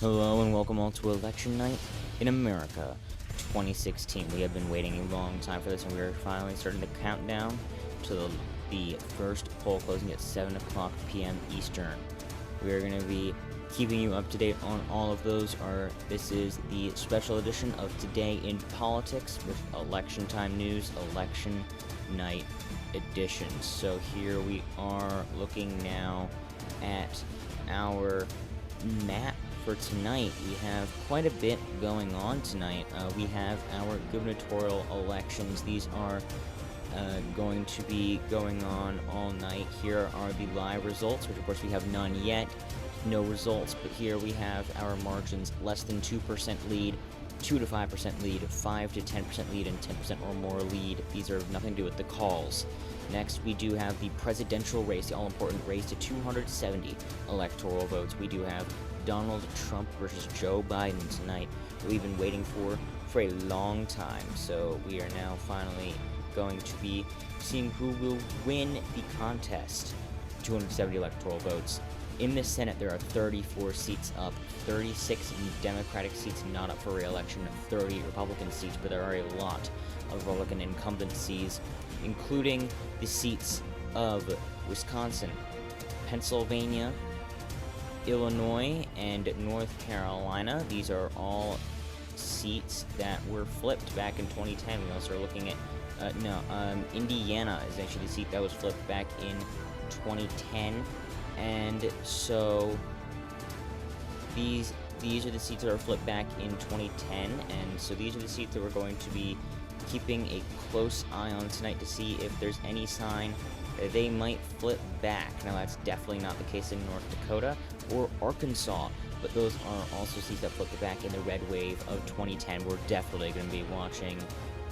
Hello and welcome all to Election Night in America 2016. We have been waiting a long time for this, and we are finally starting the countdown to the first poll closing at 7 o'clock p.m. Eastern. We are going to be keeping you up to date on all of those. This is the special edition of Today in Politics with election time news, election night edition. So here we are looking now at our map for tonight. We have quite a bit going on tonight. We have our gubernatorial elections. These are going to be going on all night. Here are the live results, which of course we have none yet. No results, but here we have our margins: less than 2% lead, 2 to 5% lead, 5 to 10% lead, and 10% or more lead. These are nothing to do with the calls. Next, we do have the presidential race, the all-important race to 270 electoral votes. We do have Donald Trump versus Joe Biden tonight, that we've been waiting for a long time. So we are now finally going to be seeing who will win the contest. 270 electoral votes. In the Senate, there are 34 seats up, 36 Democratic seats not up for re-election, 30 Republican seats, but there are a lot of Republican incumbencies, including the seats of Wisconsin, Pennsylvania, Illinois, and North Carolina. These are all seats that were flipped back in 2010. We also are looking at, Indiana is actually the seat that was flipped back in 2010. And so these are the seats that are flipped back in 2010, and so these are the seats that we're going to be keeping a close eye on tonight to see if there's any sign that they might flip back. Now, that's definitely not the case in North Dakota or Arkansas, but those are also seats that flipped back in the red wave of 2010. We're definitely going to be watching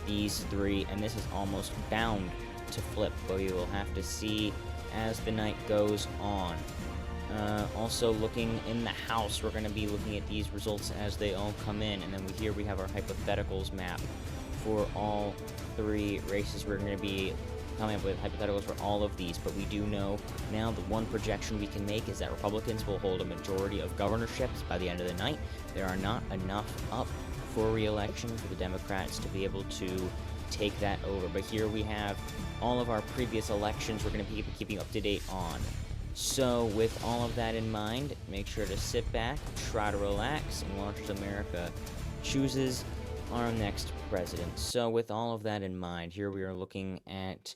these three, and this is almost bound to flip, but we will have to see as the night goes on. Also, looking in the House, we're going to be looking at these results as they all come in, and then here we have our hypotheticals map for all three races. We're going to be coming up with hypotheticals for all of these, but we do know now the one projection we can make is that Republicans will hold a majority of governorships by the end of the night. There are not enough up for re-election for the Democrats to be able to take that over, but here we have all of our previous elections we're going to be keeping up to date on. So with all of that in mind, make sure to sit back, try to relax, and watch as America chooses our next president. So with all of that in mind, here we are looking at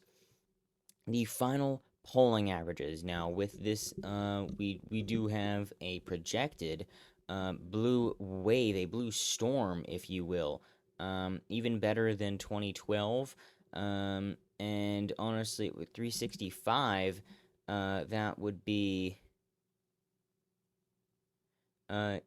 the final polling averages. Now with this, we do have a projected blue wave, a blue storm, if you will, even better than 2012. And honestly, with 365, that would be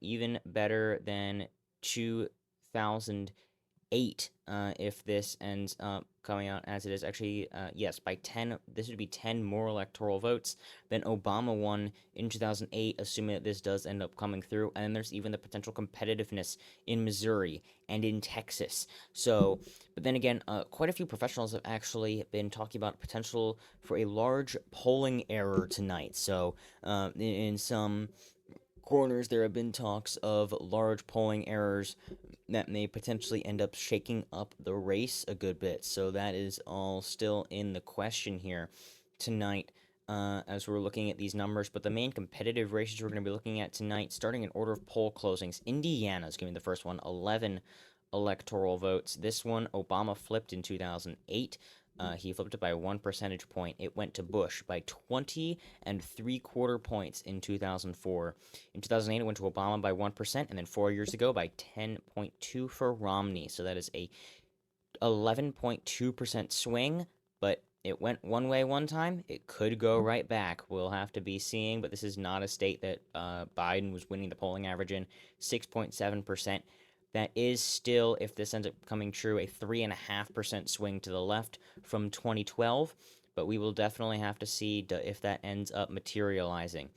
even better than 2008, if this ends up coming out as it is. Actually, yes, by 10, this would be 10 more electoral votes than Obama won in 2008, assuming that this does end up coming through. And then there's even the potential competitiveness in Missouri and in Texas. So, but then again, quite a few professionals have actually been talking about potential for a large polling error tonight. So, in some corners, there have been talks of large polling errors that may potentially end up shaking up the race a good bit. So that is all still in the question here tonight, as we're looking at these numbers. But the main competitive races we're going to be looking at tonight, starting in order of poll closings, Indiana is going to be the first one, 11 electoral votes. This one, Obama flipped in 2008. He flipped it by 1 percentage point. It went to Bush by 20 and 3/4 points in 2004. In 2008, it went to Obama by 1%, and then 4 years ago by 10.2 for Romney. So that is a 11.2% swing, but it went one way one time. It could go right back. We'll have to be seeing, but this is not a state that Biden was winning the polling average in, 6.7%. That is still, if this ends up coming true, a 3.5% swing to the left from 2012, but we will definitely have to see if that ends up materializing.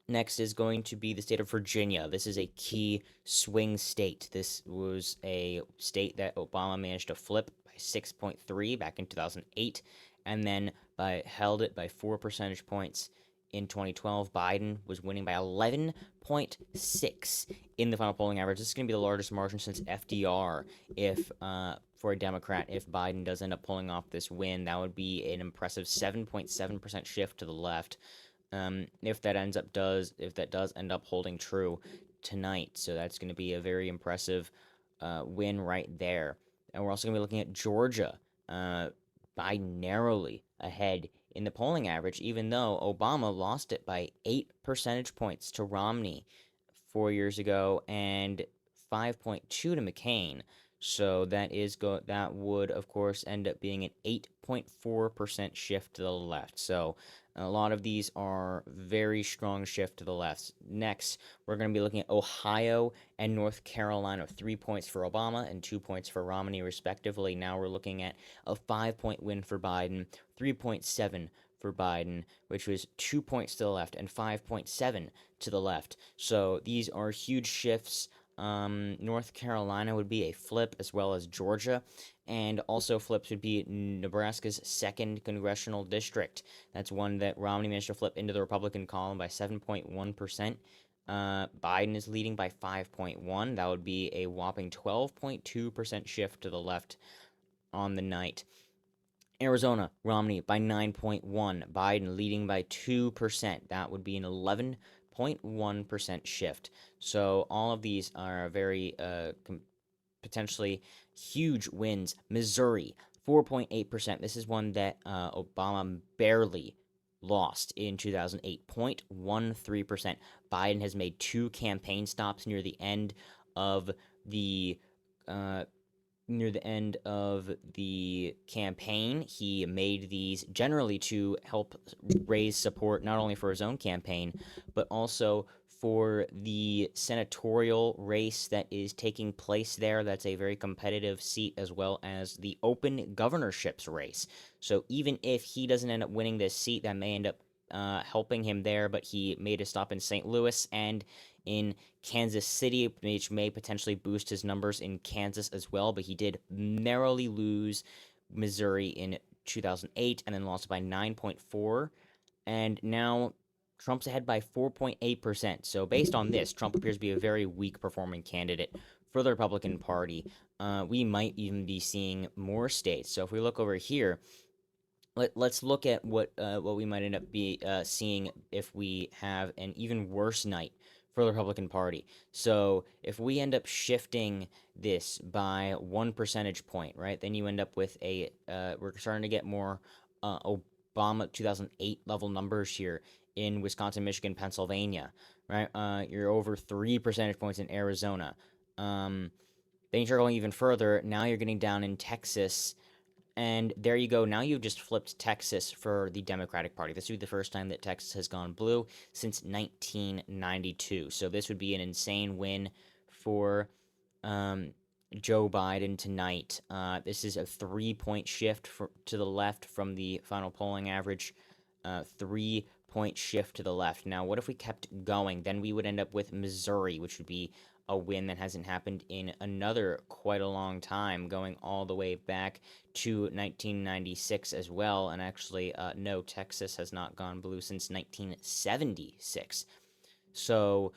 Next is going to be the state of Virginia. This is a key swing state. This was a state that Obama managed to flip by 6.3 back in 2008, and then held it by 4 percentage points in 2012, Biden was winning by 11.6 in the final polling average. This is going to be the largest margin since FDR. If For a Democrat, if Biden does end up pulling off this win, that would be an impressive 7.7% shift to the left. If that does end up holding true tonight, so that's going to be a very impressive win right there. And we're also going to be looking at Georgia, by narrowly ahead in the polling average, even though Obama lost it by 8 percentage points to Romney 4 years ago and 5.2 to McCain. So that would of course end up being an 8.4% shift to the left. So a lot of these are very strong shift to the left. Next, we're going to be looking at Ohio and North Carolina, 3 points for Obama and 2 points for Romney, respectively. Now we're looking at a 5 point win for Biden, 3.7 for Biden, which was 2 points to the left and 5.7 to the left. So these are huge shifts. North Carolina would be a flip, as well as Georgia, and also flips would be Nebraska's second congressional district. That's one that Romney managed to flip into the Republican column by 7.1%. Biden is leading by 5.1. That would be a whopping 12.2% shift to the left on the night. Arizona, Romney by 9.1. Biden leading by 2%. That would be an 11.1% shift. So all of these are very potentially huge wins. Missouri, 4.8%. This is one that Obama barely lost in 2008, 0.13%. Biden has made 2 campaign stops uh, near the end of the campaign. He made these generally to help raise support not only for his own campaign, but also for the senatorial race that is taking place there. That's a very competitive seat, as well as the open governorships race. So even if he doesn't end up winning this seat, that may end up helping him there, but he made a stop in St. Louis and in Kansas City, which may potentially boost his numbers in Kansas as well, but he did narrowly lose Missouri in 2008 and then lost by 9.4. And now Trump's ahead by 4.8%. So based on this, Trump appears to be a very weak performing candidate for the Republican Party. We might even be seeing more states. So if we look over here, let's look at what we might end up seeing if we have an even worse night for the Republican Party. So if we end up shifting this by 1 percentage point, right, then you end up with we're starting to get more Obama 2008 level numbers here in Wisconsin, Michigan, Pennsylvania, right? You're over 3 percentage points in Arizona. Then you start going even further. Now you're getting down in Texas. And there you go. Now you've just flipped Texas for the Democratic Party. This would be the first time that Texas has gone blue since 1992. So this would be an insane win for Joe Biden tonight. This is a 3 point shift to the left from the final polling average. 3 point shift to the left. Now, what if we kept going? Then we would end up with Missouri, which would be a win that hasn't happened in another quite a long time, going all the way back to 1996 as well. And actually, no, Texas has not gone blue since 1976. So,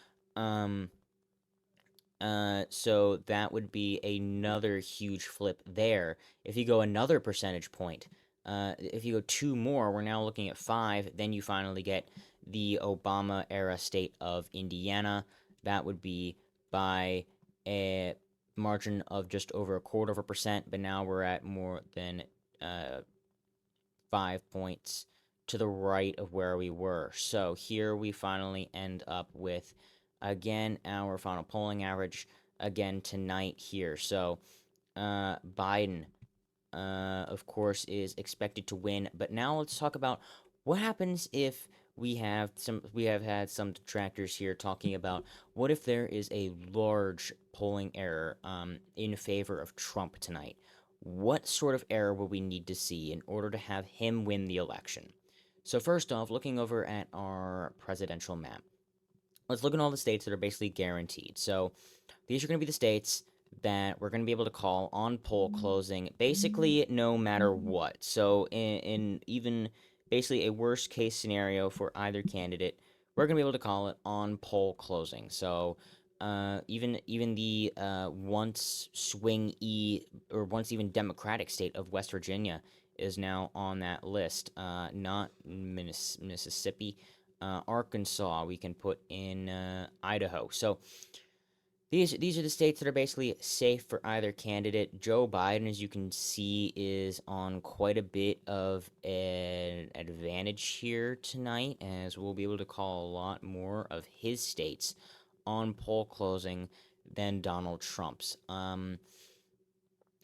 so that would be another huge flip there. If you go another percentage point, if you go 2 more, we're now looking at 5. Then you finally get the Obama era state of Indiana. That would be by a margin of just over 0.25%, but now we're at more than 5 points to the right of where we were. So here we finally end up with, again, our final polling average again tonight here. So Biden, of course, is expected to win. But now let's talk about what happens if we have had some detractors here talking about what if there is a large polling error in favor of Trump tonight. What sort of error will we need to see in order to have him win the election? So first off, looking over at our presidential map, let's look at all the states that are basically guaranteed. So these are going to be the states that we're going to be able to call on poll closing basically no matter what. So in even basically a worst case scenario for either candidate. We're going to be able to call it on poll closing. So even the once even Democratic state of West Virginia is now on that list. Not Mississippi, Arkansas. We can put in Idaho. So these are the states that are basically safe for either candidate. Joe Biden, as you can see, is on quite a bit of an advantage here tonight, as we'll be able to call a lot more of his states on poll closing than Donald Trump's.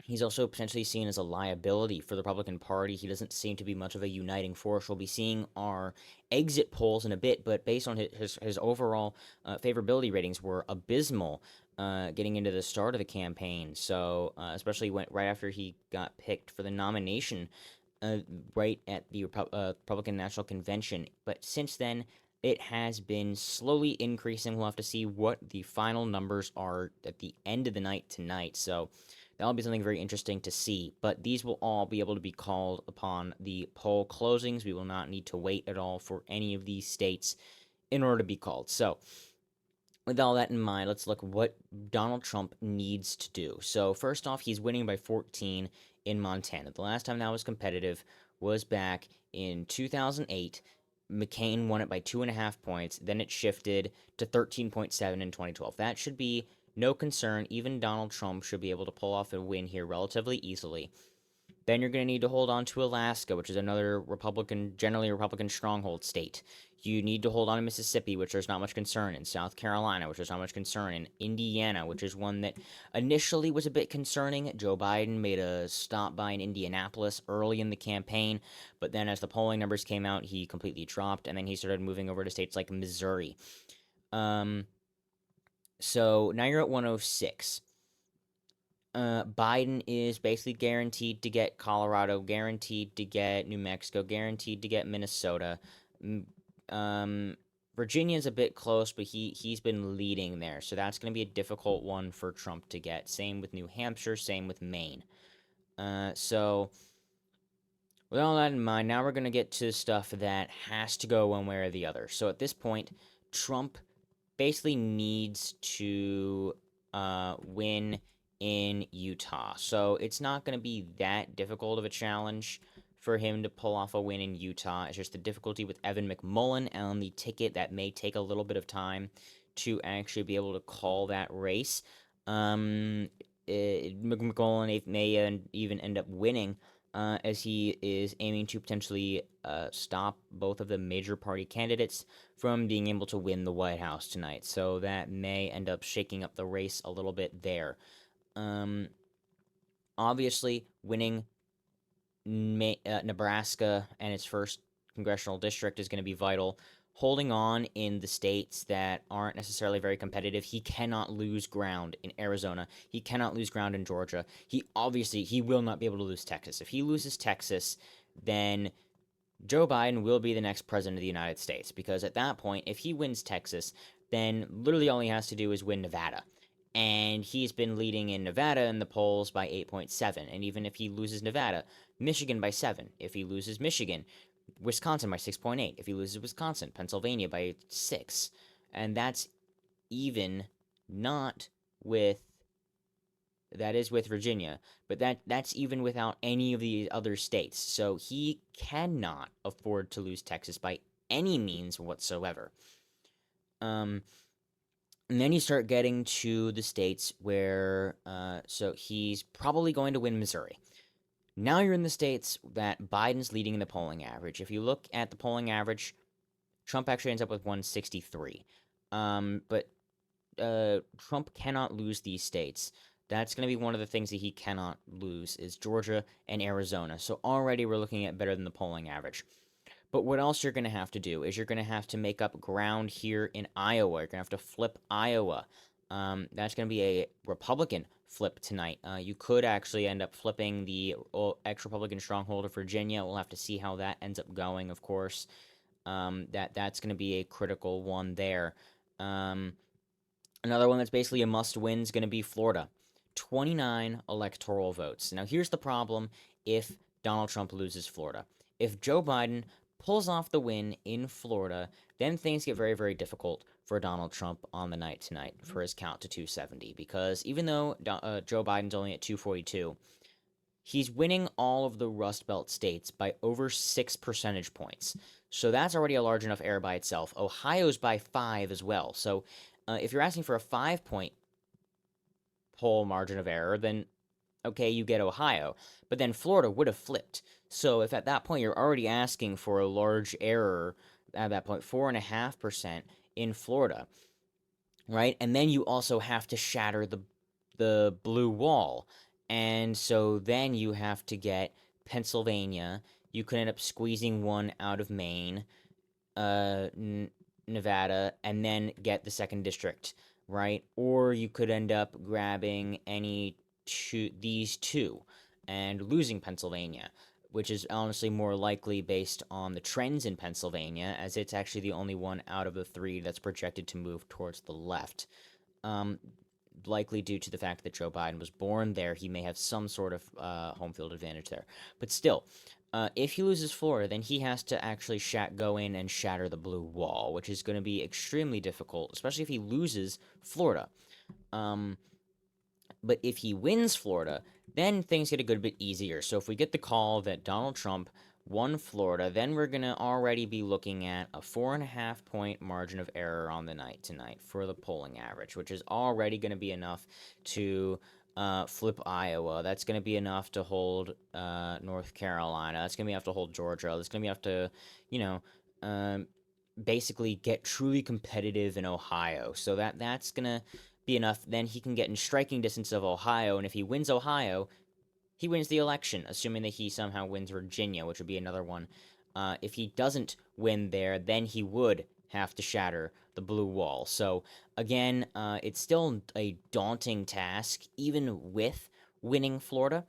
He's also potentially seen as a liability for the Republican Party. He doesn't seem to be much of a uniting force. We'll be seeing our exit polls in a bit, but based on his overall favorability ratings were abysmal getting into the start of the campaign. So, especially right after he got picked for the nomination, uh, right at the Republican National Convention. But since then, it has been slowly increasing. We'll have to see what the final numbers are at the end of the night tonight. So that'll be something very interesting to see. But these will all be able to be called upon the poll closings. We will not need to wait at all for any of these states in order to be called. So, with all that in mind, let's look what Donald Trump needs to do. So, first off, he's winning by 14 in Montana. The last time that was competitive was back in 2008. McCain won it by 2.5 points. Then it shifted to 13.7 in 2012. That should be no concern. Even Donald Trump should be able to pull off a win here relatively easily. Then you're going to need to hold on to Alaska, which is another generally Republican stronghold state. You need to hold on to Mississippi, which there's not much concern in. South Carolina, which there's not much concern in. Indiana, which is one that initially was a bit concerning. Joe Biden made a stop by in Indianapolis early in the campaign, but then as the polling numbers came out, he completely dropped, and then he started moving over to states like Missouri. So now you're at 106. Biden is basically guaranteed to get Colorado, guaranteed to get New Mexico, guaranteed to get Minnesota. Virginia's a bit close, but he's been leading there, so that's going to be a difficult one for Trump to get. Same with New Hampshire, same with Maine. So with all that in mind, now we're going to get to stuff that has to go one way or the other. So at this point, Trump basically needs to win in Utah. So it's not going to be that difficult of a challenge for him to pull off a win in Utah. It's just the difficulty with Evan McMullin on the ticket that may take a little bit of time to actually be able to call that race. McMullin may even end up winning. As he is aiming to potentially stop both of the major party candidates from being able to win the White House tonight. So that may end up shaking up the race a little bit there. Obviously, winning Nebraska and its first congressional district is going to be vital. Holding on in the states that aren't necessarily very competitive, he cannot lose ground in Arizona. He cannot lose ground in Georgia. He will not be able to lose Texas. If he loses Texas, then Joe Biden will be the next president of the United States, because at that point, if he wins Texas, then literally all he has to do is win Nevada. And he's been leading in Nevada in the polls by 8.7. And even if he loses Nevada, Michigan by 7. If he loses Michigan, Wisconsin by 6.8. If he loses Wisconsin, Pennsylvania by 6. And that's even not with that is with Virginia, but that's even without any of the other states. So he cannot afford to lose Texas by any means whatsoever. And then you start getting to the states where, so he's probably going to win Missouri. Now you're in the states that Biden's leading in the polling average. If you look at the polling average, Trump actually ends up with 163. But Trump cannot lose these states. That's going to be one of the things that he cannot lose is Georgia and Arizona. So already we're looking at better than the polling average. But what else you're going to have to do is you're going to have to make up ground here in Iowa. You're going to have to flip Iowa. That's going to be a Republican flip tonight. You could actually end up flipping the ex-Republican stronghold of Virginia. We'll have to see how that ends up going, of course. That's going to be a critical one there. Another one that's basically a must-win is going to be Florida. 29 electoral votes. Now, here's the problem if Donald Trump loses Florida. If Joe Biden pulls off the win in Florida, then things get very, very difficult for Donald Trump on the night tonight for his count to 270. Because even though Joe Biden's only at 242, he's winning all of the Rust Belt states by over 6 percentage points. So that's already a large enough error by itself. Ohio's by 5 as well. So if you're asking for a 5-point poll margin of error, then okay, you get Ohio. But then Florida would have flipped. So if at that point you're already asking for a large error at that point, 4.5% in Florida, right? And then you also have to shatter the blue wall. And so then you have to get Pennsylvania. You could end up squeezing one out of Maine, Nevada, and then get the second district, right? Or you could end up grabbing these two and losing Pennsylvania, which is honestly more likely based on the trends in Pennsylvania, as it's actually the only one out of the three that's projected to move towards the left. Um, Likely due to the fact that Joe Biden was born there, he may have some sort of home field advantage there. But still, if he loses Florida, then he has to actually go in and shatter the blue wall, which is going to be extremely difficult, especially if he loses Florida. But if he wins Florida, then things get a good bit easier. So if we get the call that Donald Trump won Florida, then we're going to already be looking at a 4.5-point margin of error on the night tonight for the polling average, which is already going to be enough to flip Iowa. That's going to be enough to hold North Carolina. That's going to be enough to hold Georgia. That's going to be enough to, you know, basically get truly competitive in Ohio. So that's going to be enough. Then he can get in striking distance of Ohio, and if he wins Ohio, he wins the election, assuming that he somehow wins Virginia, which would be another one. If he doesn't win there, then he would have to shatter the blue wall. So again, it's still a daunting task, even with winning Florida,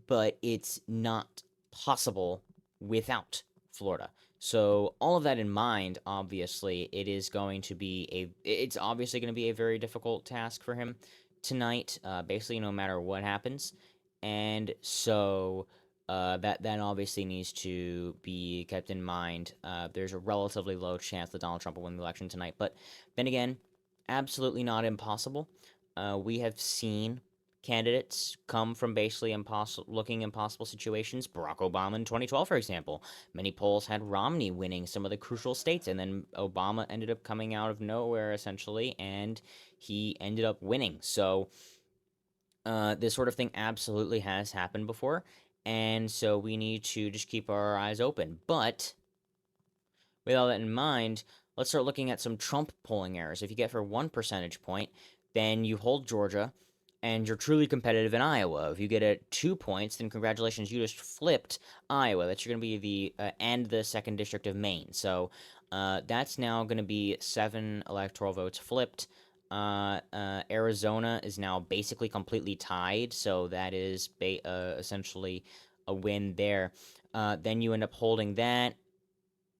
but it's not possible without Florida. So all of that in mind, obviously, it's obviously going to be a very difficult task for him tonight, basically no matter what happens. And so that obviously needs to be kept in mind. There's a relatively low chance that Donald Trump will win the election tonight, but then again, absolutely not impossible. We have seen candidates come from basically impossible situations. Barack Obama in 2012, for example, many polls had Romney winning some of the crucial states, and then Obama ended up coming out of nowhere essentially, and he ended up winning. So this sort of thing absolutely has happened before, and so we need to just keep our eyes open. But with all that in mind, let's start looking at some Trump polling errors. If you get for 1 percentage point, then you hold Georgia, and you're truly competitive in Iowa. If you get at 2 points, then congratulations, you just flipped Iowa. That's going to be the second district of Maine. So that's now going to be 7 electoral votes flipped. Arizona is now basically completely tied, so that is essentially a win there. Then you end up holding that,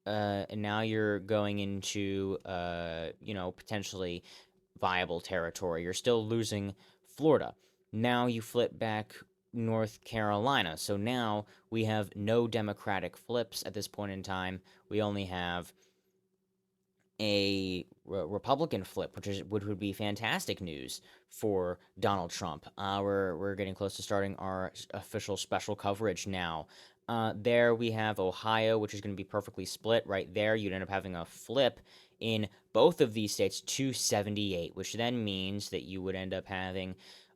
and now you're going into potentially viable territory. You're still losing Florida. Now you flip back North Carolina. So now we have no Democratic flips at this point in time. We only have a Republican flip, which would be fantastic news for Donald Trump. We're getting close to starting our official special coverage now. There we have Ohio, which is going to be perfectly split. Right there, you'd end up having a flip in both of these states, 278, which then means that you would end up having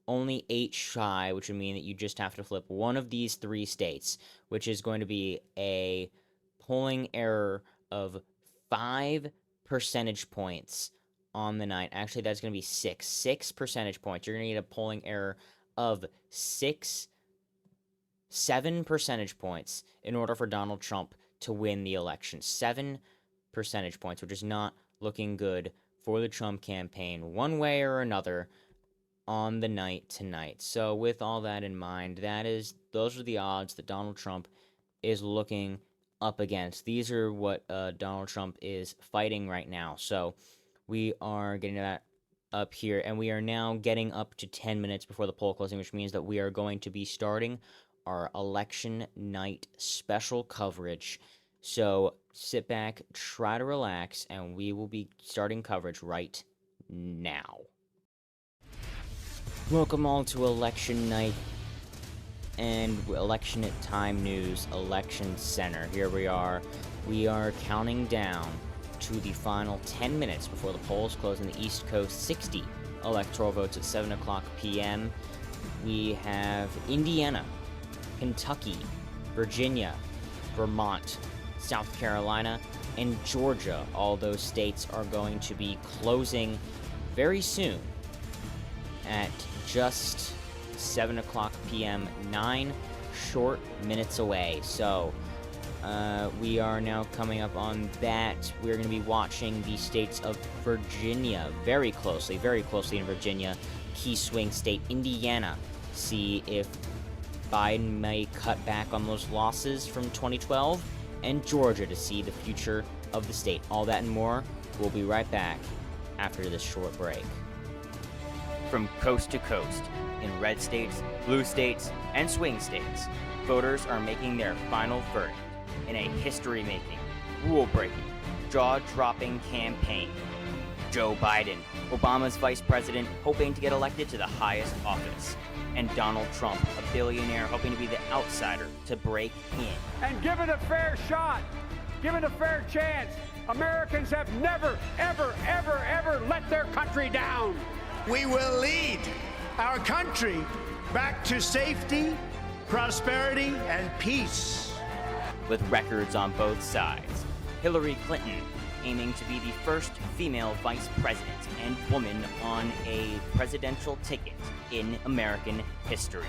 only 8 shy, which would mean that you just have to flip one of these 3 states, which is going to be a polling error of 5 percentage points on the night. Actually, that's going to be 6 percentage points. You're going to need a polling error of 7 percentage points in order for Donald Trump to win the election. 7 percentage points, which is not looking good for the Trump campaign one way or another on the night tonight. So with all that in mind, those are the odds that Donald Trump is looking up against. These are what Donald Trump is fighting right now. So we are getting that up here, and we are now getting up to 10 minutes before the poll closing, which means that we are going to be starting our election night special coverage So sit back, try to relax, and we will be starting coverage right now. Welcome all to election night and election at time news, election center. Here we are counting down to the final 10 minutes before the polls close on the East Coast. 60 electoral votes at 7 o'clock p.m. We have Indiana, Kentucky, Virginia, Vermont, South Carolina, and Georgia. All those states are going to be closing very soon at just 7 o'clock p.m., 9 short minutes away. So, we are now coming up on that. We're going to be watching the states of Virginia very closely in Virginia. Key swing state, Indiana. See if Biden may cut back on those losses from 2012. And Georgia to see the future of the state. All that and more. We'll be right back after this short break. From coast to coast, in red states, blue states, and swing states, voters are making their final verdict in a history-making, rule-breaking, jaw-dropping campaign. Joe Biden, Obama's vice president, hoping to get elected to the highest office. And Donald Trump, a billionaire hoping to be the outsider to break in. And give it a fair shot. Give it a fair chance. Americans have never, ever, ever, ever let their country down. We will lead our country back to safety, prosperity, and peace. With records on both sides, Hillary Clinton aiming to be the first female vice president and woman on a presidential ticket in American history.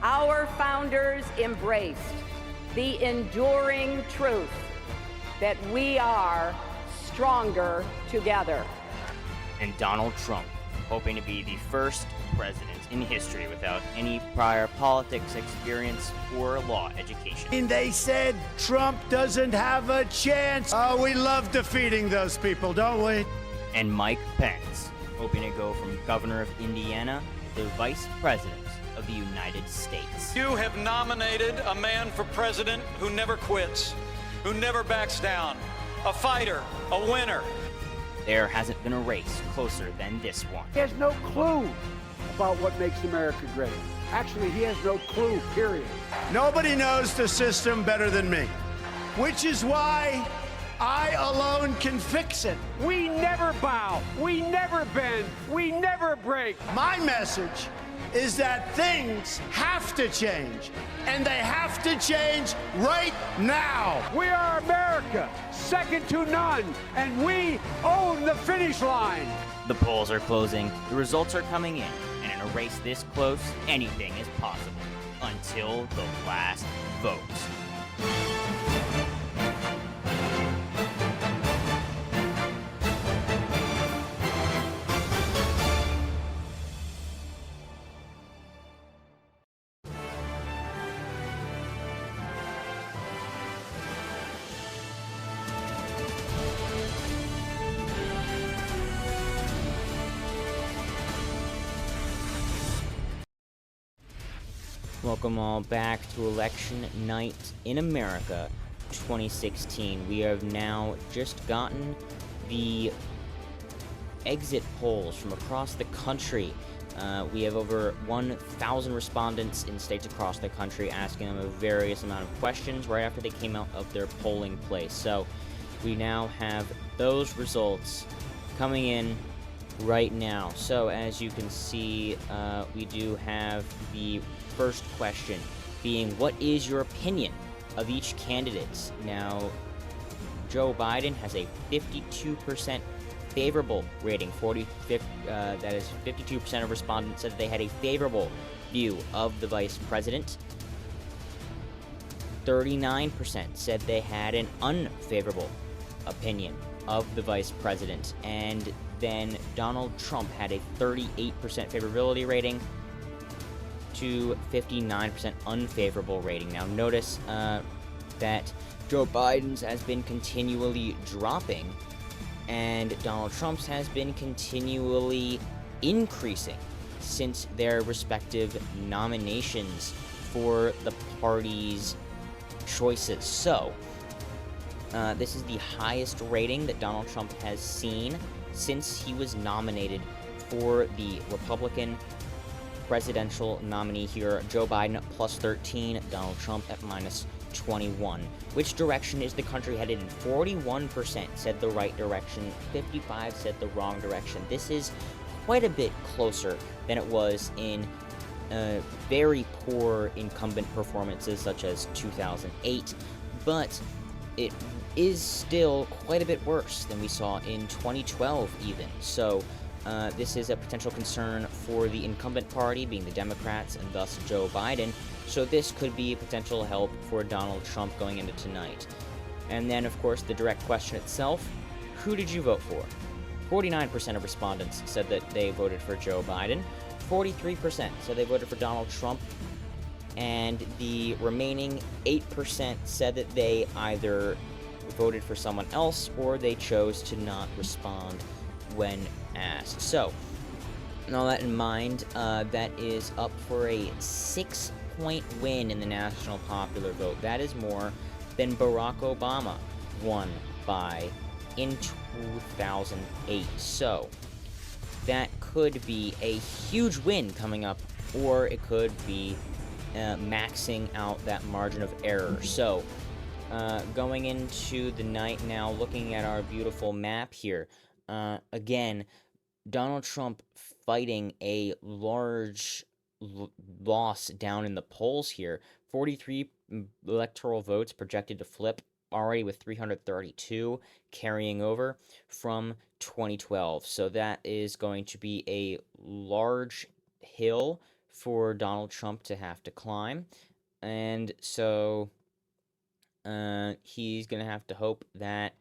Our founders embraced the enduring truth that we are stronger together. And Donald Trump hoping to be the first president in history without any prior politics experience or law education. And they said Trump doesn't have a chance. Oh, we love defeating those people, don't we? And Mike Pence hoping to go from governor of Indiana to vice president of the United States. You have nominated a man for president who never quits, who never backs down, a fighter, a winner. There hasn't been a race closer than this one. He has no clue about what makes America great. Actually, he has no clue, period. Nobody knows the system better than me, which is why I alone can fix it. We never bow. We never bend. We never break. My message is that things have to change, and they have to change right now. We are America, second to none, and we own the finish line. The polls are closing, the results are coming in, and in a race this close, anything is possible. Until the last vote. Welcome all back to election night in America 2016. We have now just gotten the exit polls from across the country. We have over 1,000 respondents in states across the country asking them a various amount of questions right after they came out of their polling place. So we now have those results coming in right now. So as you can see, we do have the first question being, what is your opinion of each candidate? Now, Joe Biden has a 52% favorable rating. That is 52% of respondents said they had a favorable view of the vice president. 39% said they had an unfavorable opinion of the vice president. And then Donald Trump had a 38% favorability rating to 59% unfavorable rating. Now notice that Joe Biden's has been continually dropping and Donald Trump's has been continually increasing since their respective nominations for the party's choices. So This is the highest rating that Donald Trump has seen since he was nominated for the Republican presidential nominee here. Joe Biden plus 13, Donald Trump at minus 21. Which direction is the country headed in? 41% said the right direction, 55% said the wrong direction. This is quite a bit closer than it was in very poor incumbent performances such as 2008, but it is still quite a bit worse than we saw in 2012 even. So this is a potential concern for the incumbent party, being the Democrats, and thus Joe Biden. So this could be a potential help for Donald Trump going into tonight. And then, of course, the direct question itself, who did you vote for? 49% of respondents said that they voted for Joe Biden. 43% said they voted for Donald Trump. And the remaining 8% said that they either voted for someone else or they chose to not respond when asked. So, with all that in mind, that is up for a 6-point win in the national popular vote. That is more than Barack Obama won by in 2008. So, that could be a huge win coming up, or it could be maxing out that margin of error. So, going into the night now, looking at our beautiful map here, again, Donald Trump fighting a large loss down in the polls here. 43 electoral votes projected to flip, already with 332 carrying over from 2012. So that is going to be a large hill for Donald Trump to have to climb. And so he's going to have to hope that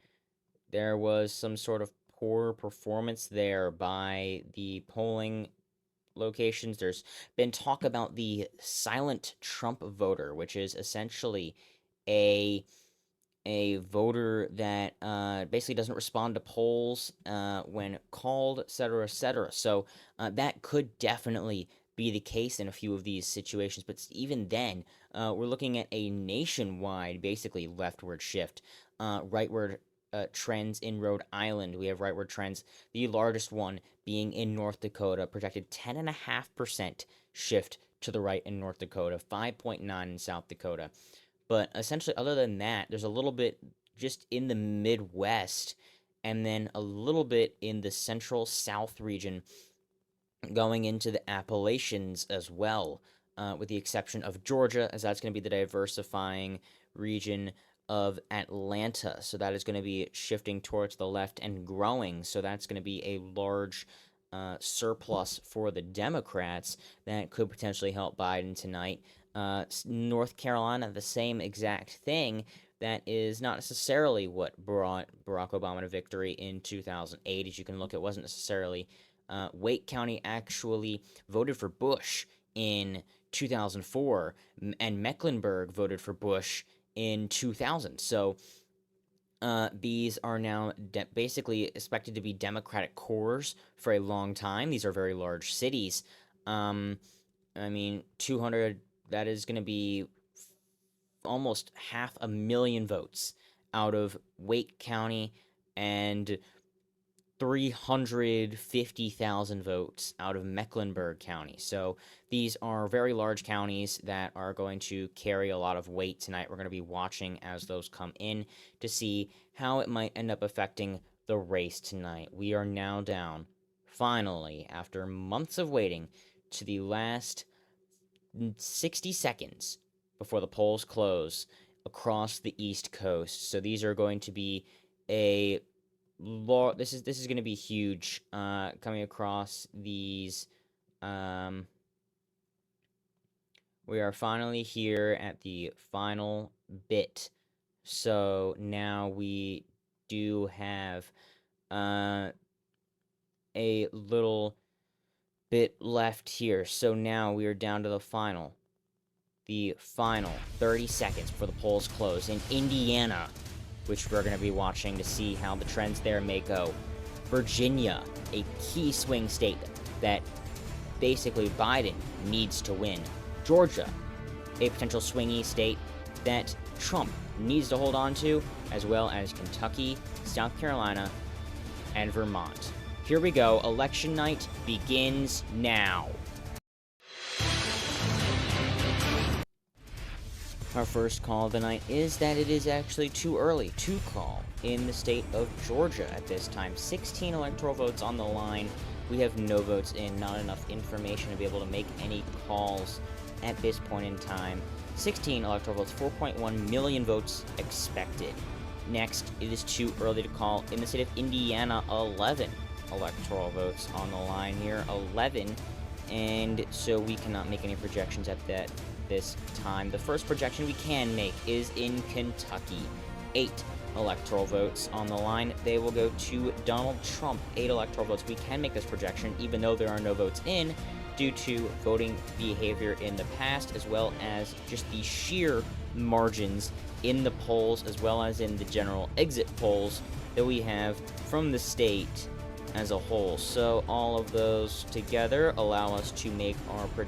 there was some sort of poor performance there by the polling locations. There's been talk about the silent Trump voter, which is essentially a voter that basically doesn't respond to polls when called, etc., etc. So that could definitely be the case in a few of these situations, but even then, we're looking at a nationwide, basically, leftward shift. Rightward trends in Rhode Island. We have rightward trends, the largest one being in North Dakota, projected 10.5% shift to the right in North Dakota, 5.9% in South Dakota. But essentially, other than that, there's a little bit just in the Midwest, and then a little bit in the central South region, going into the Appalachians as well, with the exception of Georgia, as that's going to be the diversifying region of Atlanta. So that is going to be shifting towards the left and growing. So that's going to be a large surplus for the Democrats that could potentially help Biden tonight. North Carolina, the same exact thing. That is not necessarily what brought Barack Obama to victory in 2008. As you can look, it wasn't necessarily. Wake County actually voted for Bush in 2004, and Mecklenburg voted for Bush in 2000. So these are now basically expected to be Democratic cores for a long time. These are very large cities. I mean, 200, that is going to be almost 500,000 votes out of Wake County, and 350,000 votes out of Mecklenburg County. So these are very large counties that are going to carry a lot of weight tonight. We're going to be watching as those come in to see how it might end up affecting the race tonight. We are now down, finally, after months of waiting, to the last 60 seconds before the polls close across the East Coast. So these are going to be this is going to be huge, coming across these. We are finally here at the final bit. So now we do have a little bit left here. So now we are down to the final 30 seconds before the polls close in Indiana, which we're going to be watching to see how the trends there may go. Virginia, a key swing state that basically Biden needs to win. Georgia, a potential swingy state that Trump needs to hold on to, as well as Kentucky, South Carolina, and Vermont. Here we go. Election night begins now. Our first call of the night is that it is actually too early to call in the state of Georgia at this time. 16 electoral votes on the line. We have no votes in, not enough information to be able to make any calls at this point in time. 16 electoral votes, 4.1 million votes expected. Next, it is too early to call in the state of Indiana. 11 electoral votes on the line here. 11. And so we cannot make any projections at this time. The first projection we can make is in Kentucky. 8 electoral votes on the line. They will go to Donald Trump. 8 electoral votes. We can make this projection even though there are no votes in due to voting behavior in the past, as well as just the sheer margins in the polls, as well as in the general exit polls that we have from the state as a whole. So all of those together allow us to make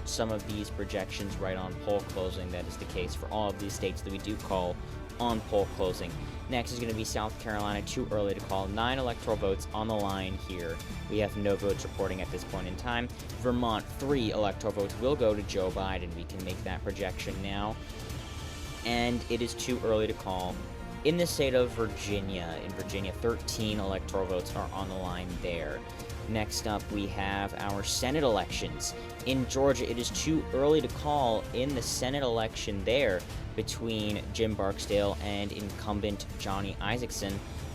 some of these projections right on poll closing. That is the case for all of these states that we do call on poll closing. Next is going to be South Carolina. Too early to call. 9 electoral votes on the line here. We have no votes reporting at this point in time. Vermont, 3 electoral votes will go to Joe Biden. We can make that projection now. And it is too early to call in the state of Virginia. In Virginia, 13 electoral votes are on the line there. Next up, we have our Senate elections. In Georgia, it is too early to call in the Senate election there between Jim Barksdale and incumbent Johnny Isakson.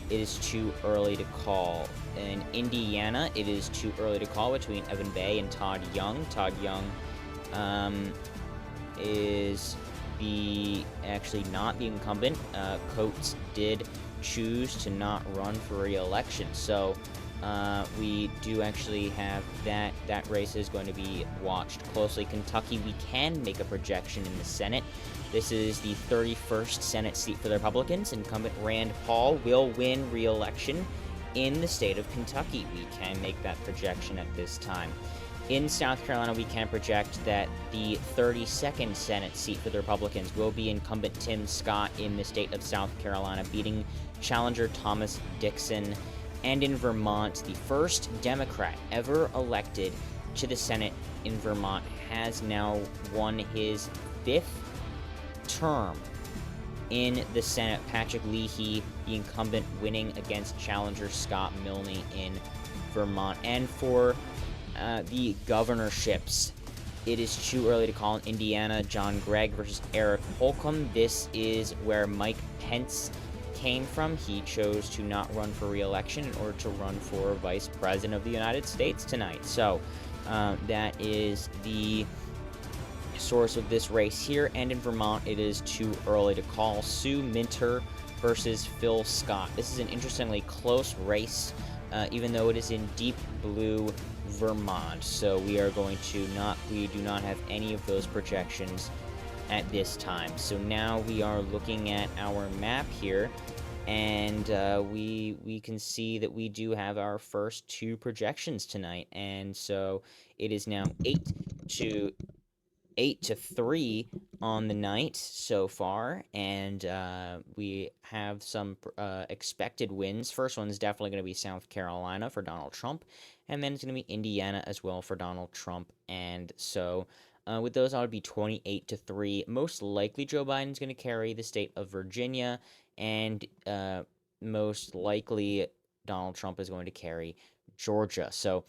It is too early to call. In Indiana, it is too early to call between Evan Bay and Todd Young. Todd Young is actually not the incumbent. Coates did choose to not run for re-election, so we do actually have that race is going to be watched closely. Kentucky, we can make a projection in the Senate. This is the 31st Senate seat for the Republicans. Incumbent Rand Paul will win re-election in the state of Kentucky. We can make that projection at this time. In South Carolina, we can project that the 32nd Senate seat for the Republicans will be incumbent Tim Scott in the state of South Carolina, beating challenger Thomas Dixon. And in Vermont, the first Democrat ever elected to the Senate in Vermont has now won his 5th term in the Senate. Patrick Leahy, the incumbent, winning against challenger Scott Milney in Vermont. And for the governorships, it is too early to call in Indiana. John Gregg versus Eric Holcomb. This is where Mike Pence came from. He chose to not run for re-election in order to run for Vice President of the United States tonight. So that is the source of this race here. And in Vermont, it is too early to call. Sue Minter versus Phil Scott. This is an interestingly close race, even though it is in deep blue Vermont. So we are going to we do not have any of those projections at this time. So now we are looking at our map here, and we can see that we do have our first 2 projections tonight. And so it is now 8 to 3 on the night so far, and we have some expected wins. First one is definitely going to be South Carolina for Donald Trump, and then it's going to be Indiana as well for Donald Trump. And so with those, I would be 28 to 3. Most likely Joe Biden's going to carry the state of Virginia, and most likely Donald Trump is going to carry Georgia. So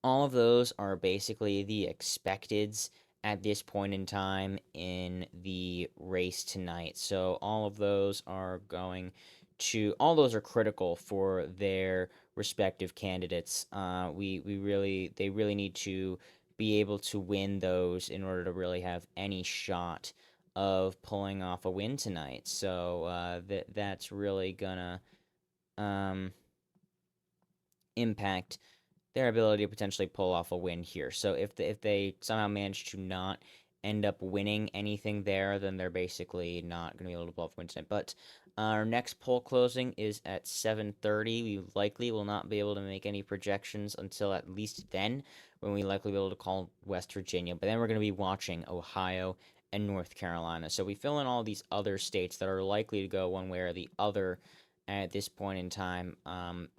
all of those are basically the expecteds at this point in time in the race tonight. So all of those are critical for their respective candidates. They really need to be able to win those in order to really have any shot of pulling off a win tonight. So that's really gonna impact their ability to potentially pull off a win here. So if they somehow manage to not end up winning anything there, then they're basically not going to be able to pull off a win tonight. But our next poll closing is at 7:30. We likely will not be able to make any projections until at least then, when we likely be able to call West Virginia. But then we're going to be watching Ohio and North Carolina. So we fill in all these other states that are likely to go one way or the other at this point in time.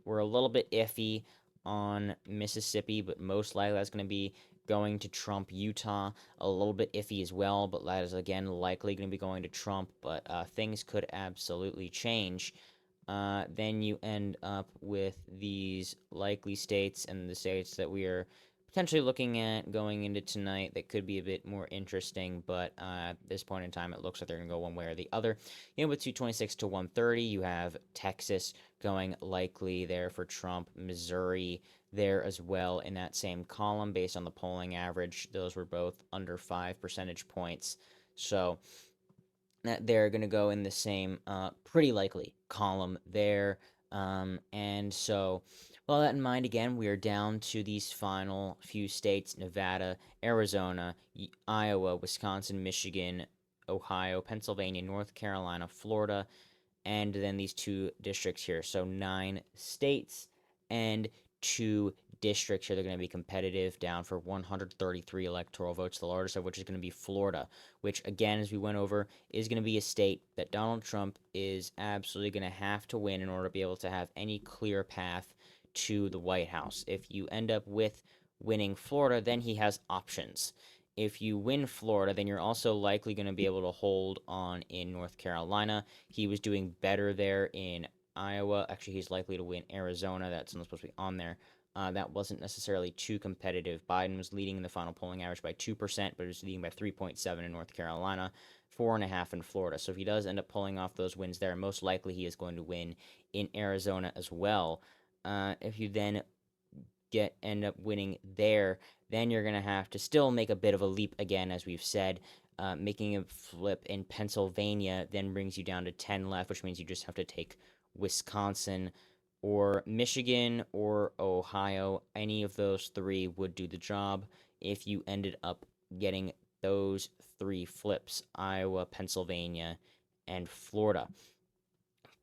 We're a little bit iffy on Mississippi, but most likely that's going to be going to Trump. Utah, a little bit iffy as well, but that is, again, likely going to be going to Trump, but things could absolutely change. Then you end up with these likely states and the states that we are potentially looking at going into tonight that could be a bit more interesting, but at this point in time, it looks like they're going to go one way or the other. With 226 to 130, you have Texas going likely there for Trump, Missouri there as well in that same column based on the polling average. Those were both under 5 percentage points, so they're going to go in the same pretty likely column there. And so, well, that in mind, again, we are down to these final few states: Nevada, Arizona, Iowa, Wisconsin, Michigan, Ohio, Pennsylvania, North Carolina, Florida, and then these 2 districts here. So 9 states and 2 districts here. They're going to be competitive, down for 133 electoral votes, the largest of which is going to be Florida, which, again, as we went over, is going to be a state that Donald Trump is absolutely going to have to win in order to be able to have any clear path to the White House. If you end up with winning Florida, then he has options. If you win Florida, then you're also likely going to be able to hold on in North Carolina. He was doing better there in Iowa. Actually, he's likely to win Arizona. That's not supposed to be on there. That wasn't necessarily too competitive. Biden was leading in the final polling average by 2%, but he was leading by 3.7 in North Carolina, 4.5 in Florida. So if he does end up pulling off those wins there, most likely he is going to win in Arizona as well. If you then end up winning there, then you're going to have to still make a bit of a leap again, as we've said. Making a flip in Pennsylvania then brings you down to 10 left, which means you just have to take Wisconsin or Michigan or Ohio. Any of those 3 would do the job if you ended up getting those 3 flips: Iowa, Pennsylvania, and Florida.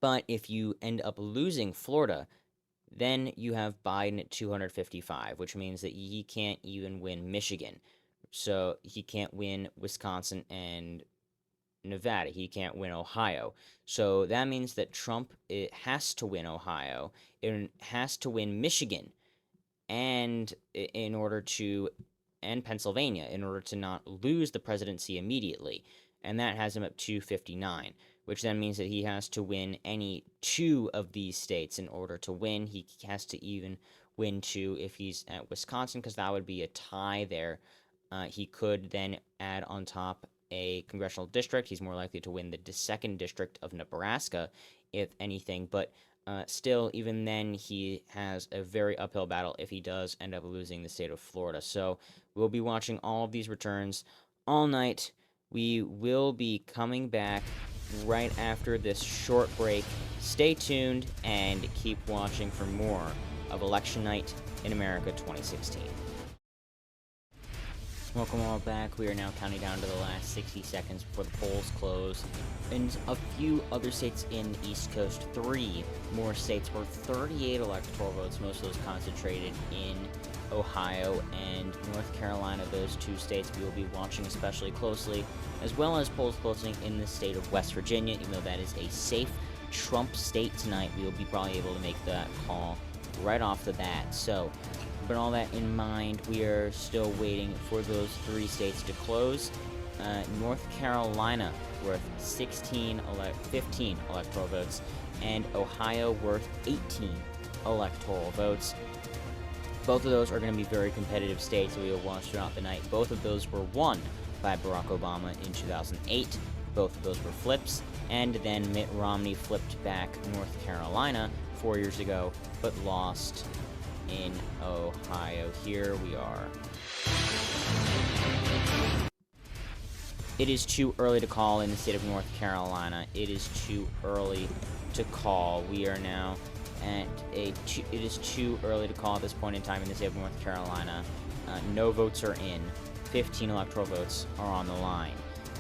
But if you end up losing Florida, then you have Biden at 255, which means that he can't even win Michigan. So he can't win Wisconsin and Nevada. He can't win Ohio. So that means that Trump has to win Ohio. It has to win Michigan and Pennsylvania in order to not lose the presidency immediately. And that has him at 259, which then means that he has to win any 2 of these states in order to win. He has to even win 2 if he's at Wisconsin, because that would be a tie there. He could then add on top a congressional district. He's more likely to win the 2nd district of Nebraska, if anything, but still, even then, he has a very uphill battle if he does end up losing the state of Florida. So we'll be watching all of these returns all night. We will be coming back right after this short break. Stay tuned and keep watching for more of Election Night in America 2016. Welcome all back. We are now counting down to the last 60 seconds before the polls close. In a few other states in the East Coast, 3 more states where 38 electoral votes, most of those concentrated in Ohio and North Carolina. Those 2 states we will be watching especially closely, as well as polls closing in the state of West Virginia. Even though that is a safe Trump state tonight, we will be probably able to make that call right off the bat. So, but all that in mind, we are still waiting for those 3 states to close. North Carolina worth 15 electoral votes, and Ohio worth 18 electoral votes. Both of those are going to be very competitive states that we will watch throughout the night. Both of those were won by Barack Obama in 2008. Both of those were flips, and then Mitt Romney flipped back North Carolina 4 years ago, but lost in Ohio. Here we are. It is too early to call in the state of North Carolina. It is too early to call. We are now at it is too early to call at this point in time in the state of North Carolina. No votes are in. 15 electoral votes are on the line.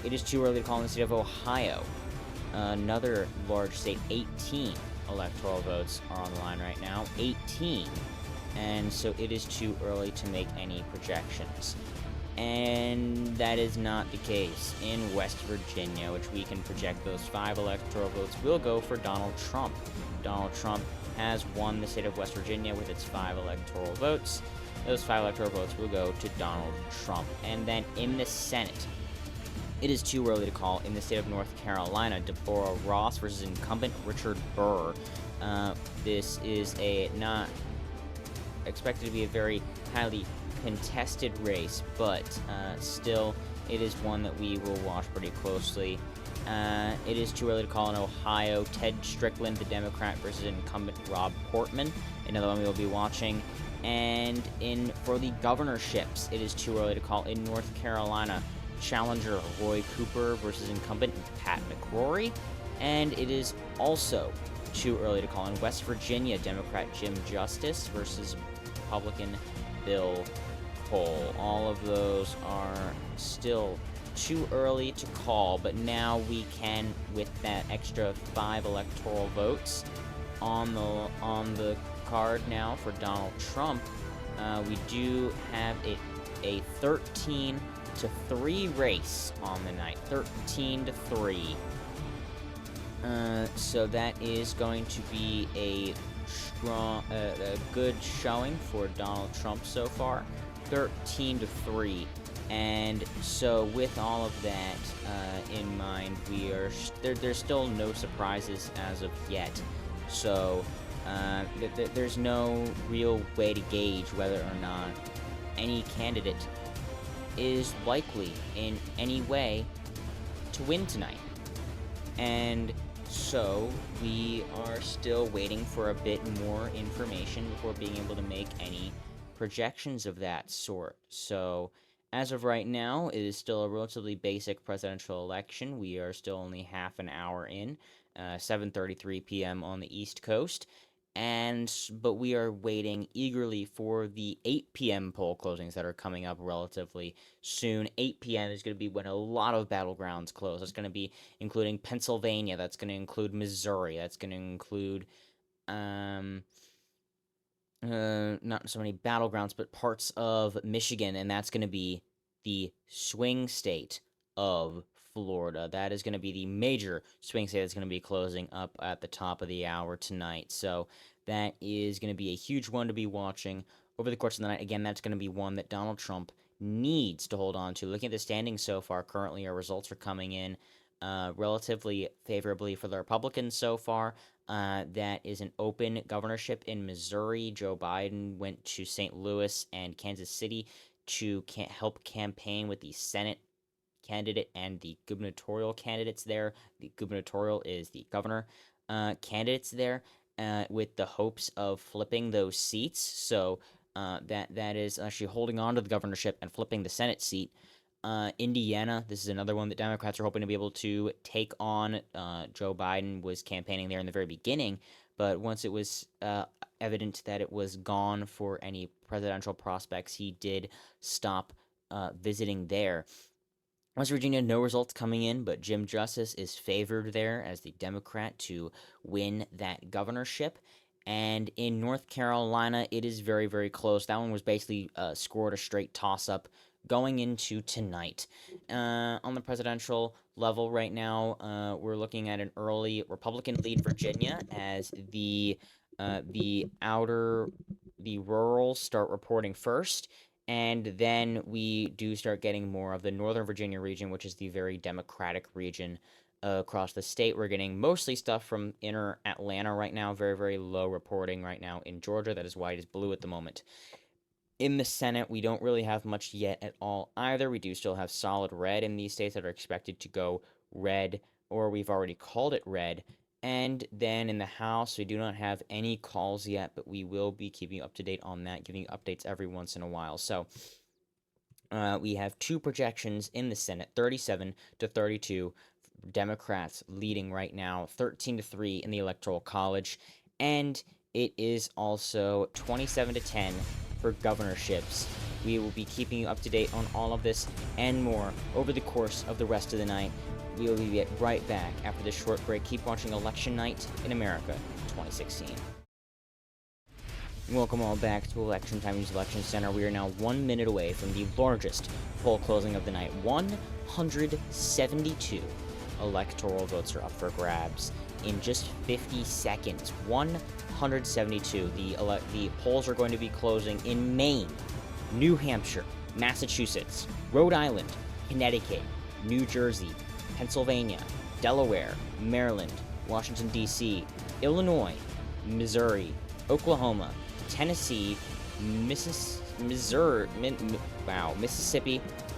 It is too early to call in the state of Ohio. Another large state, 18 electoral votes are on the line right now. 18. And so it is too early to make any projections. And that is not the case in West Virginia, which we can project those 5 electoral votes will go for Donald Trump. Donald Trump has won the state of West Virginia with its 5 electoral votes. Those 5 electoral votes will go to Donald Trump. And then in the Senate, it is too early to call. In the state of North Carolina, Deborah Ross versus incumbent Richard Burr. This is not expected to be a very highly contested race, but still, it is one that we will watch pretty closely. It is too early to call in Ohio. Ted Strickland, the Democrat, versus incumbent Rob Portman, another one we will be watching. And for the governorships, it is too early to call in North Carolina. Challenger Roy Cooper versus incumbent Pat McCrory. And it is also too early to call in West Virginia. Democrat Jim Justice versus Republican Bill Cole. All of those are still too early to call, but now we can, with that extra 5 electoral votes on the card now for Donald Trump, we do have a 13-3 race on the night. 13-3. So that is going to be a good showing for Donald Trump so far. 13-3. And so with all of that in mind, there's still no surprises as of yet. So there's no real way to gauge whether or not any candidate is likely in any way to win tonight. And so we are still waiting for a bit more information before being able to make any projections of that sort. So as of right now, it is still a relatively basic presidential election. We are still only half an hour in, 7:33 p.m. on the East Coast, but we are waiting eagerly for the 8 p.m. poll closings that are coming up relatively soon. 8 p.m. is going to be when a lot of battlegrounds close. That's going to be including Pennsylvania. That's going to include Missouri. That's going to include not so many battlegrounds, but parts of Michigan, and that's going to be the swing state of Florida. That is going to be the major swing state that's going to be closing up at the top of the hour tonight. So that is going to be a huge one to be watching over the course of the night. Again, that's going to be one that Donald Trump needs to hold on to. Looking at the standings so far, currently our results are coming in relatively favorably for the Republicans so far. That is an open governorship in Missouri. Joe Biden went to St. Louis and Kansas City to help campaign with the Senate candidate and the gubernatorial candidates there. The gubernatorial is the governor candidates there, with the hopes of flipping those seats. So that is actually holding on to the governorship and flipping the Senate seat. Indiana, this is another one that Democrats are hoping to be able to take on. Joe Biden was campaigning there in the very beginning, but once it was evident that it was gone for any presidential prospects, he did stop visiting there. West Virginia, no results coming in, but Jim Justice is favored there as the Democrat to win that governorship. And in North Carolina, it is very, very close. That one was basically scored a straight toss-up going into tonight. On the presidential level right now, we're looking at an early Republican lead Virginia as the rurals start reporting first, and then we do start getting more of the Northern Virginia region, which is the very Democratic region across the state. We're getting mostly stuff from inner Atlanta right now, very, very low reporting right now in Georgia. That is why it is blue at the moment. In the Senate, we don't really have much yet at all either. We do still have solid red in these states that are expected to go red, or we've already called it red. And then in the House, we do not have any calls yet, but we will be keeping you up to date on that, giving you updates every once in a while. So we have 2 projections in the Senate, 37-32, Democrats leading right now, 13-3 in the Electoral College, and it is also 27-10 for governorships. We will be keeping you up to date on all of this and more over the course of the rest of the night. We will be right back after this short break. Keep watching Election Night in America 2016. Welcome all back to Election Time News Election Center. We are now 1 minute away from the largest poll closing of the night. 172 electoral votes are up for grabs in just 50 seconds. 172. The polls are going to be closing in Maine, New Hampshire, Massachusetts, Rhode Island, Connecticut, New Jersey, Pennsylvania, Delaware, Maryland, Washington, D.C., Illinois, Missouri, Oklahoma, Tennessee, Mississippi,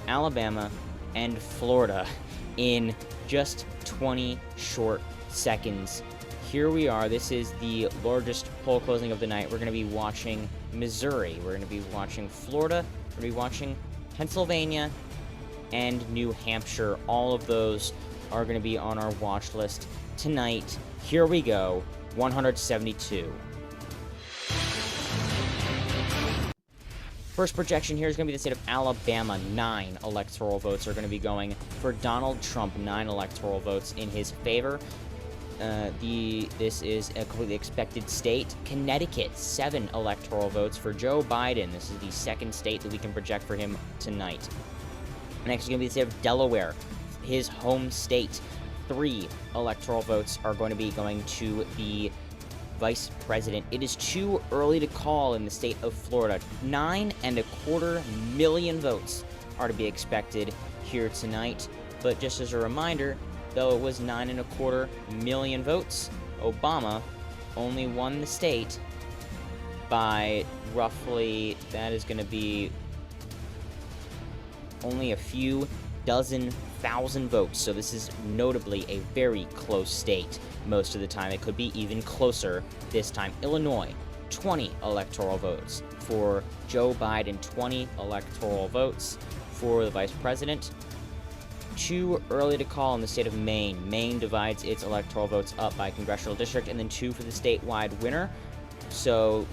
Alabama, and Florida in just 20 short seconds. Here we are. This is the largest poll closing of the night. We're going to be watching Missouri. We're going to be watching Florida. We're going to be watching Pennsylvania and New Hampshire. All of those are going to be on our watch list tonight. Here we go. 172. First projection here is going to be the state of Alabama. 9 electoral votes are going to be going for Donald Trump. 9 electoral votes in his favor. This is a completely expected state. Connecticut, 7 electoral votes for Joe Biden. This is the second state that we can project for him tonight. Next is going to be the state of Delaware, his home state. 3 electoral votes are going to be going to the vice president. It is too early to call in the state of Florida. 9.25 million votes are to be expected here tonight. But just as a reminder, though it was 9.25 million votes, Obama only won the state by roughly, that is going to be only a few dozen thousand votes. So this is notably a very close state. Most of the time it could be even closer. This time, Illinois, 20 electoral votes for Joe Biden, 20 electoral votes for the vice president. Too early to call in the state of Maine. Maine divides its electoral votes up by congressional district, and then 2 for the statewide winner. So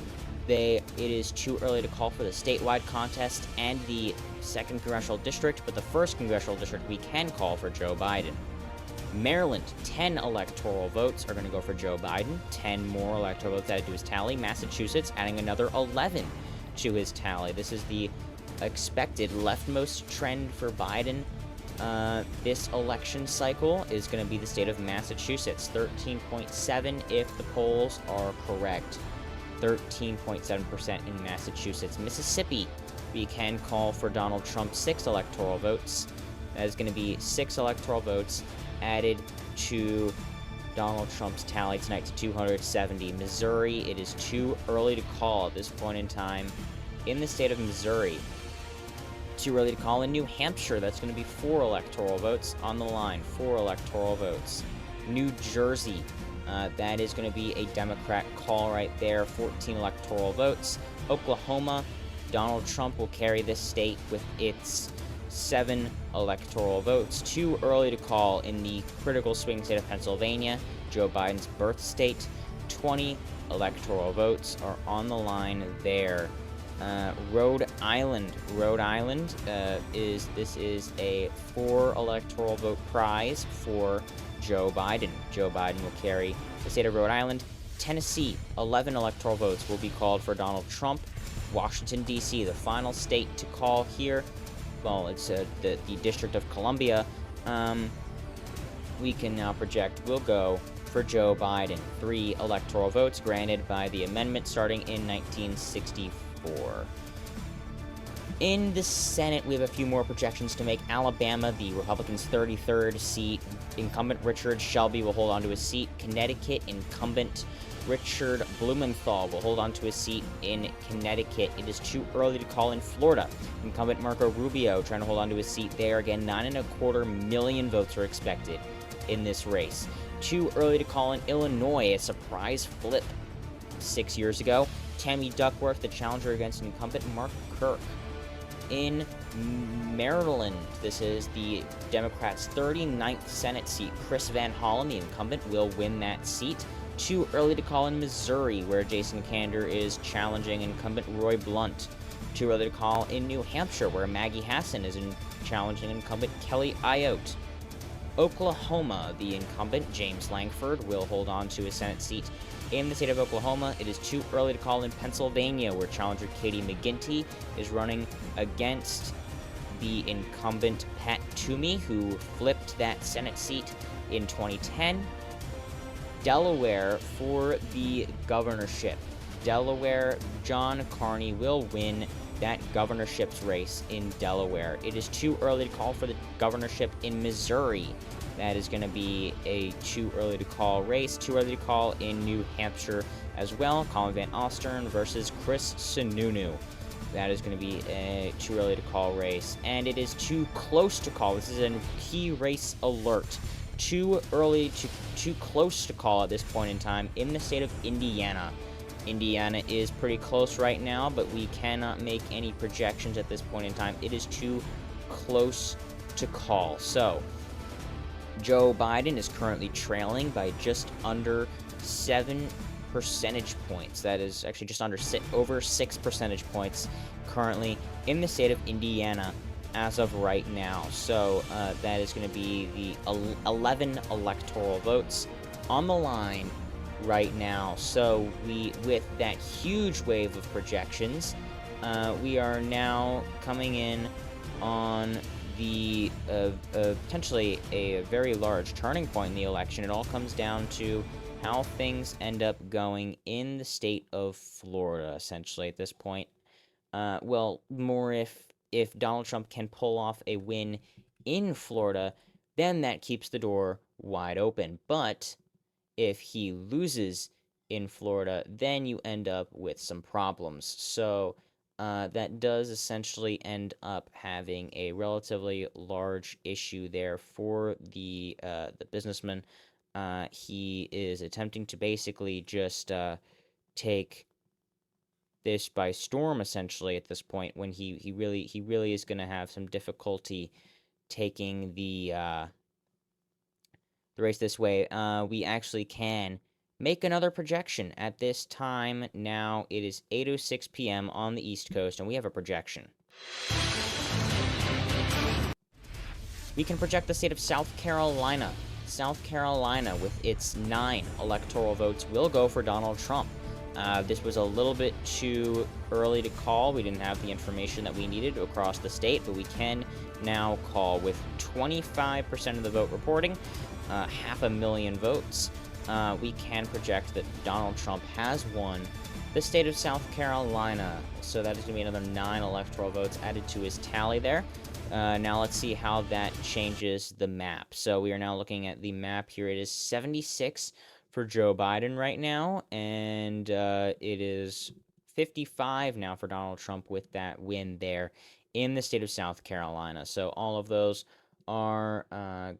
it is too early to call for the statewide contest and the 2nd congressional district, but the 1st congressional district we can call for Joe Biden. Maryland, 10 electoral votes are going to go for Joe Biden. 10 more electoral votes added to his tally. Massachusetts adding another 11 to his tally. This is the expected leftmost trend for Biden. This election cycle is going to be the state of Massachusetts. 13.7 if the polls are correct. 13.7% in Massachusetts. Mississippi, we can call for Donald Trump. 6 electoral votes. That is going to be 6 electoral votes added to Donald Trump's tally tonight to 270. Missouri, it is too early to call at this point in time in the state of Missouri. Too early to call in New Hampshire. That's going to be 4 electoral votes on the line. 4 electoral votes. New Jersey, that is going to be a Democrat call right there. 14 electoral votes. Oklahoma, Donald Trump will carry this state with its 7 electoral votes. Too early to call in the critical swing state of Pennsylvania, Joe Biden's birth state. 20 electoral votes are on the line there. Rhode Island is a 4 electoral vote prize for Joe Biden. Joe Biden will carry the state of Rhode Island. Tennessee, 11 electoral votes will be called for Donald Trump. Washington, D.C., the final state to call here. Well, it's the District of Columbia. We can now project will go for Joe Biden. 3 electoral votes granted by the amendment starting in 1964. In the Senate, we have a few more projections to make. Alabama, the Republicans' 33rd seat. Incumbent Richard Shelby will hold on to his seat. Connecticut, incumbent Richard Blumenthal will hold on to his seat in Connecticut. It is too early to call in Florida. Incumbent Marco Rubio trying to hold on to his seat there. Again, 9.25 million votes are expected in this race. Too early to call in Illinois. A surprise flip 6 years ago. Tammy Duckworth, the challenger against incumbent Mark Kirk. In Maryland, this is the Democrats' 39th Senate seat. Chris Van Hollen, the incumbent, will win that seat. Too early to call in Missouri, where Jason Kander is challenging incumbent Roy Blunt. Too early to call in New Hampshire, where Maggie Hassan is challenging incumbent Kelly Ayotte. Oklahoma, the incumbent, James Langford, will hold on to his Senate seat in the state of Oklahoma. It is too early to call in Pennsylvania, where challenger Katie McGinty is running against the incumbent Pat Toomey, who flipped that Senate seat in 2010. Delaware for the governorship. Delaware, John Carney will win that governorship's race in Delaware. It is too early to call for the governorship in Missouri. That is going to be a too early to call race. Too early to call in New Hampshire as well. Colin Van Ostern versus Chris Sununu. That is going to be a too early to call race. And it is too close to call. This is a key race alert. Too close to call at this point in time in the state of Indiana. Indiana is pretty close right now, but we cannot make any projections at this point in time. It is too close to call. So, Joe Biden is currently trailing by just under 7 percentage points. That is actually just over 6 percentage points currently in the state of Indiana as of right now. So that is going to be the 11 electoral votes on the line right now. So with that huge wave of projections, we are now coming in on the potentially a very large turning point in the election. It all comes down to how things end up going in the state of Florida, essentially, at this point. Well, more if Donald Trump can pull off a win in Florida, then that keeps the door wide open. But if he loses in Florida, then you end up with some problems. So that does essentially end up having a relatively large issue there for the businessman. He is attempting to basically just take this by storm, essentially, at this point, when he really is going to have some difficulty taking the race this way. We actually can make another projection at this time. Now it is 8:06 p.m. on the East Coast, and we have a projection. We can project the state of South Carolina. South Carolina, with its 9 electoral votes, will go for Donald Trump. This was a little bit too early to call. We didn't have the information that we needed across the state, but we can now call with 25% of the vote reporting, 500,000 votes. We can project that Donald Trump has won the state of South Carolina. So that is going to be another 9 electoral votes added to his tally there. Now let's see how that changes the map. So we are now looking at the map here. It is 76 for Joe Biden right now, and it is 55 now for Donald Trump with that win there in the state of South Carolina. So all of those are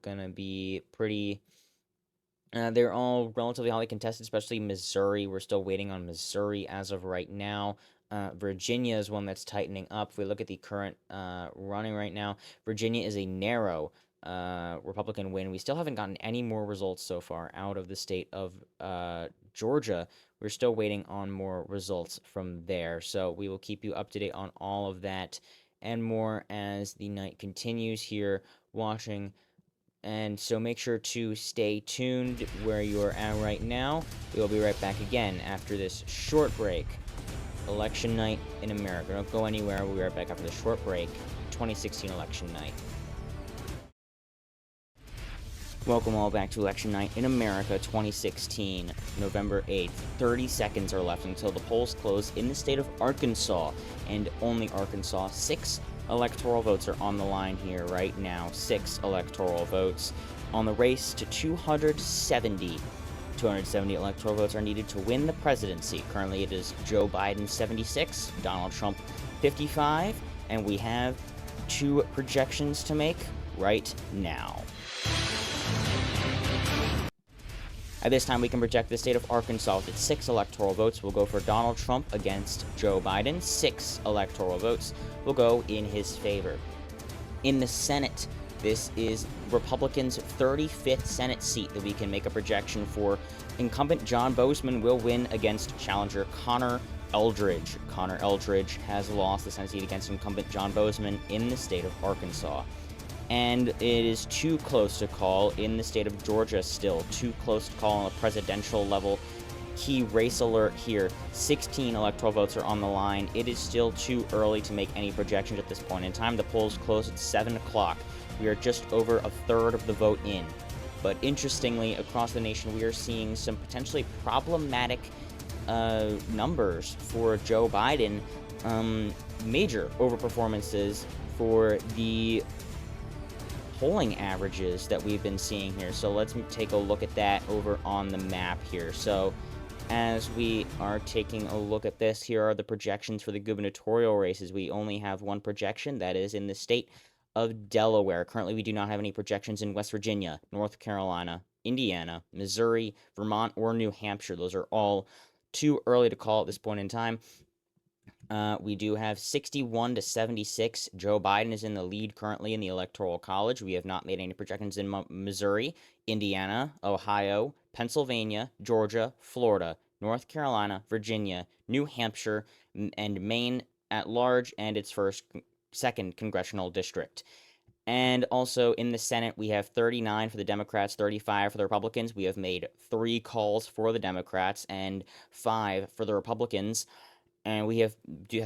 going to be pretty... they're all relatively highly contested, especially Missouri. We're still waiting on Missouri as of right now. Virginia is one that's tightening up. If we look at the current running right now, Virginia is a narrow Republican win. We still haven't gotten any more results so far out of the state of Georgia. We're still waiting on more results from there. So we will keep you up to date on all of that and more as the night continues here watching. And so make sure to stay tuned where you are at right now. We will be right back again after this short break. Election night in America. Don't go anywhere. We'll be right back after the short break. 2016 election night. Welcome all back to election night in America 2016, November 8th. 30 seconds are left until the polls close in the state of Arkansas, and only Arkansas. 6 electoral votes are on the line here right now. 6 electoral votes on the race to 270. 270 electoral votes are needed to win the presidency. Currently, it is Joe Biden 76, Donald Trump 55, and we have 2 projections to make right now. At this time, we can project the state of Arkansas with its 6 electoral votes will go for Donald Trump against Joe Biden. 6 electoral votes will go in his favor. In the Senate, this is Republicans' 35th Senate seat that we can make a projection for. Incumbent John Bozeman will win against challenger Connor Eldridge. Connor Eldridge has lost the Senate seat against incumbent John Bozeman in the state of Arkansas. and it is too close to call in the state of Georgia still. Too close to call on a presidential level. Key race alert here. 16 electoral votes are on the line. It is still too early to make any projections at this point in time. The polls close at 7 o'clock. We are just over a third of the vote in. But interestingly, across the nation, we are seeing some potentially problematic numbers for Joe Biden. Major overperformances for the polling averages that we've been seeing here. So let's take a look at that over on the map here. So as we are taking a look at this, here are the projections for the gubernatorial races. We only have one projection, that is in the state of Delaware. Currently, we do not have any projections in West Virginia, North Carolina, Indiana, Missouri, Vermont, or New Hampshire. Those are all too early to call at this point in time. We do have 61 to 76. Joe Biden is in the lead currently in the Electoral College. We have not made any projections in Missouri, Indiana, Ohio, Pennsylvania, Georgia, Florida, North Carolina, Virginia, New Hampshire, and Maine at large, and its second congressional district. And also in the Senate, we have 39 for the Democrats, 35 for the Republicans. We have made 3 calls for the Democrats and 5 for the Republicans. And we have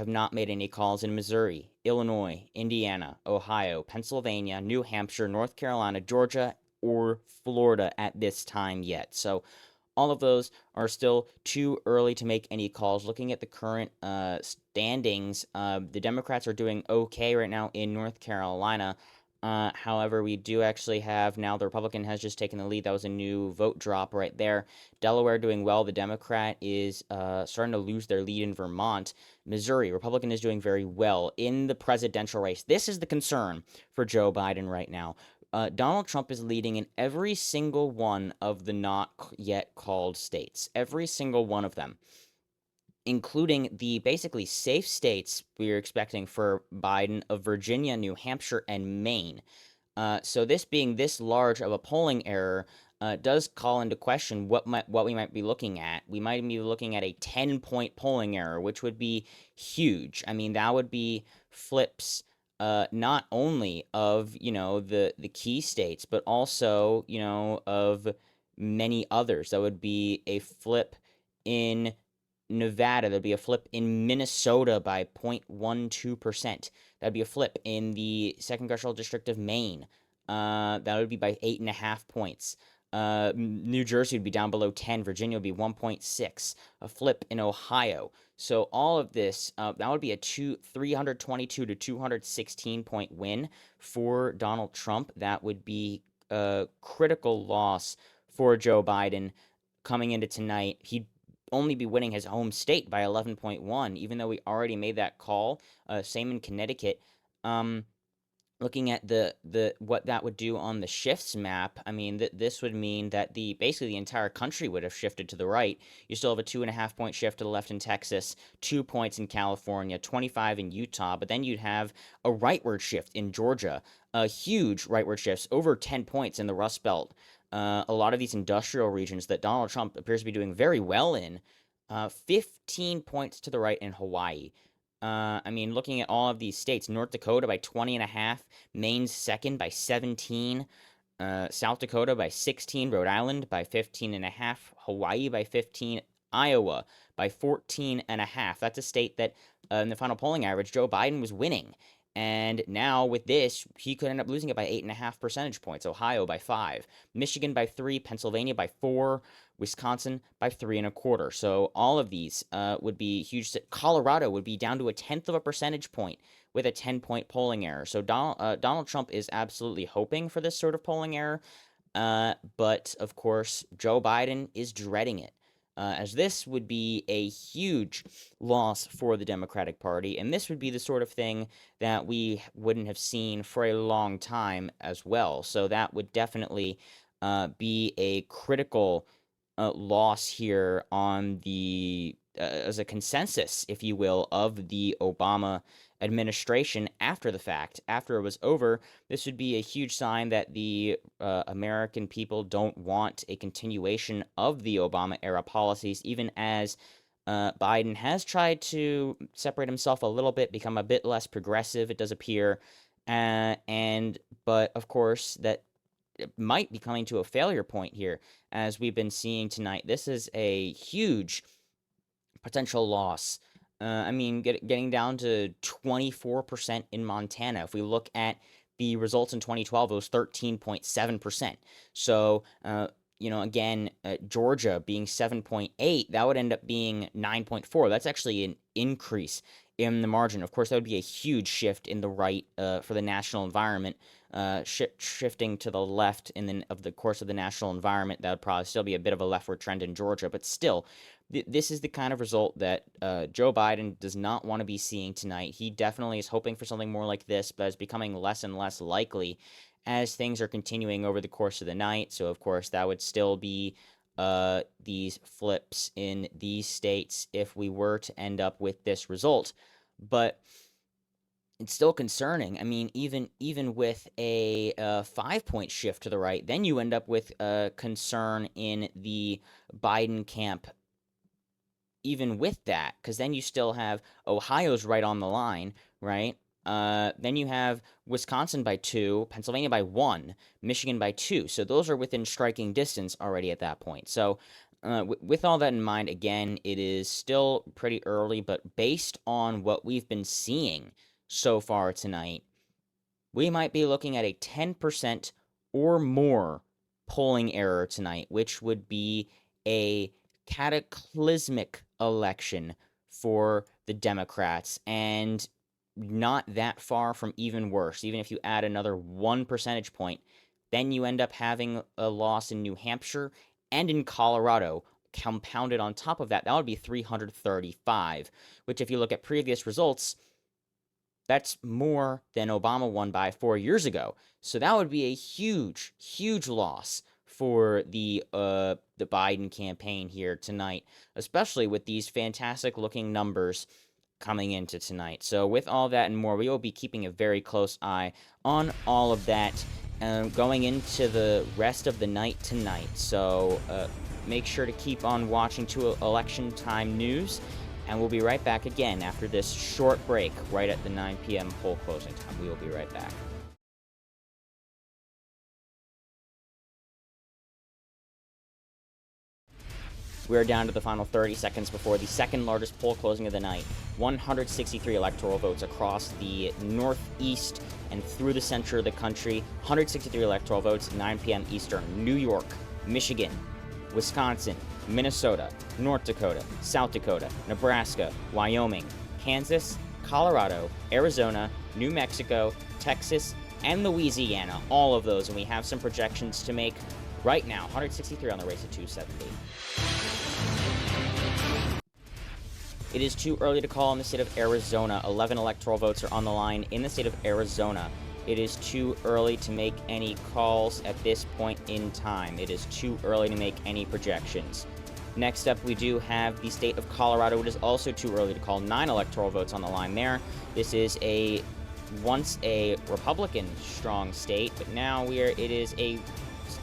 not made any calls in Missouri, Illinois, Indiana, Ohio, Pennsylvania, New Hampshire, North Carolina, Georgia, or Florida at this time yet. So all of those are still too early to make any calls. Looking at the current standings, the Democrats are doing okay right now in North Carolina. However, we do actually have now the Republican has just taken the lead. That was a new vote drop right there. Delaware doing well. The Democrat is starting to lose their lead in Vermont. Missouri, Republican is doing very well in the presidential race. This is the concern for Joe Biden right now. Donald Trump is leading in every single one of the not yet called states. Every single one of them, including the basically safe states we're expecting for Biden of Virginia, New Hampshire, and Maine. So this being this large of a polling error does call into question what we might be looking at. We might be looking at a 10-point polling error, which would be huge. I mean, that would be flips not only of, the key states, but also, of many others. That would be a flip in Nevada. There'd be a flip in Minnesota by 0.12%. That'd be a flip in the 2nd Congressional District of Maine. That would be by 8.5 points. New Jersey would be down below 10. Virginia would be 1.6. A flip in Ohio. So all of this, that would be a 322 to 216 point win for Donald Trump. That would be a critical loss for Joe Biden coming into tonight. He'd only be winning his home state by 11.1, even though we already made that call. Same in Connecticut. Looking at the what that would do on the shifts map, I mean, this would mean that basically the entire country would have shifted to the right. You still have a 2.5 point shift to the left in Texas, 2 points in California, 25 in Utah, but then you'd have a rightward shift in Georgia, a huge rightward shifts, over 10 points in the Rust Belt. A lot of these industrial regions that Donald Trump appears to be doing very well in, 15 points to the right in Hawaii. I mean, looking at all of these states, North Dakota by 20.5, Maine's second by 17, South Dakota by 16, Rhode Island by 15.5, Hawaii by 15, Iowa by 14.5. That's a state that in the final polling average, Joe Biden was winning. And now with this, he could end up losing it by 8.5 percentage points. Ohio by 5, Michigan by 3, Pennsylvania by 4, Wisconsin by 3.25. So all of these would be huge. Colorado would be down to 1/10 of a percentage point with a 10-point polling error. So Donald Trump is absolutely hoping for this sort of polling error. But of course, Joe Biden is dreading it. As this would be a huge loss for the Democratic Party, and this would be the sort of thing that we wouldn't have seen for a long time as well. So that would definitely be a critical loss here on as a consensus, if you will, of the Obama administration after the fact. After it was over, this would be a huge sign that the American people don't want a continuation of the Obama-era policies, even as Biden has tried to separate himself a little bit, become a bit less progressive, it does appear. But of course, that it might be coming to a failure point here, as we've been seeing tonight. This is a huge potential loss. I mean, getting down to 24% in Montana. If we look at the results in 2012, it was 13.7%. So, again, Georgia being 7.8, that would end up being 9.4. That's actually an increase in the margin. Of course, that would be a huge shift in the right for the national environment. Shifting to the left of the course of the national environment, that would probably still be a bit of a leftward trend in Georgia, but still, this is the kind of result that Joe Biden does not want to be seeing tonight. He definitely is hoping for something more like this, but it's becoming less and less likely as things are continuing over the course of the night. So, of course, that would still be these flips in these states if we were to end up with this result. But it's still concerning. I mean, even with a 5-point shift to the right, then you end up with concern in the Biden camp. Even with that, because then you still have Ohio's right on the line, right? Then you have Wisconsin by 2, Pennsylvania by 1, Michigan by 2. So those are within striking distance already at that point. So with all that in mind, again, it is still pretty early, but based on what we've been seeing so far tonight, we might be looking at a 10% or more polling error tonight, which would be a cataclysmic election for the Democrats, and not that far from even worse. Even if you add another 1 percentage point, then you end up having a loss in New Hampshire and in Colorado. Compounded on top of that, that would be 335, which if you look at previous results, that's more than Obama won by 4 years ago. So that would be a huge, huge loss for the Biden campaign here tonight, especially with these fantastic-looking numbers coming into tonight. So with all that and more, we will be keeping a very close eye on all of that going into the rest of the night tonight. So make sure to keep on watching to election time news, and we'll be right back again after this short break right at the 9 p.m. poll closing time. We will be right back. We're down to the final 30 seconds before the second largest poll closing of the night. 163 electoral votes across the northeast and through the center of the country. 163 electoral votes, 9 p.m. Eastern. New York, Michigan, Wisconsin, Minnesota, North Dakota, South Dakota, Nebraska, Wyoming, Kansas, Colorado, Arizona, New Mexico, Texas, and Louisiana. All of those, and we have some projections to make right now. 163 on the race at 270. It is too early to call in the state of Arizona. 11 electoral votes are on the line in the state of Arizona. It is too early to make any calls at this point in time. It is too early to make any projections. Next up, we do have the state of Colorado. It is also too early to call. 9 electoral votes on the line there. This is once a Republican strong state, but now it is a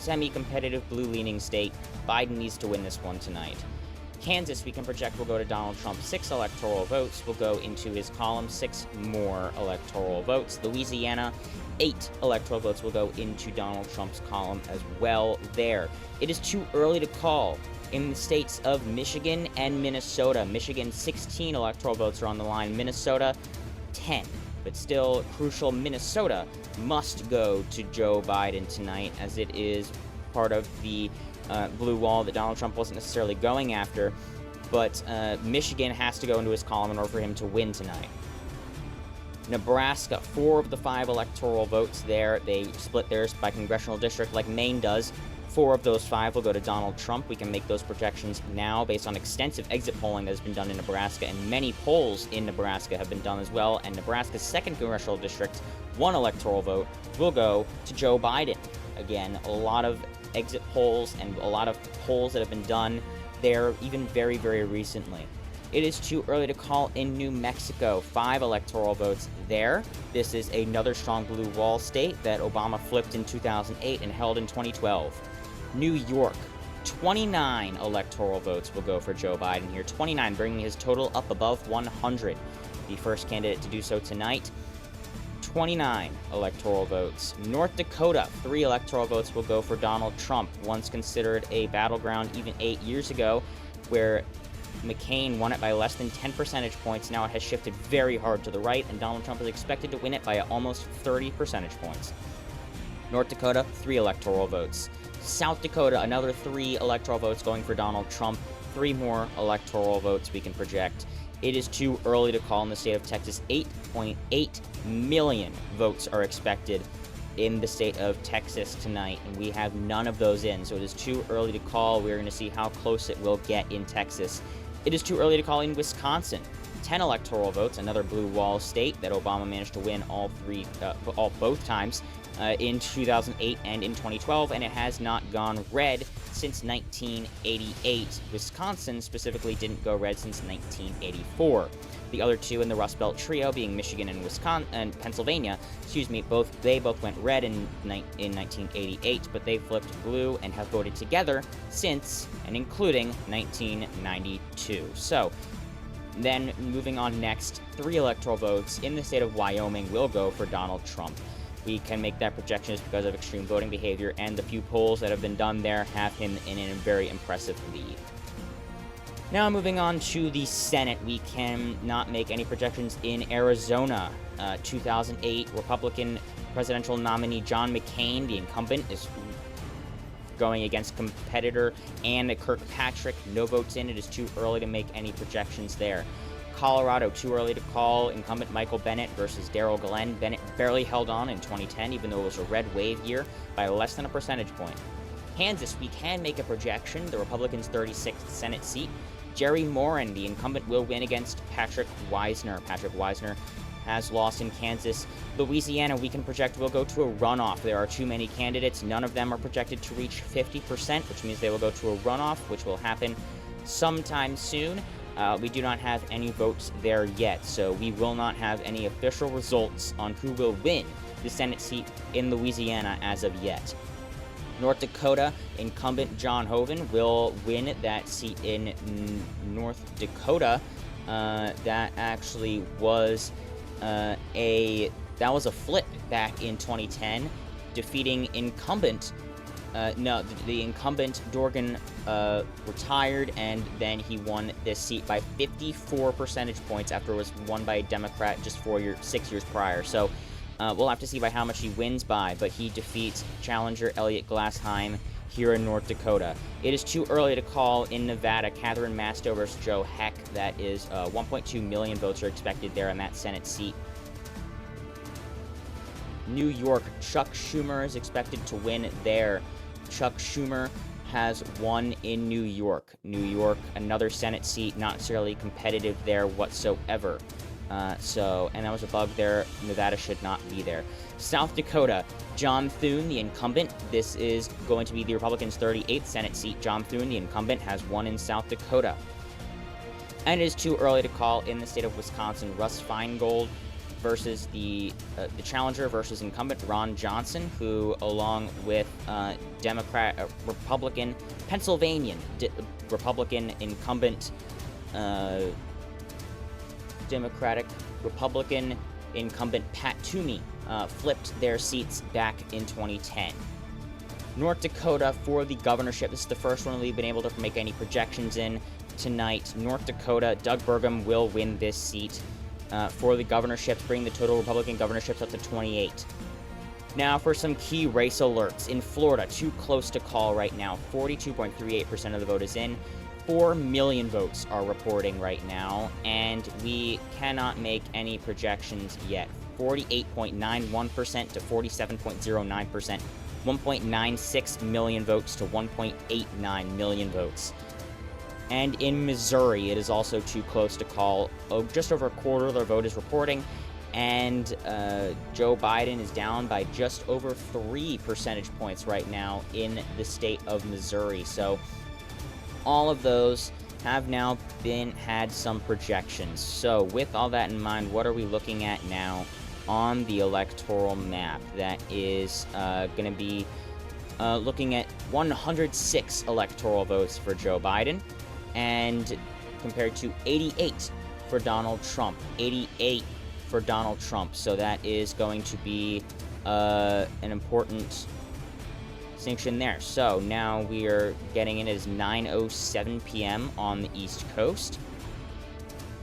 semi-competitive blue-leaning state. Biden needs to win this one tonight. Kansas, we can project, will go to Donald Trump. 6 electoral votes will go into his column. 6 more electoral votes. Louisiana, 8 electoral votes will go into Donald Trump's column as well there. It is too early to call in the states of Michigan and Minnesota. Michigan, 16 electoral votes are on the line. Minnesota, 10. But still crucial, Minnesota must go to Joe Biden tonight, as it is part of the blue wall that Donald Trump wasn't necessarily going after, but Michigan has to go into his column in order for him to win tonight. Nebraska, 4 of the 5 electoral votes there. They split theirs by congressional district like Maine does. 4 of those 5 will go to Donald Trump. We can make those projections now based on extensive exit polling that has been done in Nebraska, and many polls in Nebraska have been done as well. And Nebraska's 2nd congressional district, 1 electoral vote will go to Joe Biden. Again, a lot of exit polls and a lot of polls that have been done there even very, very recently. It is too early to call in New Mexico. 5 electoral votes there. This is another strong blue wall state that Obama flipped in 2008 and held in 2012. New York, 29 electoral votes will go for Joe Biden here. 29, bringing his total up above 100. The first candidate to do so tonight. 29 electoral votes. North Dakota, 3 electoral votes will go for Donald Trump, once considered a battleground even 8 years ago, where McCain won it by less than 10 percentage points. Now it has shifted very hard to the right, and Donald Trump is expected to win it by almost 30 percentage points. North Dakota, 3 electoral votes. South Dakota, another 3 electoral votes going for Donald Trump. 3 more electoral votes we can project. It is too early to call in the state of Texas. 8.8 million votes are expected in the state of Texas tonight, and we have none of those in, so it is too early to call. We're going to see how close it will get in Texas. It is too early to call in Wisconsin. 10 electoral votes, another blue wall state that Obama managed to win both times in 2008 and in 2012, and it has not gone red since 1988. Wisconsin specifically didn't go red since 1984. The other 2 in the Rust Belt trio, being Michigan and Pennsylvania, both went red in 1988, but they flipped blue and have voted together since and including 1992. So, then moving on next, 3 electoral votes in the state of Wyoming will go for Donald Trump. We can make that projection just because of extreme voting behavior, and the few polls that have been done there have him in a very impressive lead. Now moving on to the Senate, we cannot make any projections in Arizona. 2008 Republican presidential nominee John McCain, the incumbent, is going against competitor Ann Kirkpatrick. No votes in. It is too early to make any projections there. Colorado, too early to call. Incumbent Michael Bennet versus Darrell Glenn. Bennet barely held on in 2010, even though it was a red wave year, by less than a percentage point. Kansas, we can make a projection. The Republicans' 36th Senate seat. Jerry Moran, the incumbent, will win against Patrick Wisner. Patrick Wisner has lost in Kansas. Louisiana, we can project, will go to a runoff. There are too many candidates. None of them are projected to reach 50%, which means they will go to a runoff, which will happen sometime soon. We do not have any votes there yet, so we will not have any official results on who will win the Senate seat in Louisiana as of yet. North Dakota, incumbent John Hoeven will win that seat in North Dakota. That actually was a flip back in 2010, defeating incumbent. The incumbent Dorgan retired, and then he won this seat by 54 percentage points after it was won by a Democrat just 6 years prior. So we'll have to see by how much he wins by, but he defeats challenger Elliot Glassheim here in North Dakota. It is too early to call in Nevada. Catherine Masto versus Joe Heck. That is 1.2 million votes are expected there in that Senate seat. New York, Chuck Schumer is expected to win there. Chuck Schumer has won in New York. New York, another Senate seat, not necessarily competitive there whatsoever. And that was a bug there. Nevada should not be there. South Dakota, John Thune, the incumbent. This is going to be the Republicans' 38th Senate seat. John Thune, the incumbent, has won in South Dakota. And it is too early to call in the state of Wisconsin. Russ Feingold versus the challenger versus incumbent Ron Johnson, who, along with Republican Pennsylvania Republican incumbent Democratic Republican incumbent Pat Toomey flipped their seats back in 2010. North Dakota for the governorship. This is the first one we've been able to make any projections in tonight. North Dakota, Doug Burgum will win this seat for the governorship, bringing the total Republican governorships up to 28. Now for some key race alerts. In Florida, too close to call right now. 42.38% of the vote is in. 4 million votes are reporting right now, and we cannot make any projections yet. 48.91% to 47.09%. 1.96 million votes to 1.89 million votes. And in Missouri, it is also too close to call. Just over a quarter of their vote is reporting, and Joe Biden is down by just over 3 percentage points right now in the state of Missouri. So all of those have now had some projections. So with all that in mind, what are we looking at now on the electoral map? That is going to be looking at 106 electoral votes for Joe Biden, and compared to 88 for Donald Trump. 88 for Donald Trump. So that is going to be an important distinction there. So now we are getting in as 9:07 p.m. on the East Coast.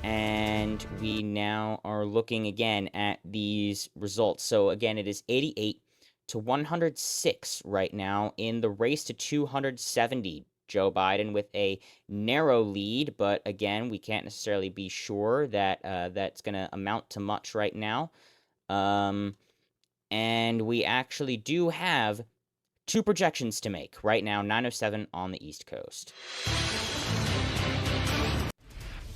And we now are looking again at these results. So again, it is 88 to 106 right now in the race to 270. Joe Biden with a narrow lead, but again, we can't necessarily be sure that that's going to amount to much right now. And we actually do have two projections to make right now, 9:07 on the East Coast.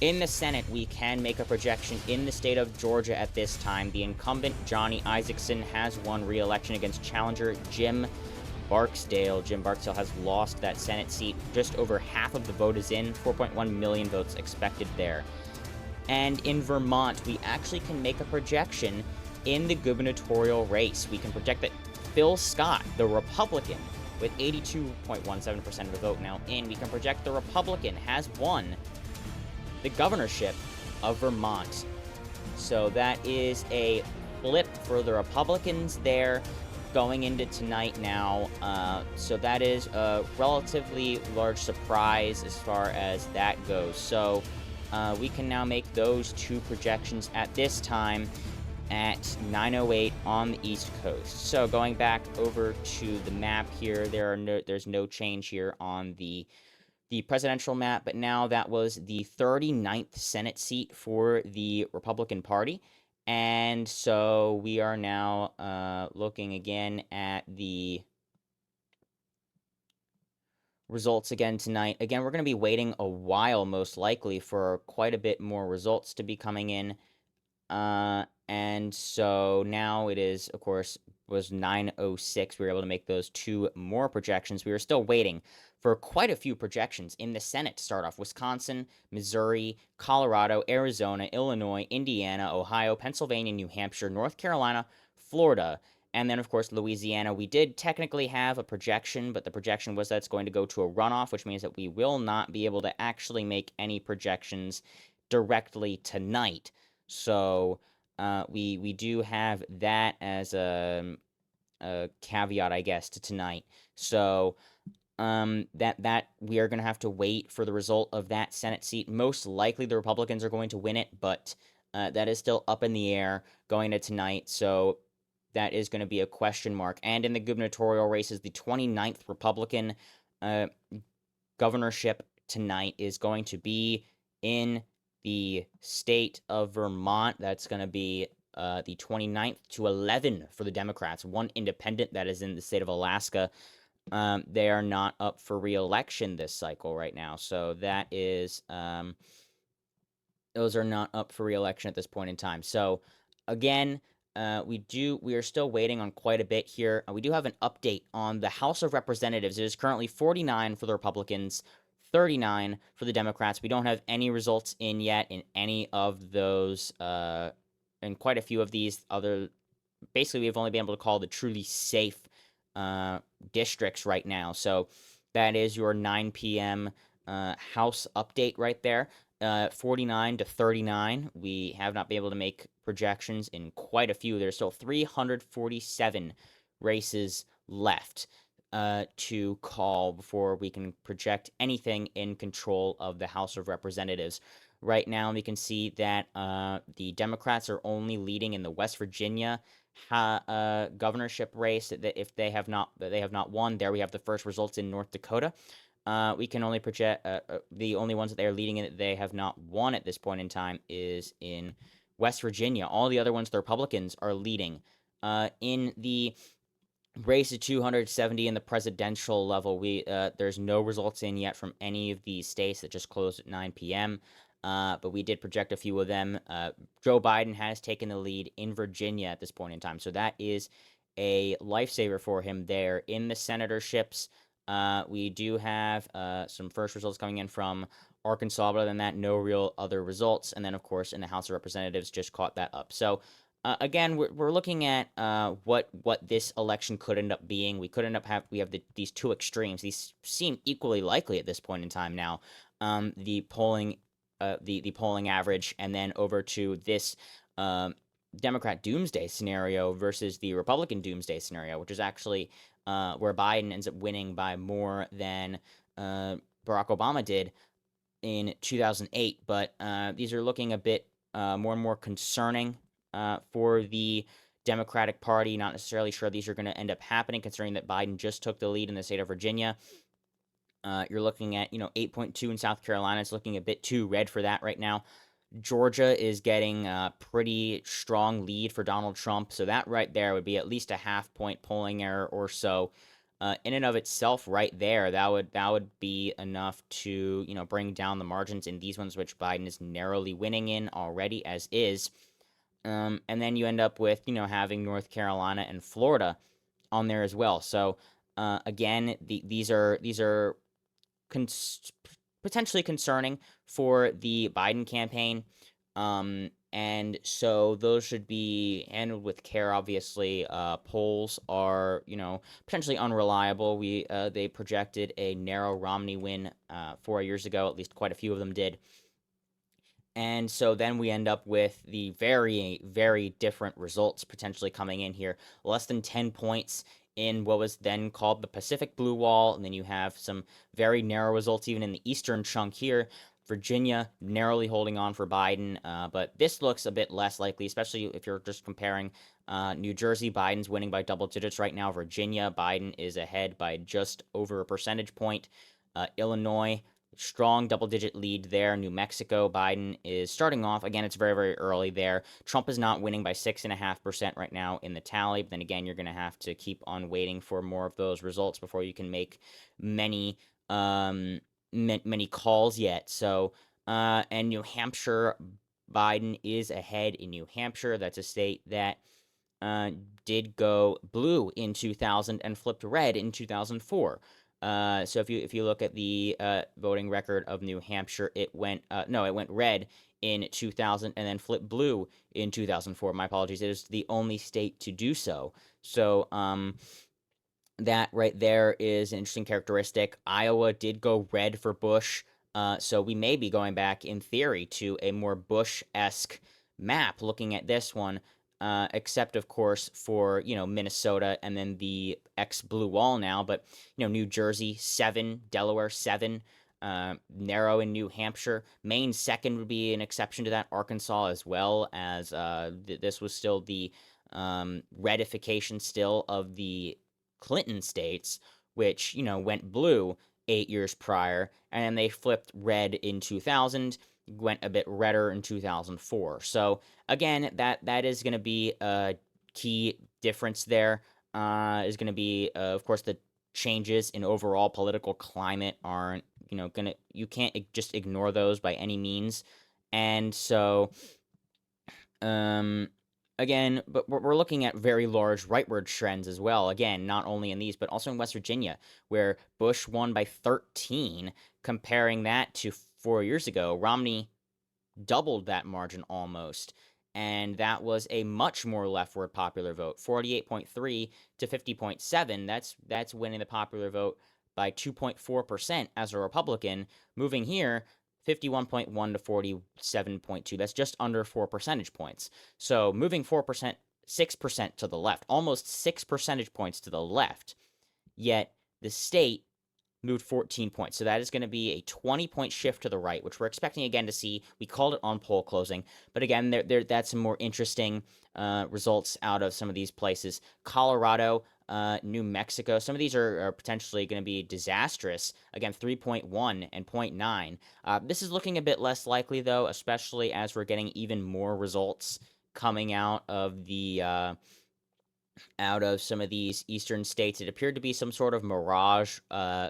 In the Senate, we can make a projection in the state of Georgia at this time. The incumbent, Johnny Isakson, has won re-election against challenger Jim Barksdale. Jim Barksdale has lost that Senate seat. Just over half of the vote is in, 4.1 million votes expected there. And in Vermont, we actually can make a projection in the gubernatorial race. We can project that Phil Scott, the Republican, with 82.17% of the vote now in, we can project the Republican has won the governorship of Vermont. So that is a flip for the Republicans there going into tonight now. So that is a relatively large surprise as far as that goes. So we can now make those two projections at this time at 9:08 on the East Coast. So going back over to the map here, there's no change here on the presidential map, but now that was the 39th Senate seat for the Republican Party. And so we are now looking again at the results again tonight. Again, we're going to be waiting a while, most likely, for quite a bit more results to be coming in. And so now it is, of course, was 9:06. We were able to make those two more projections. We were still waiting for quite a few projections in the Senate to start off. Wisconsin, Missouri, Colorado, Arizona, Illinois, Indiana, Ohio, Pennsylvania, New Hampshire, North Carolina, Florida, and then, of course, Louisiana. We did technically have a projection, but the projection was that it's going to go to a runoff, which means that we will not be able to actually make any projections directly tonight. So we do have that as a caveat, I guess, to tonight. So that we are going to have to wait for the result of that Senate seat. Most likely the Republicans are going to win it, but that is still up in the air going into tonight. So that is going to be a question mark. And in the gubernatorial races, the 29th Republican governorship tonight is going to be in the state of Vermont. That's going to be the 29th to 11 for the Democrats. One independent that is in the state of Alaska. They are not up for re-election this cycle right now. So that is, those are not up for re-election at this point in time. So again, we are still waiting on quite a bit here. We do have an update on the House of Representatives. It is currently 49 for the Republicans, 39 for the Democrats. We don't have any results in yet in any of those, and quite a few of these other, basically we've only been able to call the truly safe districts right now. So that is your 9 p.m. House update right there. 49 to 39. We have not been able to make projections in quite a few. There's still 347 races left to call before we can project anything in control of the House of Representatives. Right now, we can see that the Democrats are only leading in the West Virginia governorship race. That if they have not won, there we have the first results in North Dakota. We can only project the only ones that they are leading in that they have not won at this point in time is in West Virginia. All the other ones, the Republicans are leading. In the race to 270 in the presidential level, there's no results in yet from any of these states that just closed at 9 p.m. But we did project a few of them. Joe Biden has taken the lead in Virginia at this point in time. So that is a lifesaver for him there. In the senatorships, we do have some first results coming in from Arkansas, but other than that, no real other results. And then, of course, in the House of Representatives, just caught that up. So, again, we're looking at what this election could end up being. We could end up we have these two extremes. These seem equally likely at this point in time now. The polling average, and then over to this Democrat doomsday scenario versus the Republican doomsday scenario, which is actually where Biden ends up winning by more than Barack Obama did in 2008. But these are looking a bit more and more concerning for the Democratic Party. Not necessarily sure these are going to end up happening, considering that Biden just took the lead in the state of Virginia. You're looking at 8.2 in South Carolina. It's looking a bit too red for that right now. Georgia is getting a pretty strong lead for Donald Trump, so that right there would be at least a half-point polling error or so. In and of itself, right there, that would be enough to bring down the margins in these ones, which Biden is narrowly winning in already as is. And then you end up with having North Carolina and Florida on there as well. So again, these are potentially concerning for the Biden campaign. And so those should be handled with care. Obviously, polls are, potentially unreliable. They projected a narrow Romney win 4 years ago. At least quite a few of them did. And so then we end up with the very, very different results potentially coming in here. Less than 10 points in what was then called the Pacific Blue Wall. And then you have some very narrow results even in the eastern chunk here. Virginia narrowly holding on for Biden, but this looks a bit less likely, especially if you're just comparing New Jersey. Biden's winning by double digits right now. Virginia, Biden is ahead by just over a percentage point. Illinois, strong double-digit lead there. New Mexico, Biden is starting off. Again, it's very, very early there. Trump is not winning by 6.5% right now in the tally. But then again, you're going to have to keep on waiting for more of those results before you can make many calls yet. So, and New Hampshire, Biden is ahead in New Hampshire. That's a state that did go blue in 2000 and flipped red in 2004. So if you look at the voting record of New Hampshire, it went red in 2000 and then flipped blue in 2004. My apologies. It is the only state to do so. So that right there is an interesting characteristic. Iowa did go red for Bush. So we may be going back in theory to a more Bush-esque map looking at this one. Except of course for Minnesota and then the ex-blue wall now, but New Jersey 7, Delaware 7, narrow in New Hampshire. Maine 2nd would be an exception to that. Arkansas as well, as this was still the redification still of the Clinton states, which went blue 8 years prior, and then they flipped red in 2000. Went a bit redder in 2004. So again, that is going to be a key difference there. Is going to be, of course, the changes in overall political climate aren't, you can't just ignore those by any means. And so, again, but we're looking at very large rightward trends as well. Again, not only in these, but also in West Virginia, where Bush won by 13, comparing that to 4 years ago. Romney doubled that margin almost, and that was a much more leftward popular vote, 48.3 to 50.7. That's winning the popular vote by 2.4% as a Republican. Moving here, 51.1 to 47.2. That's just under 4 percentage points. So moving 4%, 6% to the left, almost 6 percentage points to the left. Yet the state moved 14 points. So that is going to be a 20-point shift to the right, which we're expecting again to see. We called it on poll closing. But again, that's some more interesting results out of some of these places. Colorado, New Mexico, some of these are potentially going to be disastrous. Again, 3.1 and 0.9. This is looking a bit less likely, though, especially as we're getting even more results coming out of the out of some of these eastern states. It appeared to be some sort of mirage.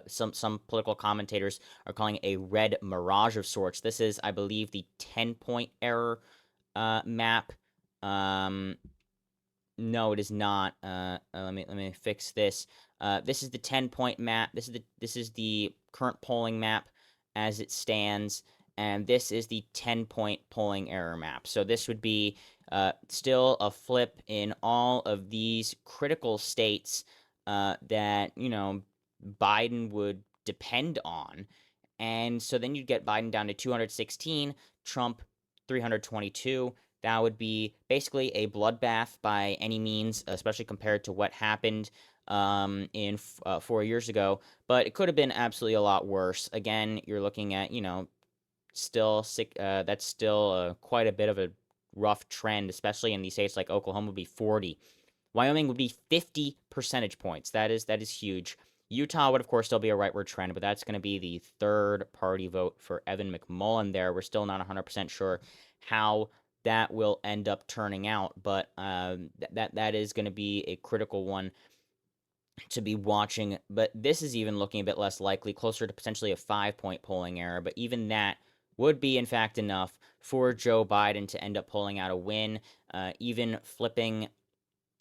Some political commentators are calling it a red mirage of sorts. This is, I believe, the 10-point error map. No, it is not. Let me fix this. This is the 10-point map. This is the current polling map as it stands, and this is the 10-point polling error map. So this would be still a flip in all of these critical states that Biden would depend on, and so then you'd get Biden down to 216, Trump 322. That would be basically a bloodbath by any means, especially compared to what happened 4 years ago. But it could have been absolutely a lot worse. Again, you're looking at, still that's still quite a bit of a rough trend, especially in these states like Oklahoma would be 40. Wyoming would be 50 percentage points. That is huge. Utah would, of course, still be a rightward trend, but that's going to be the third-party vote for Evan McMullin there. We're still not 100% sure how that will end up turning out, but that is going to be a critical one to be watching. But this is even looking a bit less likely, closer to potentially a 5-point polling error, but even that would be, in fact, enough for Joe Biden to end up pulling out a win, even flipping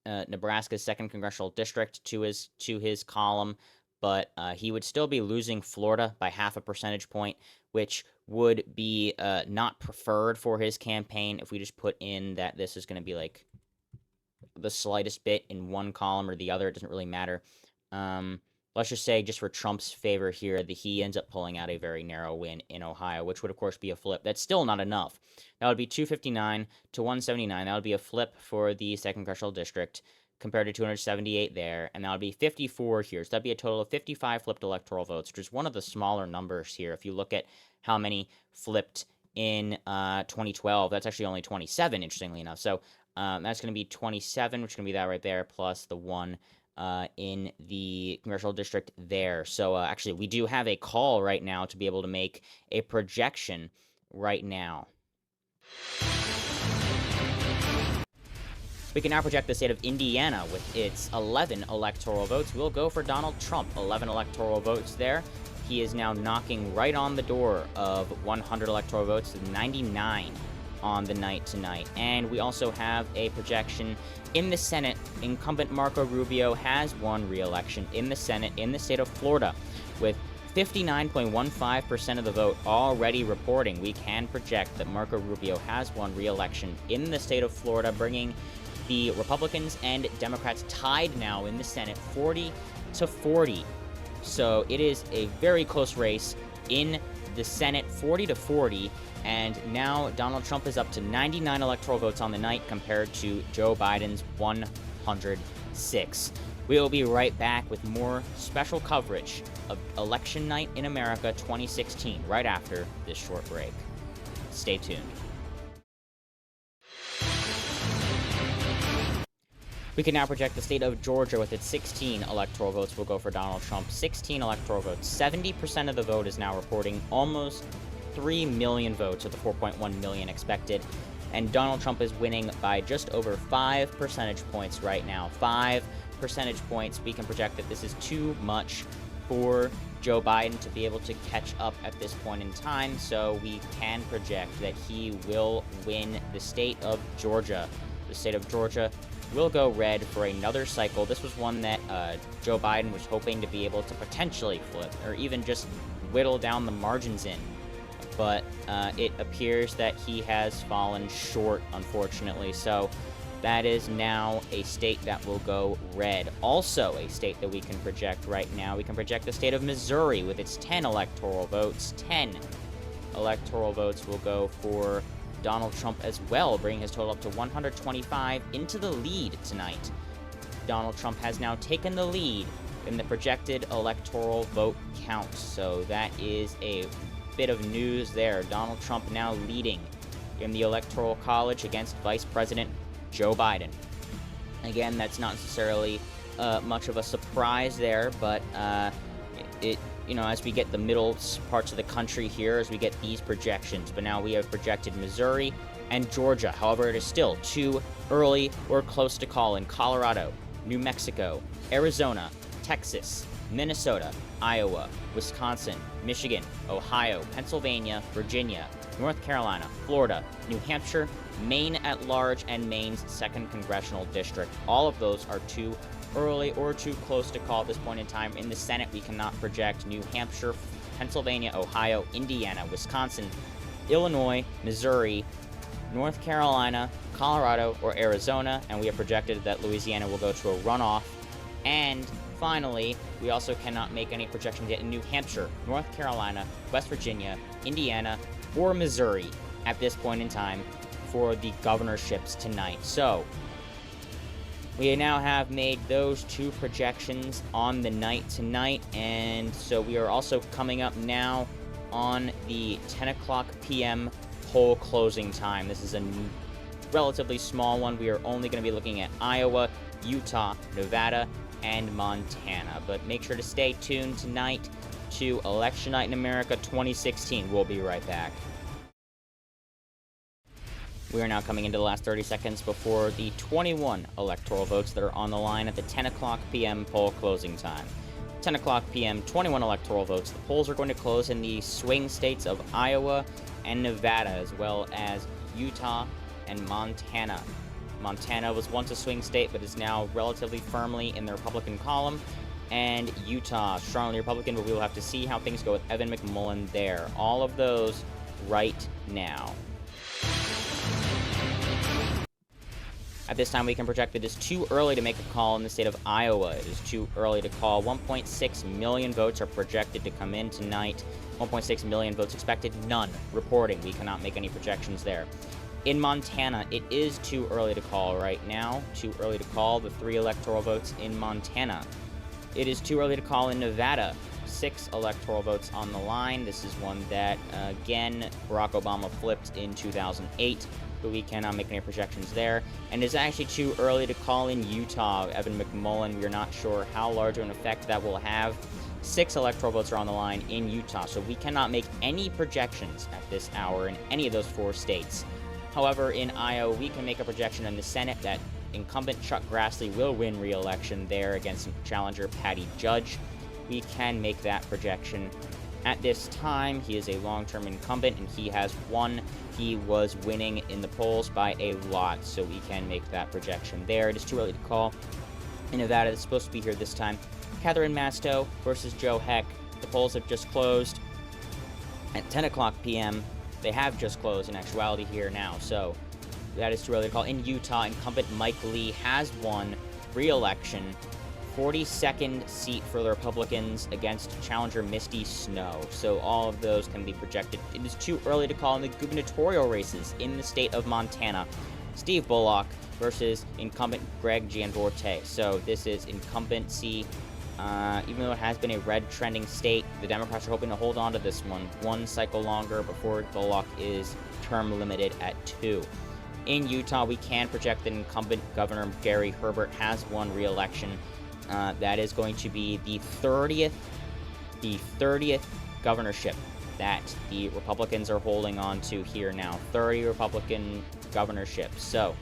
Nebraska's 2nd congressional district to his column, but he would still be losing Florida by 0.5 percentage point, which would be not preferred for his campaign. If we just put in that this is going to be like the slightest bit in one column or the other, it doesn't really matter. Let's just say, just for Trump's favor here, that he ends up pulling out a very narrow win in Ohio, which would, of course, be a flip. That's still not enough. That would be 259 to 179. That would be a flip for the 2nd congressional district compared to 278 there, and that would be 54 here. So that'd be a total of 55 flipped electoral votes, which is one of the smaller numbers here. If you look at how many flipped in 2012, that's actually only 27, interestingly enough. So that's going to be 27, which is going to be that right there, plus the one in the congressional district there. So actually, we do have a call right now to be able to make a projection right now. We can now project the state of Indiana with its 11 electoral votes. We'll go for Donald Trump, 11 electoral votes there. He is now knocking right on the door of 100 electoral votes, 99 on the night tonight. And we also have a projection in the Senate. Incumbent Marco Rubio has won re-election in the Senate in the state of Florida with 59.15% of the vote already reporting. We can project that Marco Rubio has won re-election in the state of Florida, bringing the Republicans and Democrats tied now in the Senate 40 to 40. So it is a very close race in the Senate, 40 to 40. And now Donald Trump is up to 99 electoral votes on the night compared to Joe Biden's 106. We will be right back with more special coverage of Election Night in America 2016 right after this short break. Stay tuned. We can now project the state of Georgia with its 16 electoral votes. We'll go for Donald Trump. 16 electoral votes. 70% of the vote is now reporting, almost 3 million votes of the 4.1 million expected. And Donald Trump is winning by just over 5 percentage points right now. 5 percentage points. We can project that this is too much for Joe Biden to be able to catch up at this point in time. So we can project that he will win the state of Georgia. The state of Georgia will go red for another cycle. This was one that Joe Biden was hoping to be able to potentially flip or even just whittle down the margins in. But it appears that he has fallen short, unfortunately. So that is now a state that will go red. Also a state that we can project right now. We can project the state of Missouri with its 10 electoral votes. 10 electoral votes will go for Donald Trump as well, bringing his total up to 125 into the lead tonight. Donald Trump has now taken the lead in the projected electoral vote count. So that is a bit of news there. Donald Trump now leading in the Electoral College against Vice President Joe Biden. Again, that's not necessarily much of a surprise there, but as we get the middle parts of the country here, as we get these projections. But now we have projected Missouri and Georgia. However, it is still too early or close to call in Colorado, New Mexico, Arizona, Texas, Minnesota, Iowa, Wisconsin, Michigan, Ohio, Pennsylvania, Virginia, North Carolina, Florida, New Hampshire, Maine at large, and Maine's 2nd congressional district. All of those are too early or too close to call at this point in time. In the Senate, we cannot project New Hampshire, Pennsylvania, Ohio, Indiana, Wisconsin, Illinois, Missouri, North Carolina, Colorado, or Arizona, and we have projected that Louisiana will go to a runoff. And finally, we also cannot make any projections yet in New Hampshire, North Carolina, West Virginia, Indiana, or Missouri at this point in time for the governorships tonight. So, we now have made those 2 projections on the night tonight, and so we are also coming up now on the 10 o'clock p.m. poll closing time. This is a relatively small one. We are only going to be looking at Iowa, Utah, Nevada, and Montana. But make sure to stay tuned tonight to Election Night in America 2016. We'll be right back. We are now coming into the last 30 seconds before the 21 electoral votes that are on the line at the 10 o'clock p.m. poll closing time. 10 o'clock p.m., 21 electoral votes. The polls are going to close in the swing states of Iowa and Nevada, as well as Utah and Montana. Montana was once a swing state, but is now relatively firmly in the Republican column. And Utah, strongly Republican, but we will have to see how things go with Evan McMullin there. All of those right now. At this time, we can project that it is too early to make a call in the state of Iowa. It is too early to call. 1.6 million votes are projected to come in tonight. 1.6 million votes expected, none reporting. We cannot make any projections there. In Montana, it is too early to call right now. Too early to call the 3 electoral votes in Montana. It is too early to call in Nevada. 6 electoral votes on the line. This is one that, again, Barack Obama flipped in 2008. But we cannot make any projections there. And it's actually too early to call in Utah. Evan McMullin, we are not sure how large of an effect that will have. 6 electoral votes are on the line in Utah, so we cannot make any projections at this hour in any of those 4 states. However, in Iowa, we can make a projection in the Senate that incumbent Chuck Grassley will win re-election there against challenger Patty Judge. We can make that projection. At this time, he is a long-term incumbent, and he has won. He was winning in the polls by a lot, so we can make that projection there. It is too early to call. In Nevada, it's supposed to be here this time. Catherine Masto versus Joe Heck. The polls have just closed at 10 o'clock p.m. They have just closed in actuality here now, so that is too early to call. In Utah, incumbent Mike Lee has won re-election. 42nd seat for the Republicans against challenger Misty Snow. So all of those can be projected. It is too early to call in the gubernatorial races in the state of Montana. Steve Bullock versus incumbent Greg Gianforte. So this is incumbency. Even though it has been a red trending state, the Democrats are hoping to hold on to this one cycle longer before Bullock is term limited at 2. In Utah, we can project that incumbent Governor Gary Herbert has won re-election. That is going to be the 30th governorship that the Republicans are holding on to here now. 30 Republican governorships. So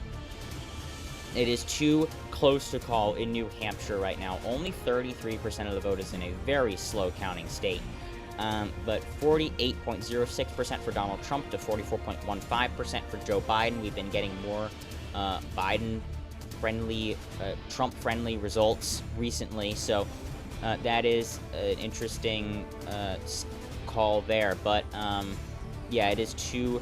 it is too close to call in New Hampshire right now. Only 33% of the vote is in a very slow counting state. But 48.06% for Donald Trump to 44.15% for Joe Biden. We've been getting more Biden-friendly, Trump-friendly results recently, so that is an interesting call there. But yeah, it is too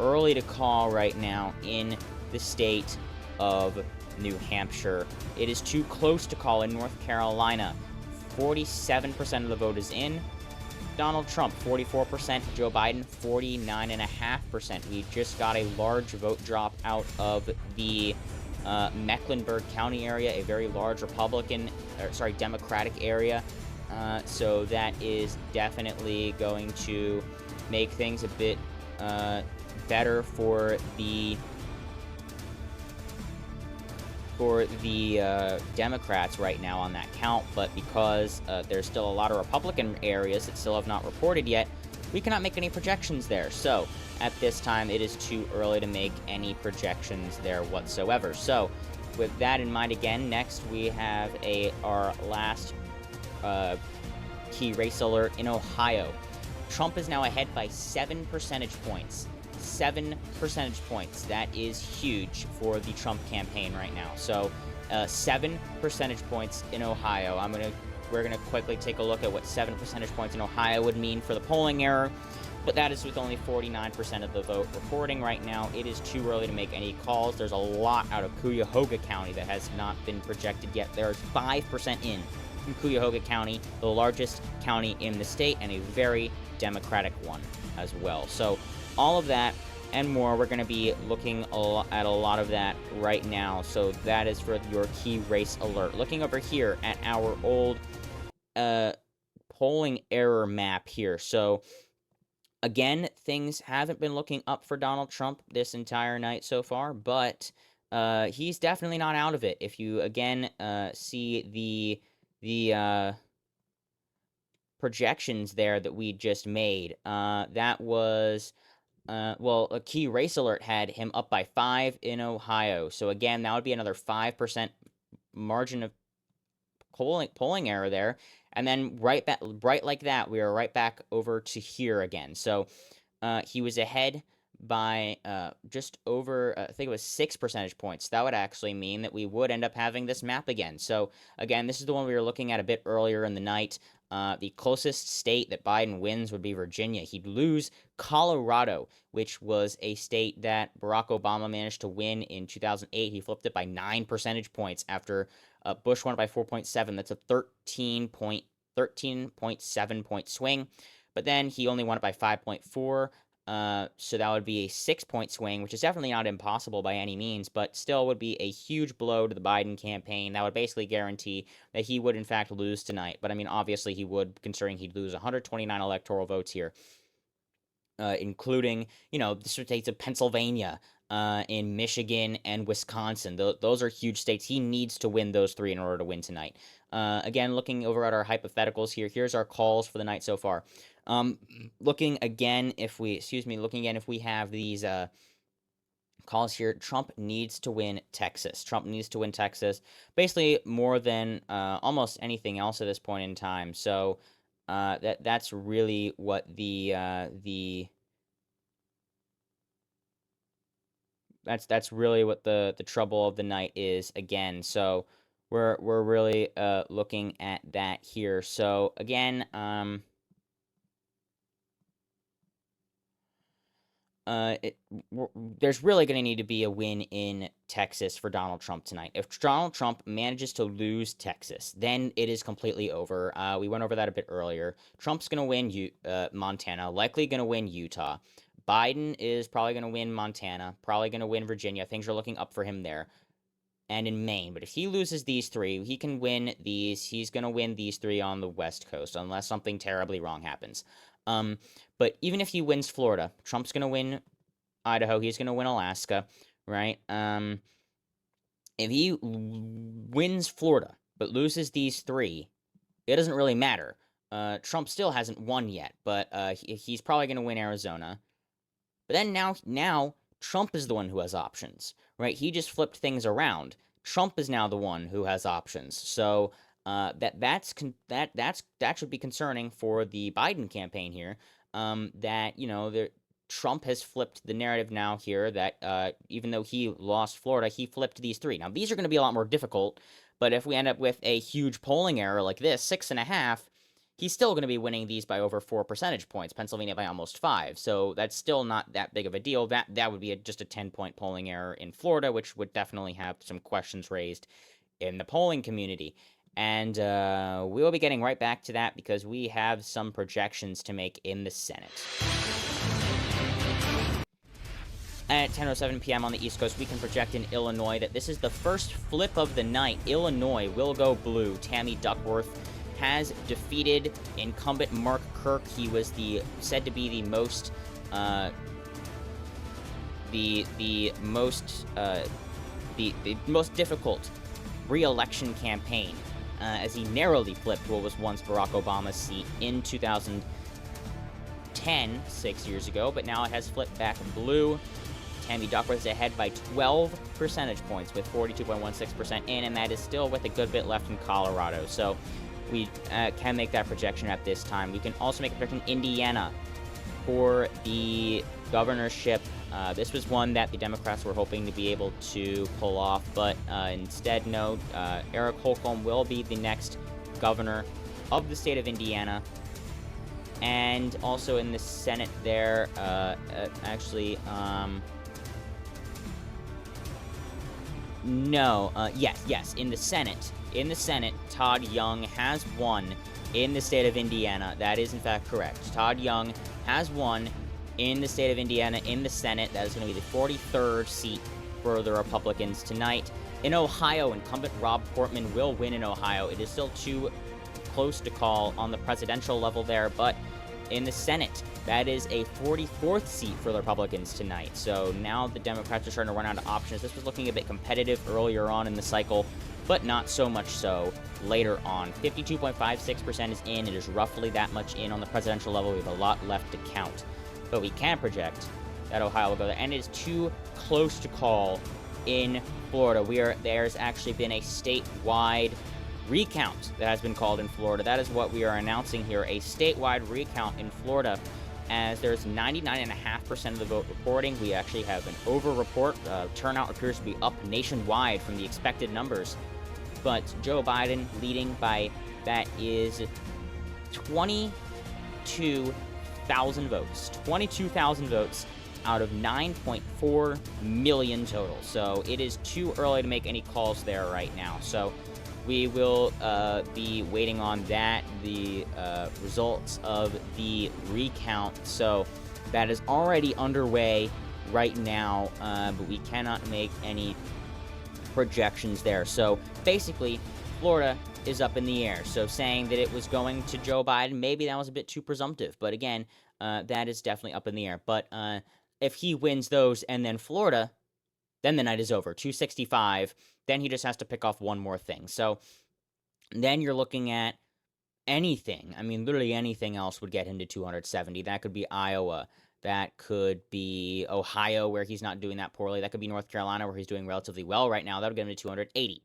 early to call right now in the state of New Hampshire. It is too close to call in North Carolina. 47% of the vote is in. Donald Trump, 44%. Joe Biden, 49.5%. We just got a large vote drop out of the Mecklenburg County area, a very large Democratic area. So that is definitely going to make things a bit better for the Democrats right now on that count, but because there's still a lot of Republican areas that still have not reported yet, we cannot make any projections there. So at this time, it is too early to make any projections there whatsoever. So with that in mind, again, next we have our last key race alert in Ohio. Trump is now ahead by 7 percentage points. 7 percentage points. That is huge for the Trump campaign right now. So 7 percentage points in Ohio. We're gonna quickly take a look at what 7 percentage points in Ohio would mean for the polling error, but that is with only 49% of the vote reporting right now. It is too early to make any calls. There's a lot out of Cuyahoga County that has not been projected yet. There's 5% in Cuyahoga County, the largest county in the state, and a very Democratic one as well. So all of that and more. We're going to be looking at a lot of that right now. So that is for your key race alert. Looking over here at our old polling error map here. So again, things haven't been looking up for Donald Trump this entire night so far, but he's definitely not out of it. If you again see the projections there that we just made, that was well, a key race alert had him up by 5 in Ohio. So again, that would be another 5% margin of polling error there. And then right like that, we are right back over to here again. So he was ahead by just over, I think it was 6 percentage points. That would actually mean that we would end up having this map again. So again, this is the one we were looking at a bit earlier in the night. The closest state that Biden wins would be Virginia. He'd lose Colorado, which was a state that Barack Obama managed to win in 2008. He flipped it by 9 percentage points after Bush won it by 4.7. That's a 13.7 point swing. But then he only won it by 5.4. So that would be a 6-point swing, which is definitely not impossible by any means, but still would be a huge blow to the Biden campaign. That would basically guarantee that he would in fact lose tonight. But I mean, obviously he would, considering he'd lose 129 electoral votes here, including, the states of Pennsylvania, in Michigan and Wisconsin. Those are huge states. He needs to win those 3 in order to win tonight. Again, looking over at our hypotheticals here, here's our calls for the night so far. Looking again if we have these calls here, Trump needs to win Texas. Trump needs to win Texas, basically more than almost anything else at this point in time. So that's really what that's really what the trouble of the night is again. So we're really looking at that here. So again, there's really going to need to be a win in Texas for Donald Trump tonight. If Donald Trump manages to lose Texas, then it is completely over. We went over that a bit earlier. Trump's going to win Montana, likely going to win Utah. Biden is probably going to win Montana, probably going to win Virginia. Things are looking up for him there. And in Maine. But if he loses these 3, he can win these. He's going to win these 3 on the West Coast, unless something terribly wrong happens. But even if he wins Florida, Trump's going to win Idaho. He's going to win Alaska, right? If he wins Florida, but loses these 3, it doesn't really matter. Trump still hasn't won yet, but he's probably going to win Arizona. But then now Trump is the one who has options, right? He just flipped things around. Trump is now the one who has options. So that should be concerning for the Biden campaign here. Trump has flipped the narrative now here that even though he lost Florida, he flipped these 3. Now these are going to be a lot more difficult. But if we end up with a huge polling error like this, 6.5. He's still going to be winning these by over 4 percentage points. Pennsylvania by almost 5. So that's still not that big of a deal. That would be just a 10-point polling error in Florida, which would definitely have some questions raised in the polling community. And we will be getting right back to that because we have some projections to make in the Senate. At 10:07 p.m. on the East Coast, we can project in Illinois that this is the first flip of the night. Illinois will go blue. Tammy Duckworth has defeated incumbent Mark Kirk. He was said to be the most difficult re-election campaign, as he narrowly flipped what was once Barack Obama's seat in 2010, 6 years ago, but now it has flipped back blue. Tammy Duckworth is ahead by 12 percentage points with 42.16% in, and that is still with a good bit left in Colorado. So we can make that projection at this time. We can also make a projection in Indiana for the governorship. This was one that the Democrats were hoping to be able to pull off, but instead, no. Eric Holcomb will be the next governor of the state of Indiana. And also in the Senate there, yes, in the Senate. In the Senate, Todd Young has won in the state of Indiana. That is, in fact, correct. Todd Young has won in the state of Indiana in the Senate. That is going to be the 43rd seat for the Republicans tonight. In Ohio, incumbent Rob Portman will win in Ohio. It is still too close to call on the presidential level there, but in the Senate, that is a 44th seat for the Republicans tonight. So now the Democrats are starting to run out of options. This was looking a bit competitive earlier on in the cycle, but not so much so later on. 52.56% is in. It is roughly that much in on the presidential level. We have a lot left to count. But we can project that Ohio will go there. And it is too close to call in Florida. There's actually been a statewide recount that has been called in Florida. That is what we are announcing here, a statewide recount in Florida, as there's 99.5% of the vote reporting. We actually have an over-report. Turnout appears to be up nationwide from the expected numbers, but Joe Biden leading by, that is 22,000 votes. 22,000 votes out of 9.4 million total. So it is too early to make any calls there right now. So we will be waiting on that, the results of the recount. So that is already underway right now, but we cannot make any projections there. So basically, Florida is up in the air. So saying that it was going to Joe Biden, maybe that was a bit too presumptive. But again, that is definitely up in the air. But if he wins those and then Florida, then the night is over. 265. Then he just has to pick off one more thing. So then you're looking at anything. I mean, literally anything else would get him to 270. That could be Iowa. That could be Ohio, where he's not doing that poorly. That could be North Carolina, where he's doing relatively well right now. That would get him to 280.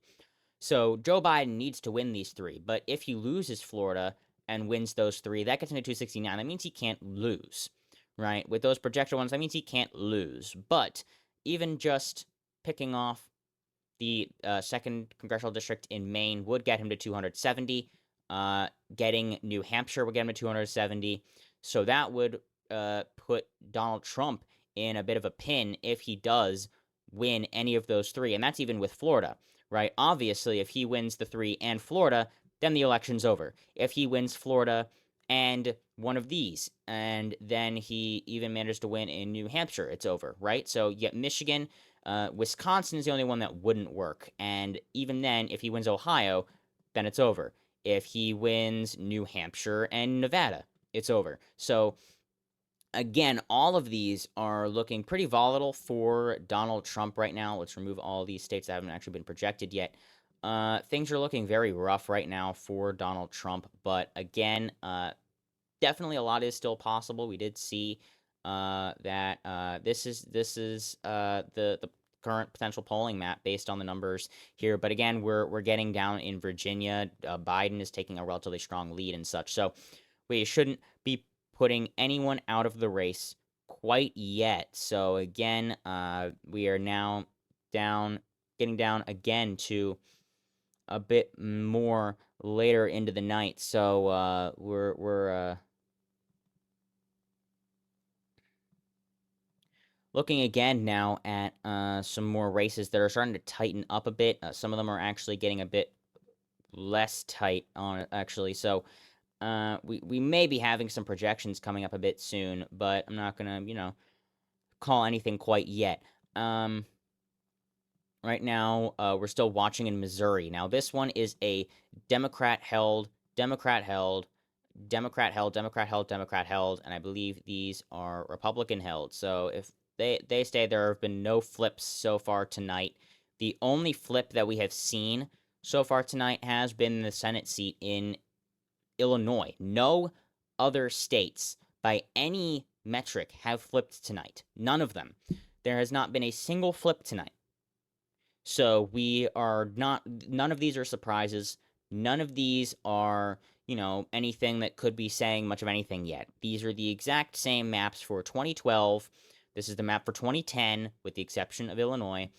So Joe Biden needs to win these three. But if he loses Florida and wins those three, that gets him to 269. That means he can't lose, right? With those projected ones, that means he can't lose. But even just picking off the 2nd Congressional District in Maine would get him to 270. Getting New Hampshire would get him to 270. So that would put Donald Trump in a bit of a pin if he does win any of those three. And that's even with Florida, right? Obviously, if he wins the three and Florida, then the election's over. If he wins Florida and one of these, and then he even manages to win in New Hampshire, it's over, right? So you get Michigan. Wisconsin is the only one that wouldn't work. And even then, if he wins Ohio, then it's over. If he wins New Hampshire and Nevada, it's over. So again, all of these are looking pretty volatile for Donald Trump right now. Let's remove all these states that haven't actually been projected yet. Things are looking very rough right now for Donald Trump. But again, definitely a lot is still possible. We did see that this is the current potential polling map based on the numbers here. But again, we're getting down in Virginia. Biden is taking a relatively strong lead and such. So we shouldn't be putting anyone out of the race quite yet. So again, we are now getting down again to a bit more later into the night. So we're looking again now at some more races that are starting to tighten up a bit. Some of them are actually getting a bit less tight on it, actually. So we may be having some projections coming up a bit soon, but I'm not going to, call anything quite yet. Right now, we're still watching in Missouri. Now, this one is a Democrat-held, Democrat-held, Democrat-held, Democrat-held, Democrat-held, and I believe these are Republican-held. So if they stay, there have been no flips so far tonight. The only flip that we have seen so far tonight has been the Senate seat in Illinois. No other states by any metric have flipped tonight. None of them. There has not been a single flip tonight. So none of these are surprises. None of these are, anything that could be saying much of anything yet. These are the exact same maps for 2012. This is the map for 2010, with the exception of Illinois.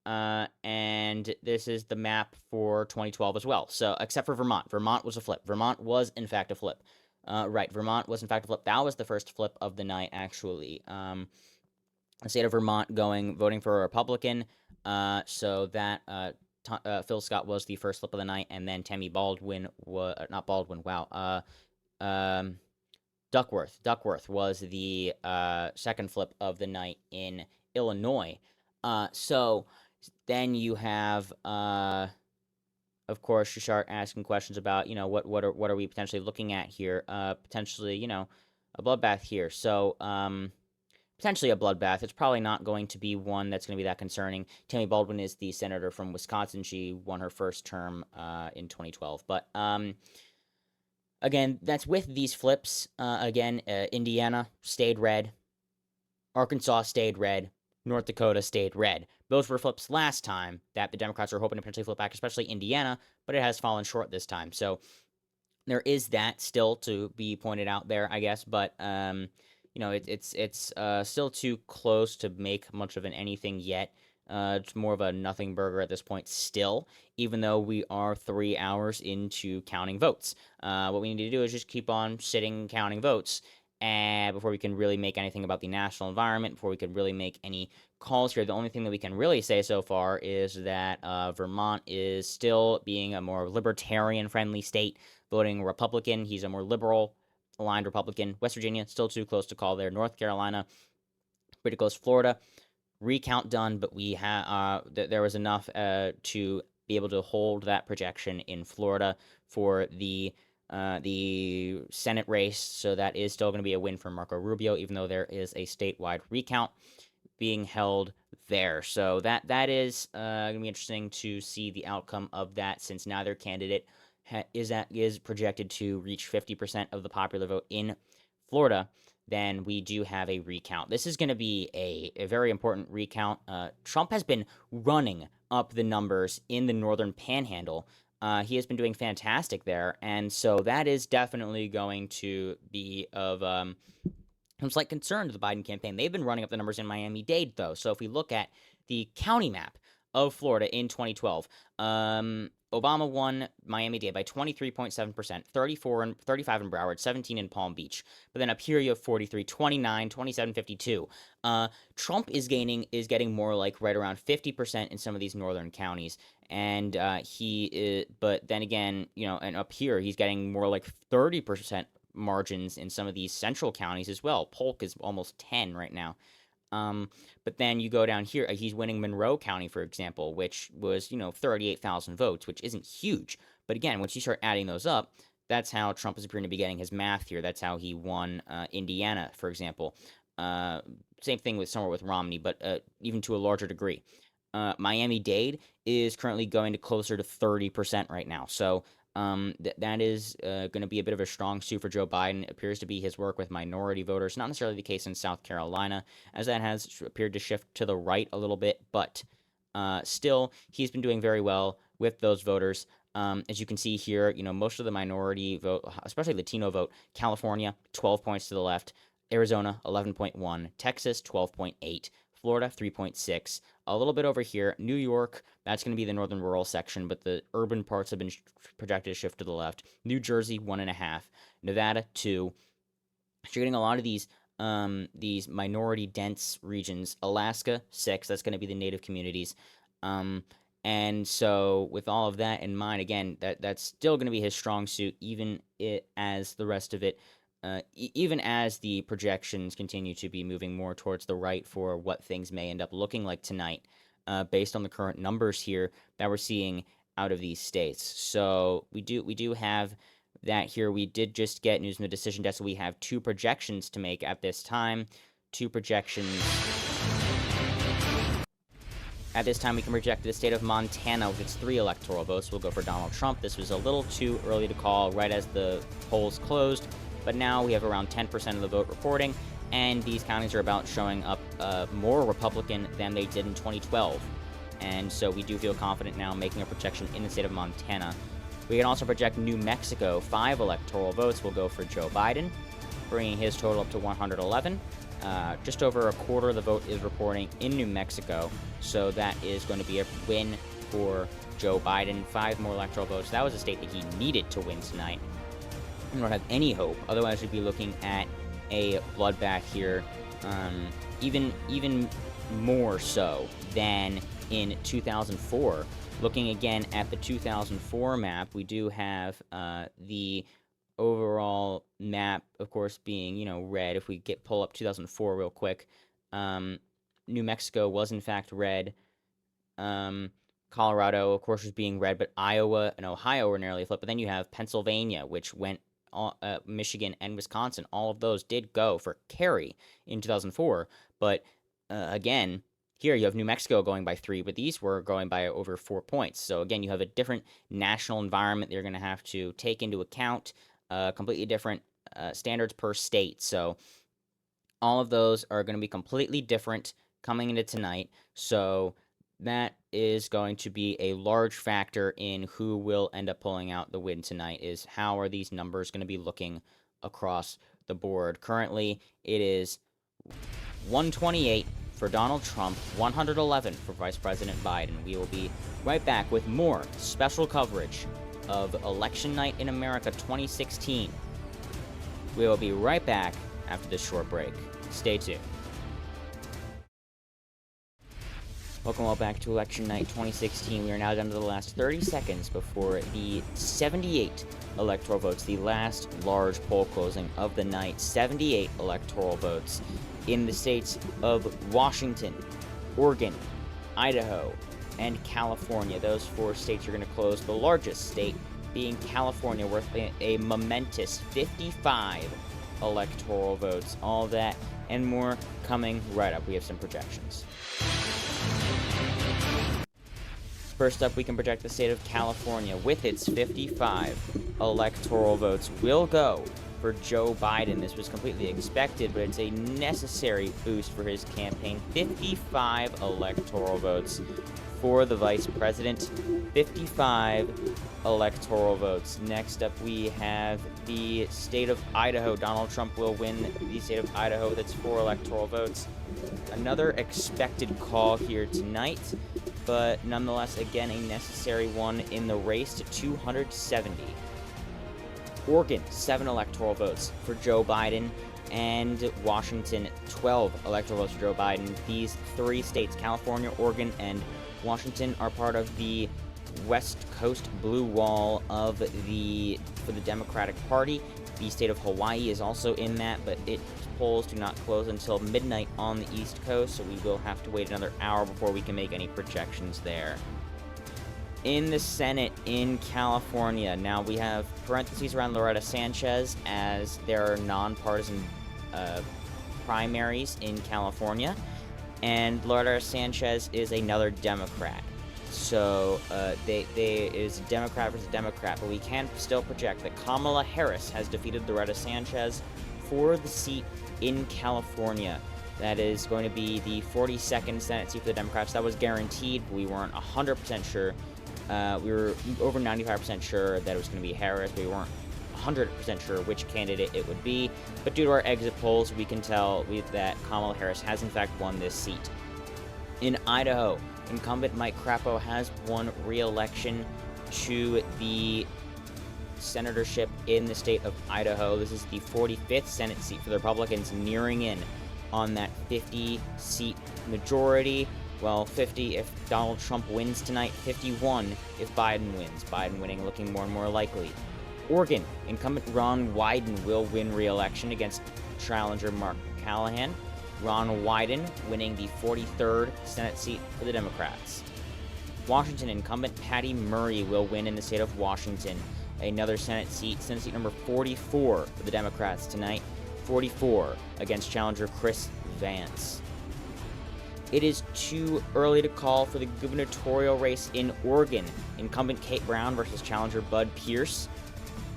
And this is the map for 2012 as well. So, except for Vermont. Vermont was a flip. Vermont was, in fact, a flip. Right, Vermont was, in fact, a flip. That was the first flip of the night, actually. The state of Vermont voting for a Republican. So that Phil Scott was the first flip of the night, and then Tammy Baldwin was, not Baldwin, wow. Duckworth was the second flip of the night in Illinois. So then you have, of course, you start asking questions about, what are we potentially looking at here? Potentially, a bloodbath here. So, potentially a bloodbath. It's probably not going to be one that's going to be that concerning. Tammy Baldwin is the senator from Wisconsin. She won her first term in 2012. But again, that's with these flips. Indiana stayed red. Arkansas stayed red. North Dakota stayed red. Those were flips last time that the Democrats are hoping to potentially flip back, especially Indiana, but it has fallen short this time. So there is that still to be pointed out there, I guess. But it's still too close to make much of an anything yet. It's more of a nothing burger at this point still, even though we are 3 hours into counting votes. What we need to do is just keep on sitting counting votes and before we can really make anything about the national environment, before we can really make any calls here. The only thing that we can really say so far is that Vermont is still being a more libertarian-friendly state, voting Republican. He's a more liberal-aligned Republican. West Virginia, still too close to call there. North Carolina, pretty close. Florida, recount done, but there was enough to be able to hold that projection in Florida for the Senate race, so that is still going to be a win for Marco Rubio, even though there is a statewide recount being held there. So that is going to be interesting to see the outcome of that, since neither candidate is projected to reach 50% of the popular vote in Florida. Then we do have a recount. This is going to be a very important recount. Trump has been running up the numbers in the Northern Panhandle. He has been doing fantastic there, and so that is definitely going to be of some slight concern to the Biden campaign. They've been running up the numbers in Miami-Dade, though. So if we look at the county map of Florida in 2012, Obama won Miami-Dade by 23.7%, 35 in Broward, 17 in Palm Beach. But then up here you have 43, 29, 27, 52. Trump is getting more like right around 50% in some of these northern counties. And but then again, and up here he's getting more like 30% margins in some of these central counties as well. Polk is almost 10 right now. But then you go down here, he's winning Monroe County, for example, which was, 38,000 votes, which isn't huge. But again, once you start adding those up, that's how Trump is appearing to be getting his math here. That's how he won Indiana, for example. Same thing somewhere with Romney, but even to a larger degree. Miami-Dade is currently going to closer to 30% right now. So that is going to be a bit of a strong suit for Joe Biden. It appears to be his work with minority voters. Not necessarily the case in South Carolina, as that has appeared to shift to the right a little bit. But still, he's been doing very well with those voters. As you can see here, most of the minority vote, especially Latino vote, California, 12 points to the left. Arizona, 11.1. Texas, 12.8. Florida, 3.6. A little bit over here. New York, that's going to be the northern rural section, but the urban parts have been projected to shift to the left. New Jersey, 1.5. Nevada, 2. So you're getting a lot of these minority-dense regions. Alaska, 6. That's going to be the native communities. And so with all of that in mind, again, that's still going to be his strong suit, even as the rest of it, even as the projections continue to be moving more towards the right for what things may end up looking like tonight, based on the current numbers here that we're seeing out of these states. So we do have that here. We did just get news from the decision desk, so we have 2 projections to make at this time. 2 projections. At this time, we can project the state of Montana with its 3 electoral votes. We'll go for Donald Trump. This was a little too early to call right as the polls closed. But now we have around 10% of the vote reporting, and these counties are about showing up more Republican than they did in 2012. And so we do feel confident now making a projection in the state of Montana. We can also project New Mexico. 5 electoral votes will go for Joe Biden, bringing his total up to 111. Just over a quarter of the vote is reporting in New Mexico, so that is going to be a win for Joe Biden. 5 more electoral votes. That was a state that he needed to win tonight. We don't have any hope. Otherwise, we'd be looking at a bloodbath here, even more so than in 2004. Looking again at the 2004 map, we do have the overall map, of course, being, red. If we pull up 2004 real quick, New Mexico was in fact red. Colorado, of course, was being red, but Iowa and Ohio were nearly flipped. But then you have Pennsylvania, which went, Michigan and Wisconsin. All of those did go for carry in 2004. But again, here you have New Mexico going by 3, but these were going by over 4 points. So again, you have a different national environment that you're going to have to take into account, completely different standards per state. So all of those are going to be completely different coming into tonight. So that is going to be a large factor in who will end up pulling out the win tonight, is how are these numbers going to be looking across the board. Currently, it is 128 for Donald Trump, 111 for Vice President Biden. We will be right back with more special coverage of Election Night in America 2016. We will be right back after this short break. Stay tuned. Welcome all back to Election Night 2016. We are now down to the last 30 seconds before the 78 electoral votes, the last large poll closing of the night. 78 electoral votes in the states of Washington, Oregon, Idaho, and California. Those 4 states are going to close, the largest state being California, worth a momentous 55 electoral votes. All that and more coming right up. We have some projections. First up, we can project the state of California with its 55 electoral votes will go for Joe Biden. This was completely expected, but it's a necessary boost for his campaign. 55 electoral votes for the vice president. 55 electoral votes. Next up, we have the state of Idaho. Donald Trump will win the state of Idaho. That's 4 electoral votes. Another expected call here tonight, but nonetheless, again, a necessary one in the race to 270. Oregon, 7 electoral votes for Joe Biden, and Washington, 12 electoral votes for Joe Biden. These 3 states, California, Oregon, and Washington, are part of the West Coast blue wall for the Democratic Party. The state of Hawaii is also in that, but its polls do not close until midnight on the East Coast, so we will have to wait another hour before we can make any projections there. In the Senate in California, now we have parentheses around Loretta Sanchez, as there are nonpartisan primaries in California, and Loretta Sanchez is another Democrat. So it is Democrat versus Democrat, but we can still project that Kamala Harris has defeated Loretta Sanchez for the seat in California. That is going to be the 42nd Senate seat for the Democrats. That was guaranteed, but we weren't 100% sure. We were over 95% sure that it was going to be Harris, but we weren't 100% sure which candidate it would be. But due to our exit polls, we can tell that Kamala Harris has in fact won this seat. In Idaho, incumbent Mike Crapo has won re-election to the senatorship in the state of Idaho. This is the 45th Senate seat for the Republicans, nearing in on that 50-seat majority. Well, 50 if Donald Trump wins tonight, 51 if Biden wins. Biden winning looking more and more likely. Oregon, incumbent Ron Wyden will win re-election against challenger Mark Callahan. Ron Wyden winning the 43rd Senate seat for the Democrats. Washington, incumbent Patty Murray will win in the state of Washington. Another Senate seat number 44 for the Democrats tonight. 44 against challenger Chris Vance. It is too early to call for the gubernatorial race in Oregon. Incumbent Kate Brown versus challenger Bud Pierce.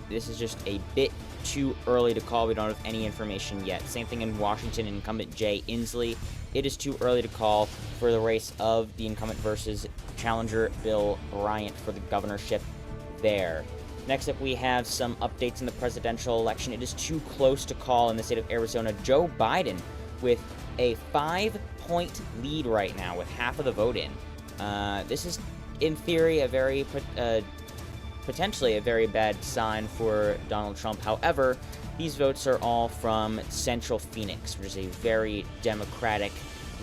This is just a bit too early to call. We don't have any information yet. Same thing in Washington, incumbent Jay Inslee. It is too early to call for the race of the incumbent versus challenger Bill Bryant for the governorship there. Next up, we have some updates in the presidential election. It is too close to call in the state of Arizona. Joe Biden with a 5-point lead right now with half of the vote in. This is, in theory, a very potentially a very bad sign for Donald Trump. However, these votes are all from Central Phoenix, which is a very Democratic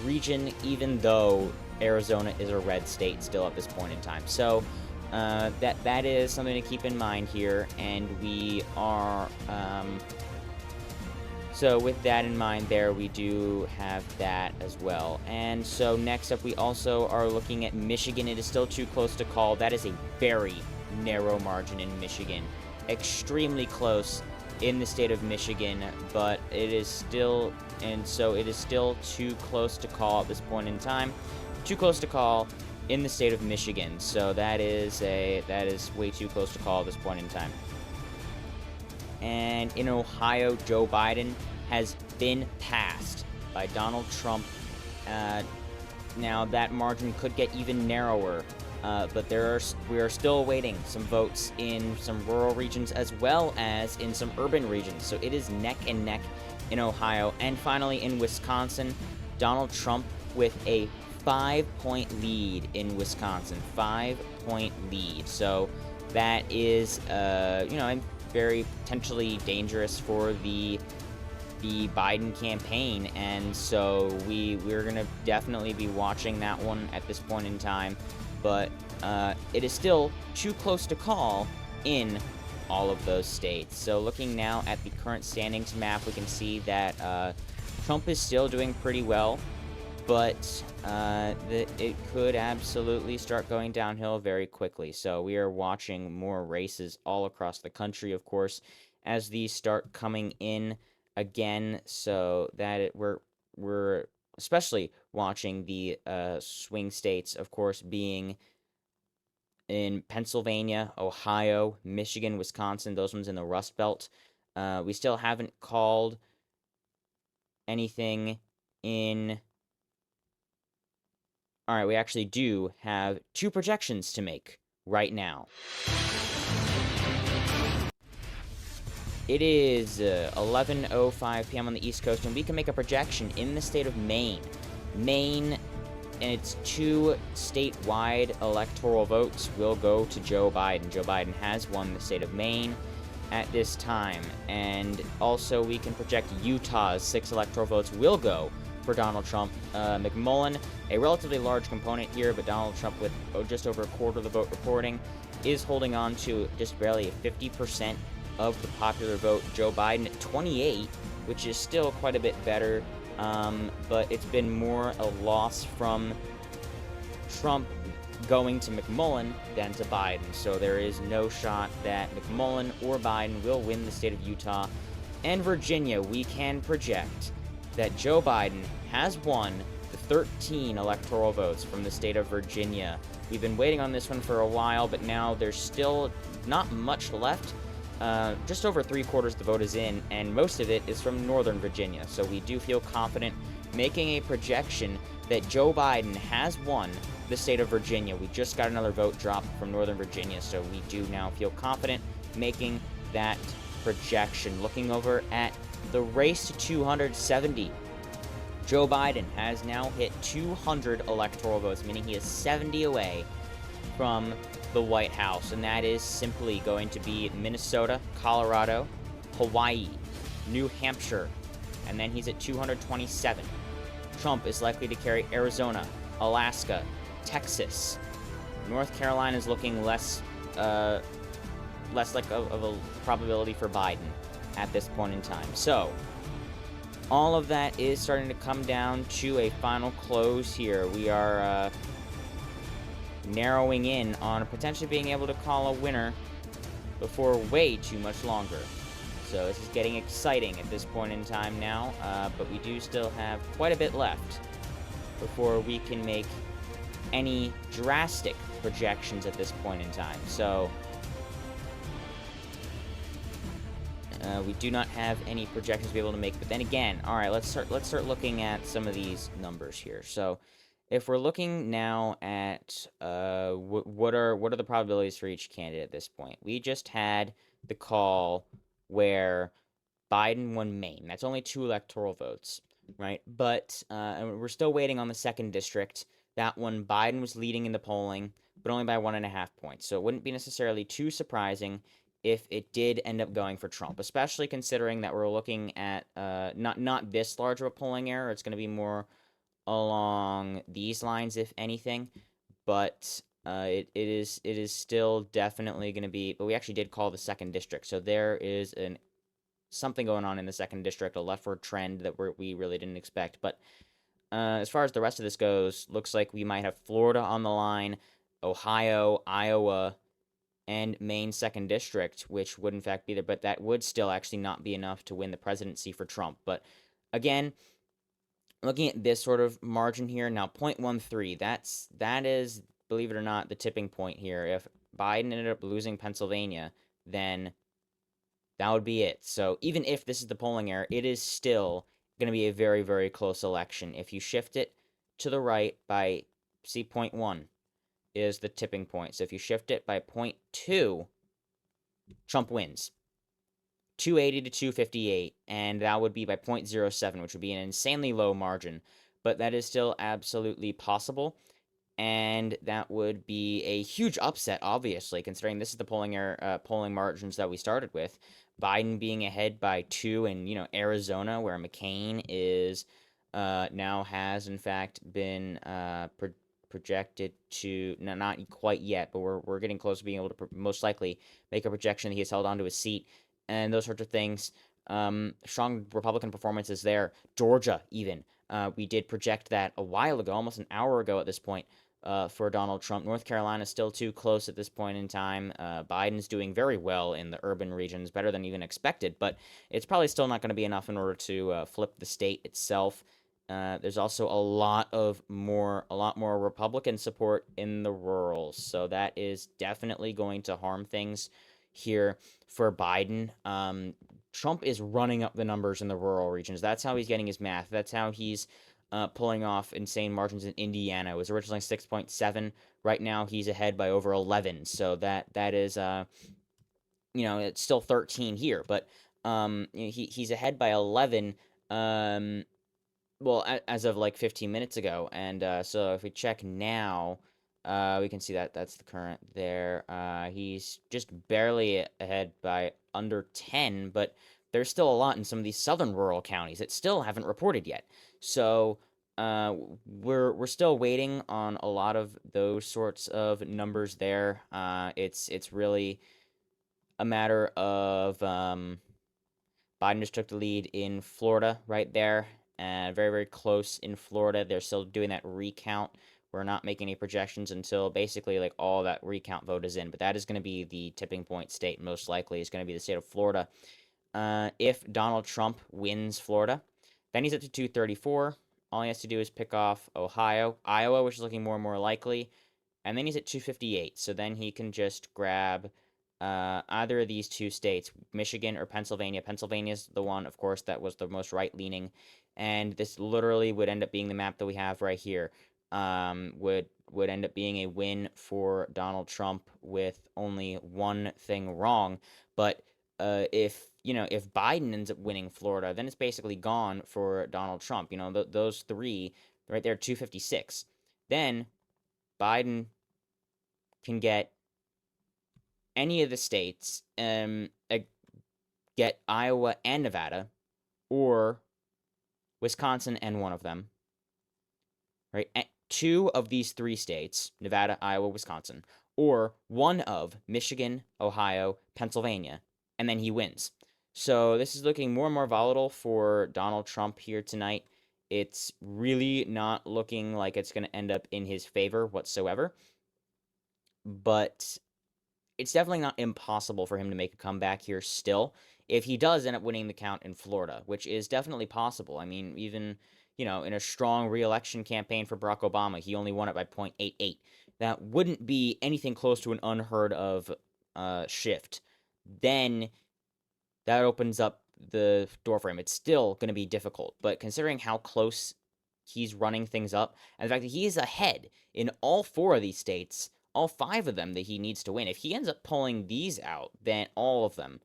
region, even though Arizona is a red state still at this point in time. So that is something to keep in mind here, and we are, so with that in mind there, we do have that as well. And so next up, we also are looking at Michigan. It is still too close to call. That is a very narrow margin in Michigan. Extremely close in the state of Michigan, but it is still, and so it is still too close to call at this point in time. Too close to call in the state of Michigan. So that is way too close to call at this point in time. And in Ohio, Joe Biden has been passed by Donald Trump. Now that margin could get even narrower, but we are still awaiting some votes in some rural regions as well as in some urban regions. So it is neck and neck in Ohio. And finally in Wisconsin, Donald Trump with a 5-point lead in Wisconsin. 5-point lead. So that is, very potentially dangerous for the Biden campaign, and so we're gonna definitely be watching that one at this point in time. But it is still too close to call in all of those states. So looking now at the current standings map, we can see that Trump is still doing pretty well, but it could absolutely start going downhill very quickly. So we are watching more races all across the country, of course, as these start coming in again. So that we're especially watching the swing states, of course, being in Pennsylvania, Ohio, Michigan, Wisconsin, those ones in the Rust Belt. We still haven't called anything in... Alright, we actually do have 2 projections to make right now. It is 11:05 p.m. on the East Coast, and we can make a projection in the state of Maine. Maine and its 2 statewide electoral votes will go to Joe Biden. Joe Biden has won the state of Maine at this time. And also we can project Utah's 6 electoral votes will go for Donald Trump. McMullen, a relatively large component here, but Donald Trump with just over a quarter of the vote reporting is holding on to just barely 50% of the popular vote. Joe Biden at 28, which is still quite a bit better, but it's been more a loss from Trump going to McMullen than to Biden. So there is no shot that McMullen or Biden will win the state of Utah. And Virginia, we can project that Joe Biden has won the 13 electoral votes from the state of Virginia. We've been waiting on this one for a while, but now there's still not much left. Just over 3/4 of the vote is in, and most of it is from Northern Virginia. So we do feel confident making a projection that Joe Biden has won the state of Virginia. We just got another vote drop from Northern Virginia, so we do now feel confident making that projection. Looking over at the race to 270, Joe Biden has now hit 200 electoral votes, meaning he is 70 away from the White House, and that is simply going to be Minnesota, Colorado, Hawaii, New Hampshire, and then he's at 227. Trump is likely to carry Arizona, Alaska, Texas. North Carolina is looking less like of a probability for Biden at this point in time. So all of that is starting to come down to a final close here. We are narrowing in on potentially being able to call a winner before way too much longer. So this is getting exciting at this point in time now, but we do still have quite a bit left before we can make any drastic projections at this point in time. So we do not have any projections to be able to make. But then again, all right, let's start looking at some of these numbers here. So if we're looking now at what are the probabilities for each candidate at this point, we just had the call where Biden won Maine. That's only 2 electoral votes, right? But we're still waiting on the 2nd district. That one, Biden was leading in the polling, but only by 1.5 points. So it wouldn't be necessarily too surprising if it did end up going for Trump, especially considering that we're looking at not this large of a polling error. It's going to be more along these lines, if anything. But It is still definitely going to be, but we actually did call the second district, so there is something going on in the second district, a leftward trend that we really didn't expect. But as far as the rest of this goes, looks like we might have Florida on the line, Ohio, Iowa, and Maine second district, which would in fact be there, but that would still actually not be enough to win the presidency for Trump. But again, looking at this sort of margin here, now 0.13, that is, believe it or not, the tipping point here. If Biden ended up losing Pennsylvania, then that would be it. So even if this is the polling error, it is still going to be a very, very close election. If you shift it to the right by, see, 0.1 is the tipping point. So if you shift it by 0.2, Trump wins. 280 to 258, and that would be by 0.07, which would be an insanely low margin. But that is still absolutely possible. And that would be a huge upset, obviously, considering this is the polling margins that we started with. Biden being ahead by 2 in, Arizona, where McCain is now has, in fact, been projected to, not quite yet, but we're getting close to being able to most likely make a projection that he has held onto his seat and those sorts of things. Strong Republican performances there. Georgia, even. We did project that a while ago, almost an hour ago at this point, for Donald Trump. North Carolina is still too close at this point in time. Biden's doing very well in the urban regions, better than even expected, but it's probably still not going to be enough in order to flip the state itself. There's also a lot more Republican support in the rural, so that is definitely going to harm things here for Biden. Trump is running up the numbers in the rural regions. That's how he's getting his math. That's how he's pulling off insane margins in Indiana. It was originally 6.7. Right now, he's ahead by over 11. So that is, it's still 13 here, but he's ahead by 11. Well, as of like 15 minutes ago, and so if we check now, we can see that that's the current there. He's just barely ahead by under 10, but there's still a lot in some of these southern rural counties that still haven't reported yet. So we're still waiting on a lot of those sorts of numbers there. It's really a matter of Biden just took the lead in Florida right there. Very, very close in Florida. They're still doing that recount. We're not making any projections until basically like all that recount vote is in. But that is going to be the tipping point state, most likely. Is going to be the state of Florida. If Donald Trump wins Florida, then he's up to 234. All he has to do is pick off Ohio, Iowa, which is looking more and more likely. And then he's at 258. So then he can just grab either of these two states, Michigan or Pennsylvania. Pennsylvania's the one, of course, that was the most right-leaning. And this literally would end up being the map that we have right here. Would end up being a win for Donald Trump with only one thing wrong. But if Biden ends up winning Florida, then it's basically gone for Donald Trump. Those three right there, 256. Then Biden can get any of the states, get Iowa and Nevada, or Wisconsin and one of them, right? Two of these three states, Nevada, Iowa, Wisconsin, or one of Michigan, Ohio, Pennsylvania, and then he wins. So this is looking more and more volatile for Donald Trump here tonight. It's really not looking like it's going to end up in his favor whatsoever, but it's definitely not impossible for him to make a comeback here still, if he does end up winning the count in Florida, which is definitely possible. I mean, even, in a strong re-election campaign for Barack Obama, he only won it by 0.88. That wouldn't be anything close to an unheard of shift. Then that opens up the door for him. It's still going to be difficult, but considering how close he's running things up, and the fact that he is ahead in all four of these states, all five of them that he needs to win. If he ends up pulling these out, then all of them,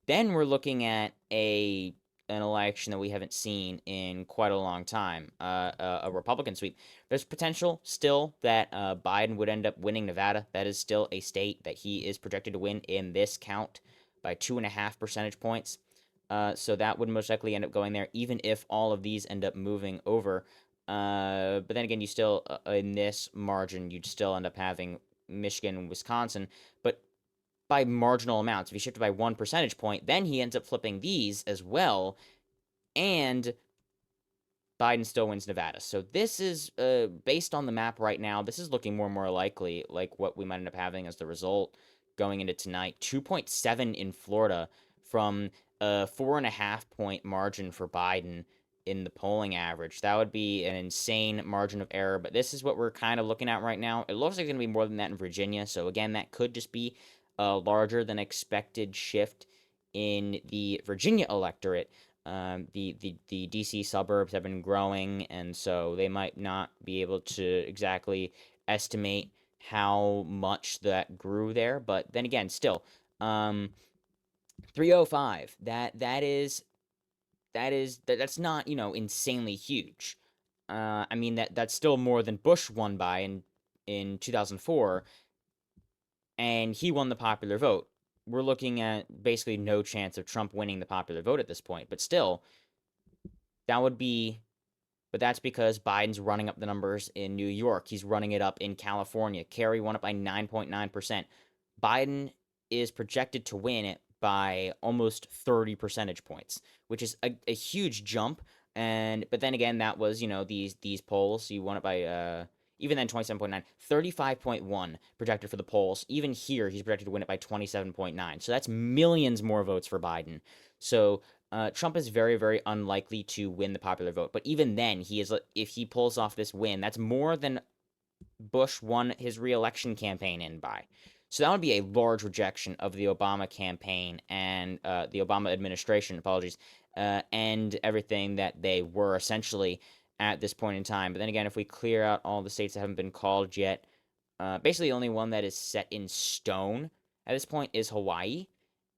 then we're looking at an election that we haven't seen in quite a long time, a Republican sweep. There's potential still that Biden would end up winning Nevada. That is still a state that he is projected to win in this count by 2.5 percentage points. So that would most likely end up going there, even if all of these end up moving over. But then again, you still, in this margin, you'd still end up having Michigan and Wisconsin, but by marginal amounts. If he shifted by 1 percentage point, then he ends up flipping these as well, and Biden still wins Nevada. So this is, based on the map right now, this is looking more and more likely, like what we might end up having as the result going into tonight. 2.7 in Florida from a 4.5 point margin for Biden in the polling average. That would be an insane margin of error, but this is what we're kind of looking at right now. It looks like it's going to be more than that in Virginia. So again, that could just be a larger than expected shift in the Virginia electorate. The DC suburbs have been growing, and so they might not be able to exactly estimate how much that grew there. But then again, still, 305. That's not, insanely huge. I mean, that's still more than Bush won by in 2004, and he won the popular vote. We're looking at basically no chance of Trump winning the popular vote at this point, but still, that would be, but that's because Biden's running up the numbers in New York. He's running it up in California. Kerry won it by 9.9%. Biden is projected to win it by almost 30 percentage points, which is a huge jump. But then again, that was, these polls. He won it by even then 27.9, 35.1 projected for the polls. Even here, he's projected to win it by 27.9. So that's millions more votes for Biden. So Trump is very, very unlikely to win the popular vote. But even then, if he pulls off this win, that's more than Bush won his re-election campaign in by. So that would be a large rejection of the Obama campaign and the Obama administration, and everything that they were essentially at this point in time. But then again, if we clear out all the states that haven't been called yet, basically the only one that is set in stone at this point is Hawaii.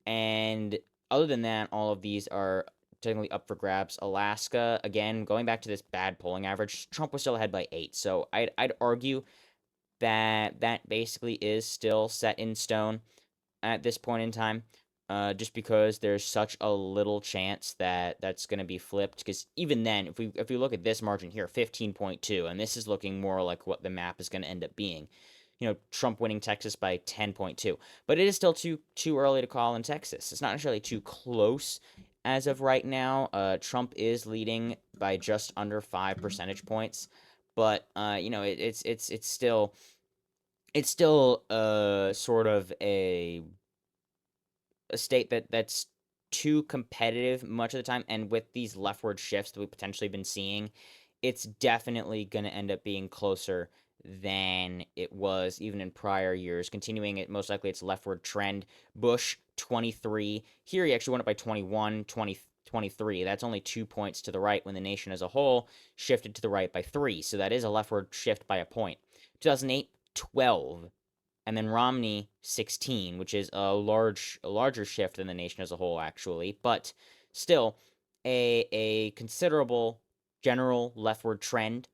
And other than that, all of these are technically up for grabs. Alaska, again, going back to this bad polling average, Trump was still ahead by 8. So I'd argue that basically is still set in stone at this point in time, just because there's such a little chance that that's going to be flipped. Because even then, if we look at this margin here, 15.2, and this is looking more like what the map is going to end up being. Trump winning Texas by 10.2, but it is still too early to call in Texas. It's not necessarily too close as of right now. Trump is leading by just under 5 percentage points. But it's still sort of a state that's too competitive much of the time, and with these leftward shifts that we've potentially been seeing, it's definitely going to end up being closer than it was even in prior years. Continuing it, most likely its leftward trend. Bush 23. Here he actually went up by 21, 23. That's only 2 points to the right when the nation as a whole shifted to the right by 3. So that is a leftward shift by a point. 2008, 12. And then Romney, 16, which is a larger shift than the nation as a whole, actually. But still, a considerable general leftward trend.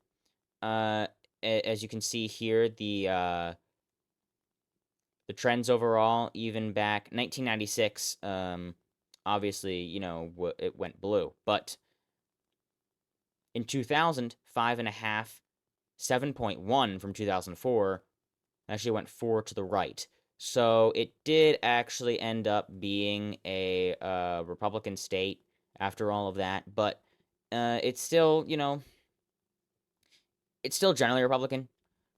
As you can see here, the trends overall, even back 1996, obviously, it went blue. But in 2000, 5.5, 7.1 from 2004, actually went 4 to the right. So it did actually end up being a Republican state after all of that. But it's still, it's still generally Republican.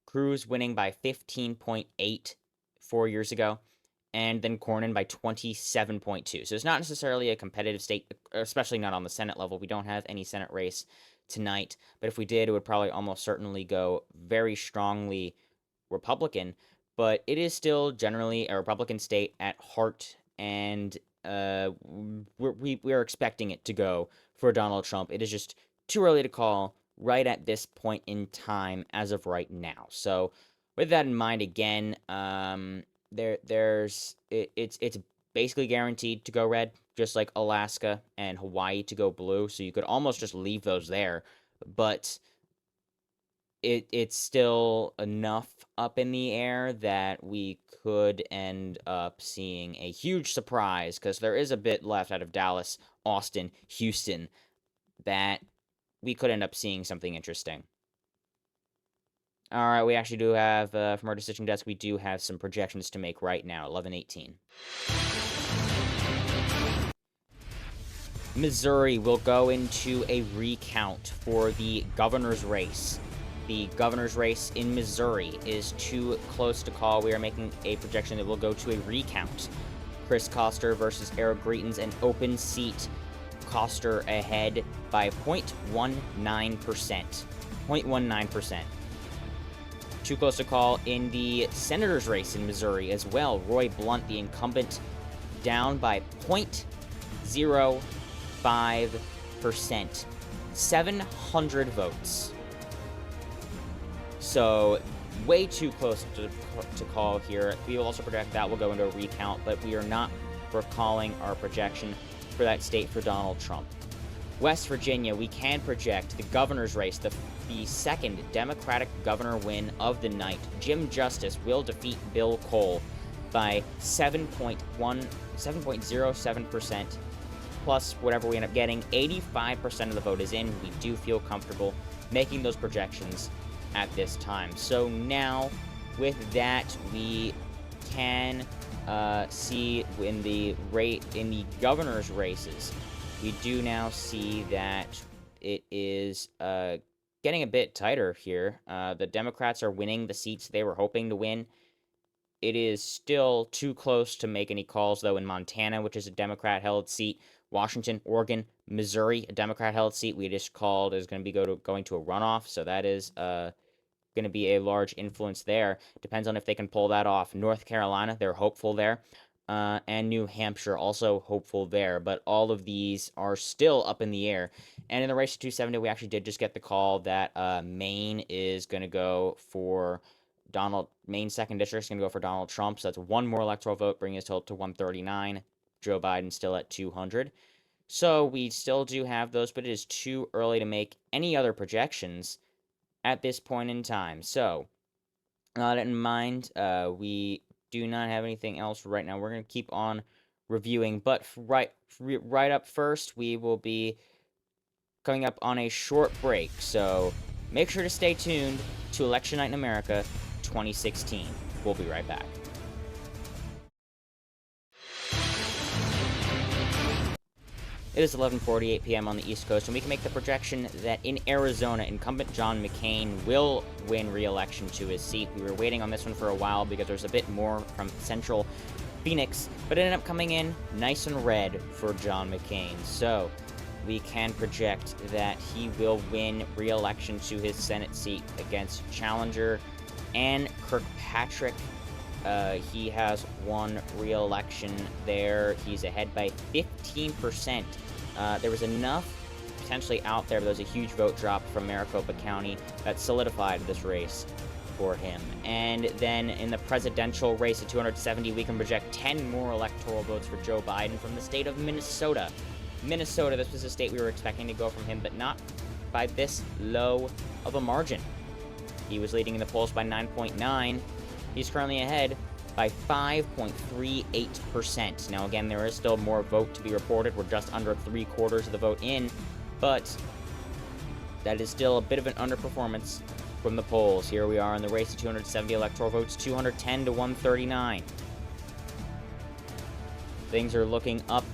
Cruz winning by 15.8 4 years ago, and then Cornyn by 27.2. So it's not necessarily a competitive state, especially not on the Senate level. We don't have any Senate race tonight, but if we did, it would probably almost certainly go very strongly Republican. But it is still generally a Republican state at heart, and we are expecting it to go for Donald Trump. It is just too early to call right at this point in time as of right now. So with that in mind, again, it's basically guaranteed to go red, just like Alaska and Hawaii to go blue. So you could almost just leave those there, but it's still enough up in the air that we could end up seeing a huge surprise, because there is a bit left out of Dallas, Austin, Houston that we could end up seeing something interesting. All right, we actually do have, from our decision desk, we do have some projections to make right now, 11:18. Missouri will go into a recount for the governor's race. The governor's race in Missouri is too close to call. We are making a projection that will go to a recount. Chris Koster versus Eric Greitens, an open seat. Koster ahead by 0.19%. 0.19%. Too close to call in the senator's race in Missouri as well. Roy Blunt, the incumbent, down by 0.05%. 700 votes. So, way too close to call here. We will also project that will go into a recount, but we are not recalling our projection for that state for Donald Trump. West Virginia, we can project the governor's race, the second Democratic governor win of the night. Jim Justice will defeat Bill Cole by 7.07%, plus whatever we end up getting. 85% of the vote is in. We do feel comfortable making those projections at this time. So now, with that, we can see in the governor's races, we do now see that it is getting a bit tighter here. The Democrats are winning the seats they were hoping to win. It is still too close to make any calls, though, in Montana, which is a Democrat-held seat. Washington, Oregon, Missouri, a Democrat-held seat we just called is going to be going to a runoff, so that is going to be a large influence there. Depends on if they can pull that off. North Carolina, they're hopeful there. And New Hampshire, also hopeful there. But all of these are still up in the air. And in the race to 270, we actually did just get the call that Maine is going to go for Maine 2nd District is going to go for Donald Trump. So that's one more electoral vote, bringing his total to 139. Joe Biden still at 200. So we still do have those, but it is too early to make any other projections at this point in time. So, that in mind, we do not have anything else right now. We're going to keep on reviewing, but right up first, we will be coming up on a short break. So make sure to stay tuned to Election Night in America 2016. We'll be right back. It is 11:48 p.m. on the East Coast, and we can make the projection that in Arizona, incumbent John McCain will win re-election to his seat. We were waiting on this one for a while because there's a bit more from central Phoenix, but it ended up coming in nice and red for John McCain. So we can project that he will win re-election to his Senate seat against challenger Ann Kirkpatrick. He has won re-election there. He's ahead by 15%. There was enough potentially out there, but there was a huge vote drop from Maricopa County that solidified this race for him. And then in the presidential race at 270, we can project 10 more electoral votes for Joe Biden from the state of Minnesota. Minnesota, this was a state we were expecting to go from him, but not by this low of a margin. He was leading in the polls by 9.9. He's currently ahead by 5.38%. Now, again, there is still more vote to be reported. We're just under 3/4 of the vote in, but that is still a bit of an underperformance from the polls. Here we are in the race to 270 electoral votes, 210 to 139. Things are looking up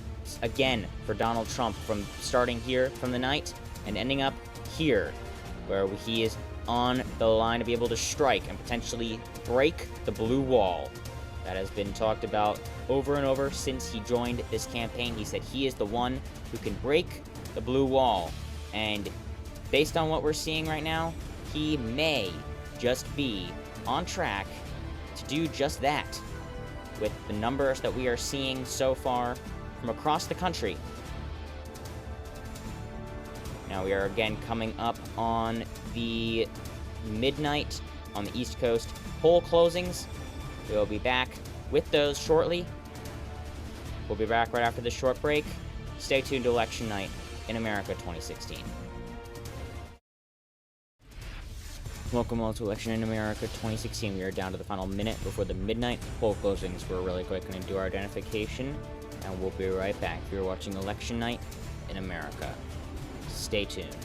again for Donald Trump from starting here from the night and ending up here, where he is on the line to be able to strike and potentially break the blue wall. That has been talked about over and over since he joined this campaign. He said he is the one who can break the blue wall. And based on what we're seeing right now, he may just be on track to do just that with the numbers that we are seeing so far from across the country. Now we are again coming up on the midnight on the East Coast poll closings. We'll be back with those shortly. We'll be back right after this short break. Stay tuned to Election Night in America 2016. Welcome all to Election in America 2016. We are down to the final minute before the midnight poll closings. We're really quick going to do our identification, and we'll be right back. You're watching Election Night in America. Stay tuned.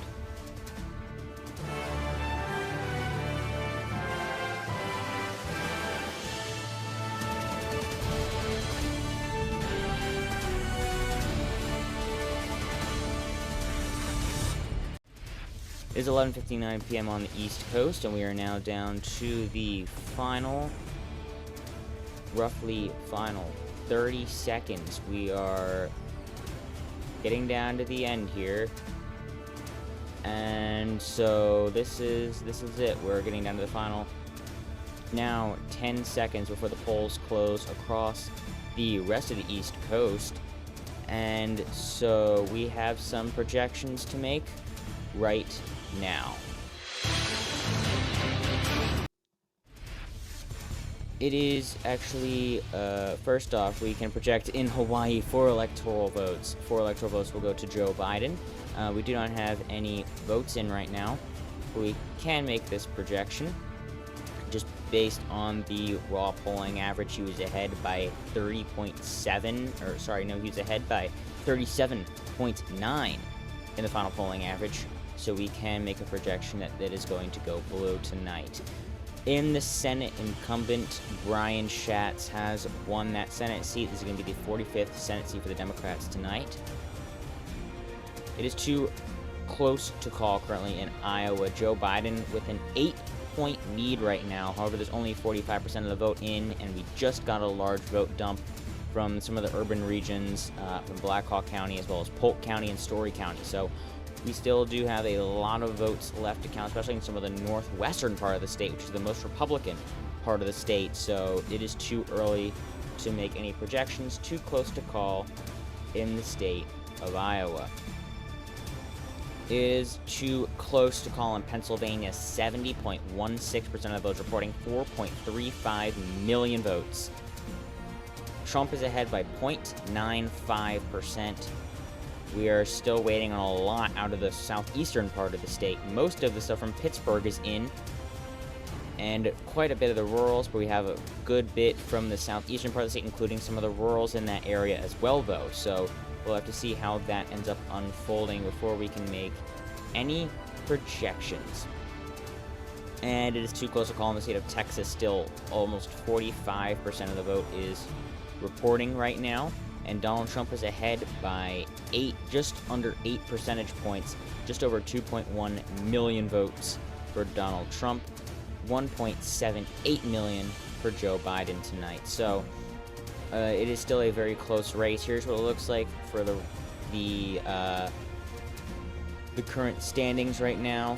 It is 11:59 p.m. on the East Coast, and we are now down to the roughly final 30 seconds. We are getting down to the end here. And so this is it. We're getting down to the final. Now 10 seconds before the polls close across the rest of the East Coast. And so we have some projections to make right now. It is actually, first off, we can project in Hawaii 4 electoral votes. 4 electoral votes will go to Joe Biden. We do not have any votes in right now, but we can make this projection. Just based on the raw polling average, he was ahead by 30.7, or sorry, no, he was ahead by 37.9 in the final polling average. So we can make a projection that is going to go below tonight. In the Senate, incumbent Brian Schatz has won that Senate seat. This is going to be the 45th Senate seat for the Democrats tonight. It is too close to call currently in Iowa. Joe Biden with an 8-point lead right now. However, there's only 45% of the vote in, and we just got a large vote dump from some of the urban regions, from Blackhawk County as well as Polk County and Story County. So we still do have a lot of votes left to count, especially in some of the northwestern part of the state, which is the most Republican part of the state. So it is too early to make any projections, too close to call in the state of Iowa. It is too close to call in Pennsylvania. 70.16% of the votes, reporting 4.35 million votes. Trump is ahead by 0.95%. We are still waiting on a lot out of the southeastern part of the state. Most of the stuff from Pittsburgh is in, and quite a bit of the rurals, but we have a good bit from the southeastern part of the state, including some of the rurals in that area as well, though. So we'll have to see how that ends up unfolding before we can make any projections. And it is too close to call in the state of Texas. Still, almost 45% of the vote is reporting right now. And Donald Trump is ahead by just under 8 percentage points, just over 2.1 million votes for Donald Trump, 1.78 million for Joe Biden tonight. So it is still a very close race. Here's what it looks like for the current standings right now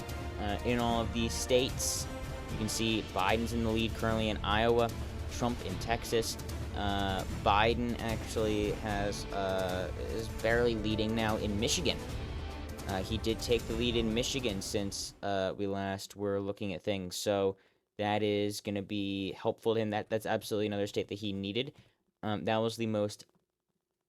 in all of these states. You can see Biden's in the lead currently in Iowa, Trump in Texas. Biden actually is barely leading now in Michigan. He did take the lead in Michigan since we last were looking at things, so that is going to be helpful to him. That's absolutely another state that he needed. That was the most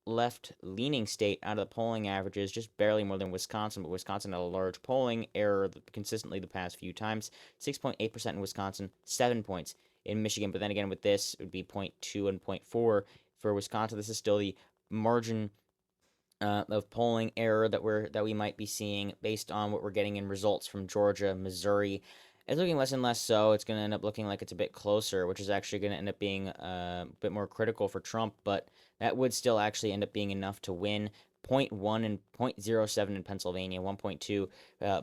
left-leaning state out of the polling averages, just barely more than Wisconsin, but Wisconsin had a large polling error consistently the past few times. 6.8% in Wisconsin, 7 points in Michigan, but then again with this, it would be 0.2 and 0.4 for Wisconsin. This is still the margin of polling error that we might be seeing based on what we're getting in results from Georgia, Missouri. It's looking less and less so. It's going to end up looking like it's a bit closer, which is actually going to end up being a bit more critical for Trump, but that would still actually end up being enough to win. 0.1 and 0.07 in Pennsylvania, 1.2.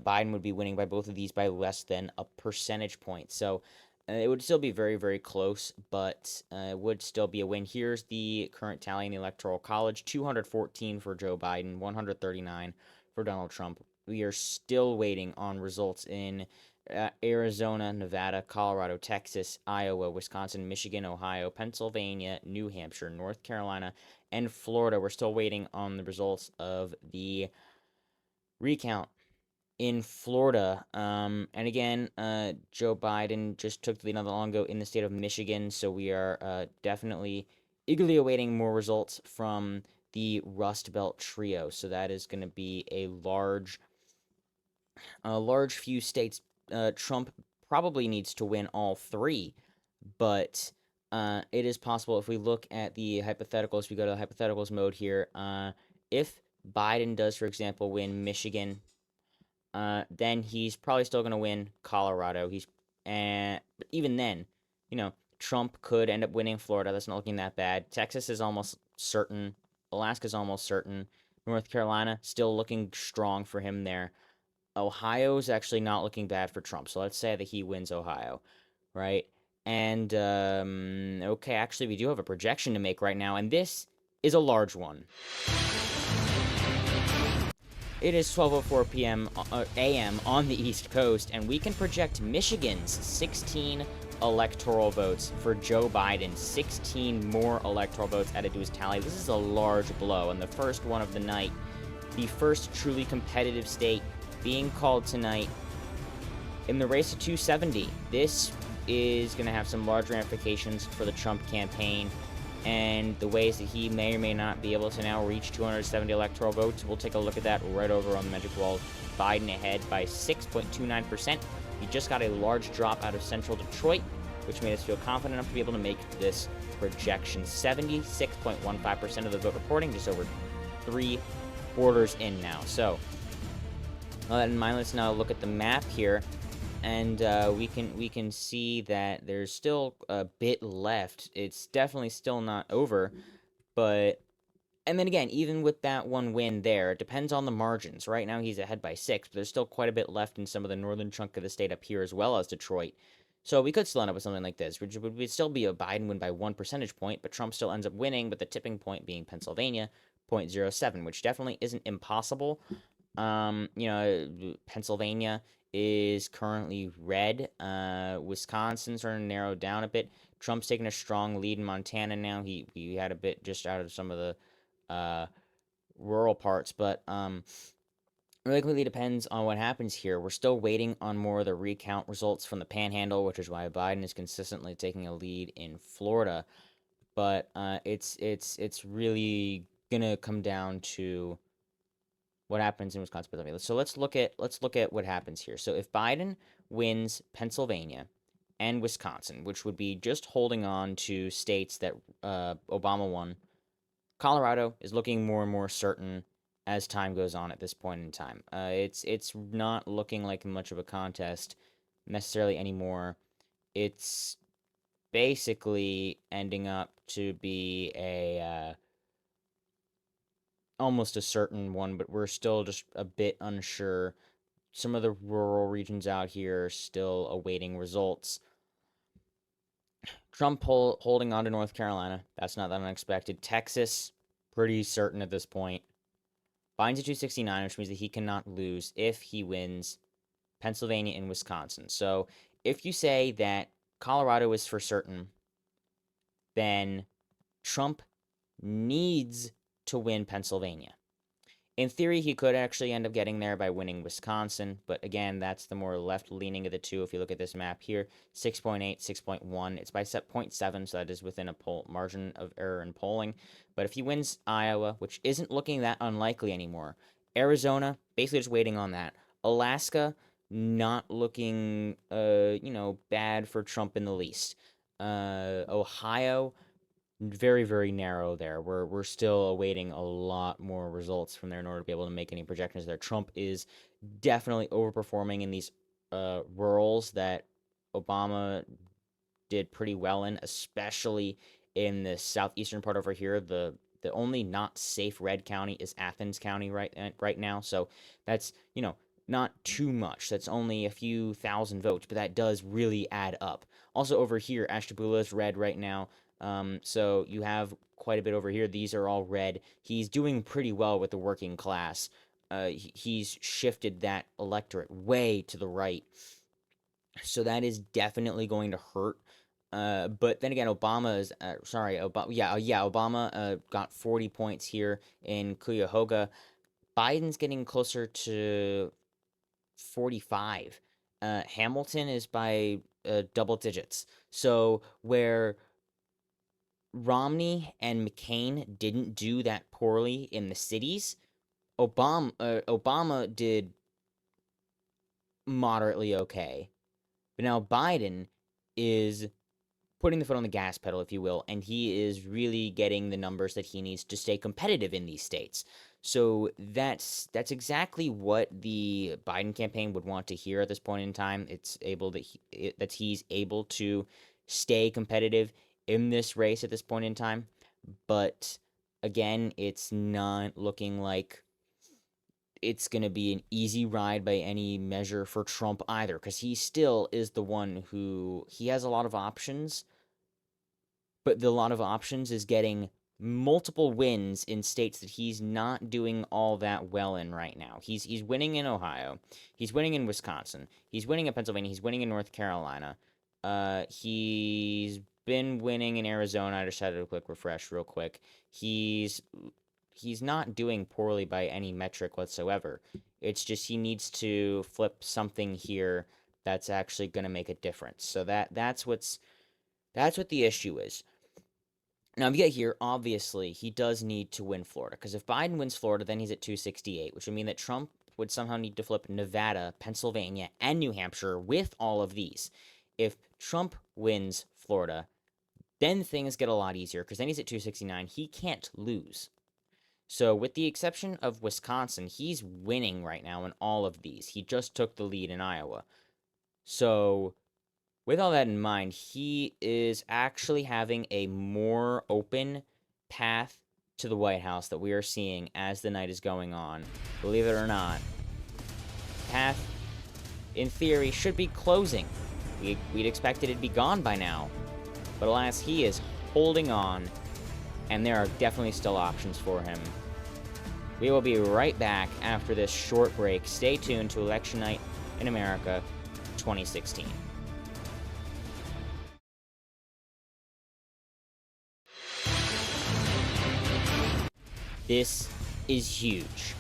Biden would be winning by both of these by less than a percentage point. So it would still be very, very close, but it would still be a win. Here's the current tally in the Electoral College. 214 for Joe Biden, 139 for Donald Trump. We are still waiting on results in Arizona, Nevada, Colorado, Texas, Iowa, Wisconsin, Michigan, Ohio, Pennsylvania, New Hampshire, North Carolina, and Florida. We're still waiting on the results of the recount in Florida. And again, Joe Biden just took the lead not that long ago in the state of Michigan, so we are definitely eagerly awaiting more results from the Rust Belt Trio. So that is going to be a large few states. Trump probably needs to win all three, but it is possible if we look at the hypotheticals, we go to the hypotheticals mode here. If Biden does, for example, win Michigan, then he's probably still going to win Colorado. But even then, Trump could end up winning Florida. That's not looking that bad. Texas is almost certain. Alaska's almost certain. North Carolina still looking strong for him there. Ohio's actually not looking bad for Trump. So let's say that he wins Ohio, right? And okay, actually we do have a projection to make right now, and this is a large one. It is 12:04 p.m. a.m. on the East Coast, and we can project Michigan's 16 electoral votes for Joe Biden. 16 more electoral votes added to his tally. This is a large blow, and the first one of the night. The first truly competitive state being called tonight in the race to 270. This is going to have some large ramifications for the Trump campaign and the ways that he may or may not be able to now reach 270 electoral votes. We'll take a look at that right over on the Magic Wall. Biden ahead by 6.29%. He just got a large drop out of central Detroit, which made us feel confident enough to be able to make this projection. 76.15% of the vote reporting, just over 3 quarters in now. So, with that in mind, let's now look at the map here, and we can see that there's still a bit left. It's definitely still not over, but and then again, even with that one win there, it depends on the margins. Right now, he's ahead by 6, but there's still quite a bit left in some of the northern chunk of the state up here, as well as Detroit. So we could still end up with something like this, which would still be a Biden win by 1 percentage point, but Trump still ends up winning, with the tipping point being Pennsylvania, 0.07, which definitely isn't impossible. Pennsylvania is currently red. Wisconsin's starting to narrow down a bit. Trump's taking a strong lead in Montana now. He had a bit just out of some of the rural parts, but really completely depends on what happens here. We're still waiting on more of the recount results from the Panhandle, which is why Biden is consistently taking a lead in Florida. But it's really gonna come down to what happens in Wisconsin, Pennsylvania. So let's look at what happens here. So if Biden wins Pennsylvania and Wisconsin, which would be just holding on to states that Obama won, Colorado is looking more and more certain as time goes on at this point in time. It's not looking like much of a contest necessarily anymore. It's basically ending up to be a almost a certain one, but we're still just a bit unsure. Some of the rural regions out here are still awaiting results. Trump holding on to North Carolina. That's not that unexpected. Texas, pretty certain at this point. Biden's at 269, which means that he cannot lose if he wins Pennsylvania and Wisconsin. So if you say that Colorado is for certain, then Trump needs to win Pennsylvania. In theory, he could actually end up getting there by winning Wisconsin, but again, that's the more left-leaning of the two. If you look at this map here, 6.8, 6.1, it's by 0.7, so that is within a margin of error in polling. But if he wins Iowa, which isn't looking that unlikely anymore, Arizona, basically just waiting on that. Alaska, not looking, bad for Trump in the least. Ohio, very, very narrow there. We're still awaiting a lot more results from there in order to be able to make any projections there. Trump is definitely overperforming in these rurals that Obama did pretty well in, especially in the southeastern part over here. The only not safe red county is Athens County right now. So that's, not too much. That's only a few thousand votes, but that does really add up. Also over here, Ashtabula is red right now. So you have quite a bit over here. These are all red. He's doing pretty well with the working class. He's shifted that electorate way to the right. So that is definitely going to hurt. But then again, Obama got 40 points here in Cuyahoga. Biden's getting closer to 45. Hamilton is by double digits. So where Romney and McCain didn't do that poorly in the cities, Obama did moderately okay. But now Biden is putting the foot on the gas pedal, if you will, and he is really getting the numbers that he needs to stay competitive in these states. So that's exactly what the Biden campaign would want to hear at this point in time. It's able that he's able to stay competitive in this race at this point in time. But again, it's not looking like it's going to be an easy ride by any measure for Trump either, because he still is the one who, he has a lot of options, but the lot of options is getting multiple wins in states that he's not doing all that well in right now. He's winning in Ohio, he's winning in Wisconsin, he's winning in Pennsylvania, he's winning in North Carolina. He's been winning in Arizona. I just had to click refresh real quick. He's not doing poorly by any metric whatsoever. It's just he needs to flip something here that's actually going to make a difference. So that's what the issue is. Now, if you get here, obviously, he does need to win Florida, because if Biden wins Florida, then he's at 268, which would mean that Trump would somehow need to flip Nevada, Pennsylvania, and New Hampshire with all of these. If Trump wins Florida, then things get a lot easier, because then he's at 269. He can't lose. So, with the exception of Wisconsin, he's winning right now in all of these. He just took the lead in Iowa. So, with all that in mind, he is actually having a more open path to the White House that we are seeing as the night is going on. Believe it or not, path, in theory, should be closing. We'd expected it to be gone by now. But alas, he is holding on, and there are definitely still options for him. We will be right back after this short break. Stay tuned to Election Night in America 2016. This is huge.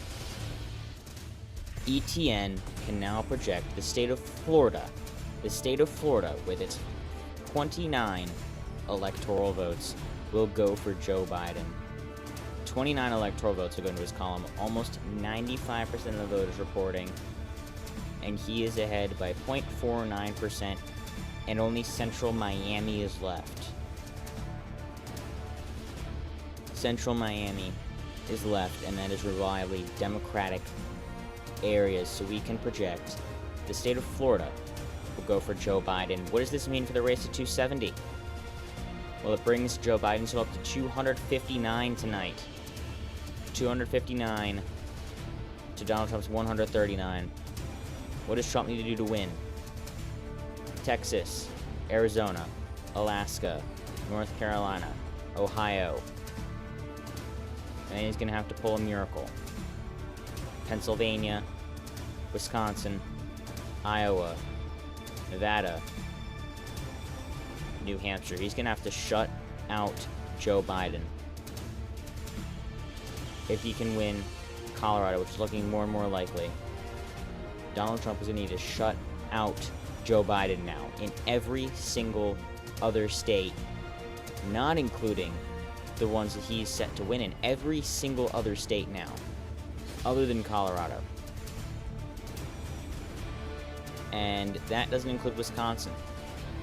ETN can now project the state of Florida with its 29 electoral votes will go for Joe Biden. 29 electoral votes will go into his column. Almost 95% of the voters reporting, and he is ahead by 0.49%, and only central Miami is left. Central Miami is left, and that is reliably Democratic areas, so we can project the state of Florida will go for Joe Biden. What does this mean for the race to 270? Well, it brings Joe Biden to up to 259 tonight. 259 to Donald Trump's 139. What does Trump need to do to win? Texas, Arizona, Alaska, North Carolina, Ohio. And he's going to have to pull a miracle. Pennsylvania, Wisconsin, Iowa, Nevada, New Hampshire. He's going to have to shut out Joe Biden. If he can win Colorado, which is looking more and more likely, Donald Trump is going to need to shut out Joe Biden now in every single other state, not including the ones that he's set to win in. Every single other state now, other than Colorado. And that doesn't include Wisconsin.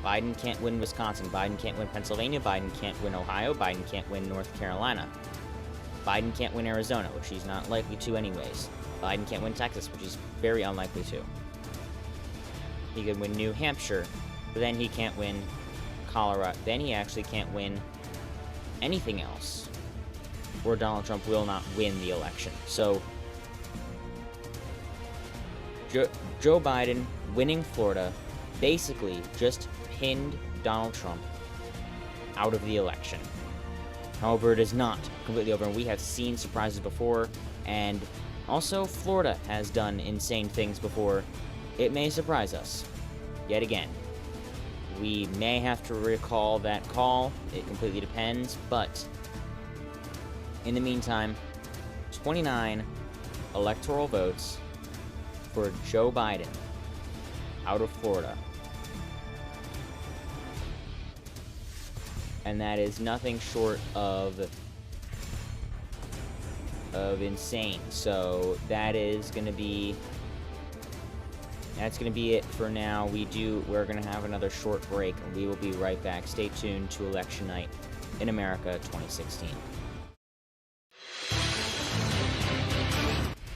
Biden can't win Wisconsin. Biden can't win Pennsylvania. Biden can't win Ohio. Biden can't win North Carolina. Biden can't win Arizona, which he's not likely to anyways. Biden can't win Texas, which he's very unlikely to. He could win New Hampshire, but then he can't win Colorado. Then he actually can't win anything else, where Donald Trump will not win the election. So, Joe Biden winning Florida basically just pinned Donald Trump out of the election. However, it is not completely over, and we have seen surprises before, and also Florida has done insane things before. It may surprise us yet again. We may have to recall that call. It completely depends, but in the meantime, 29 electoral votes for Joe Biden out of Florida. And that is nothing short of insane. So that's going to be it for now. We're going to have another short break, and we will be right back. Stay tuned to Election Night in America 2016.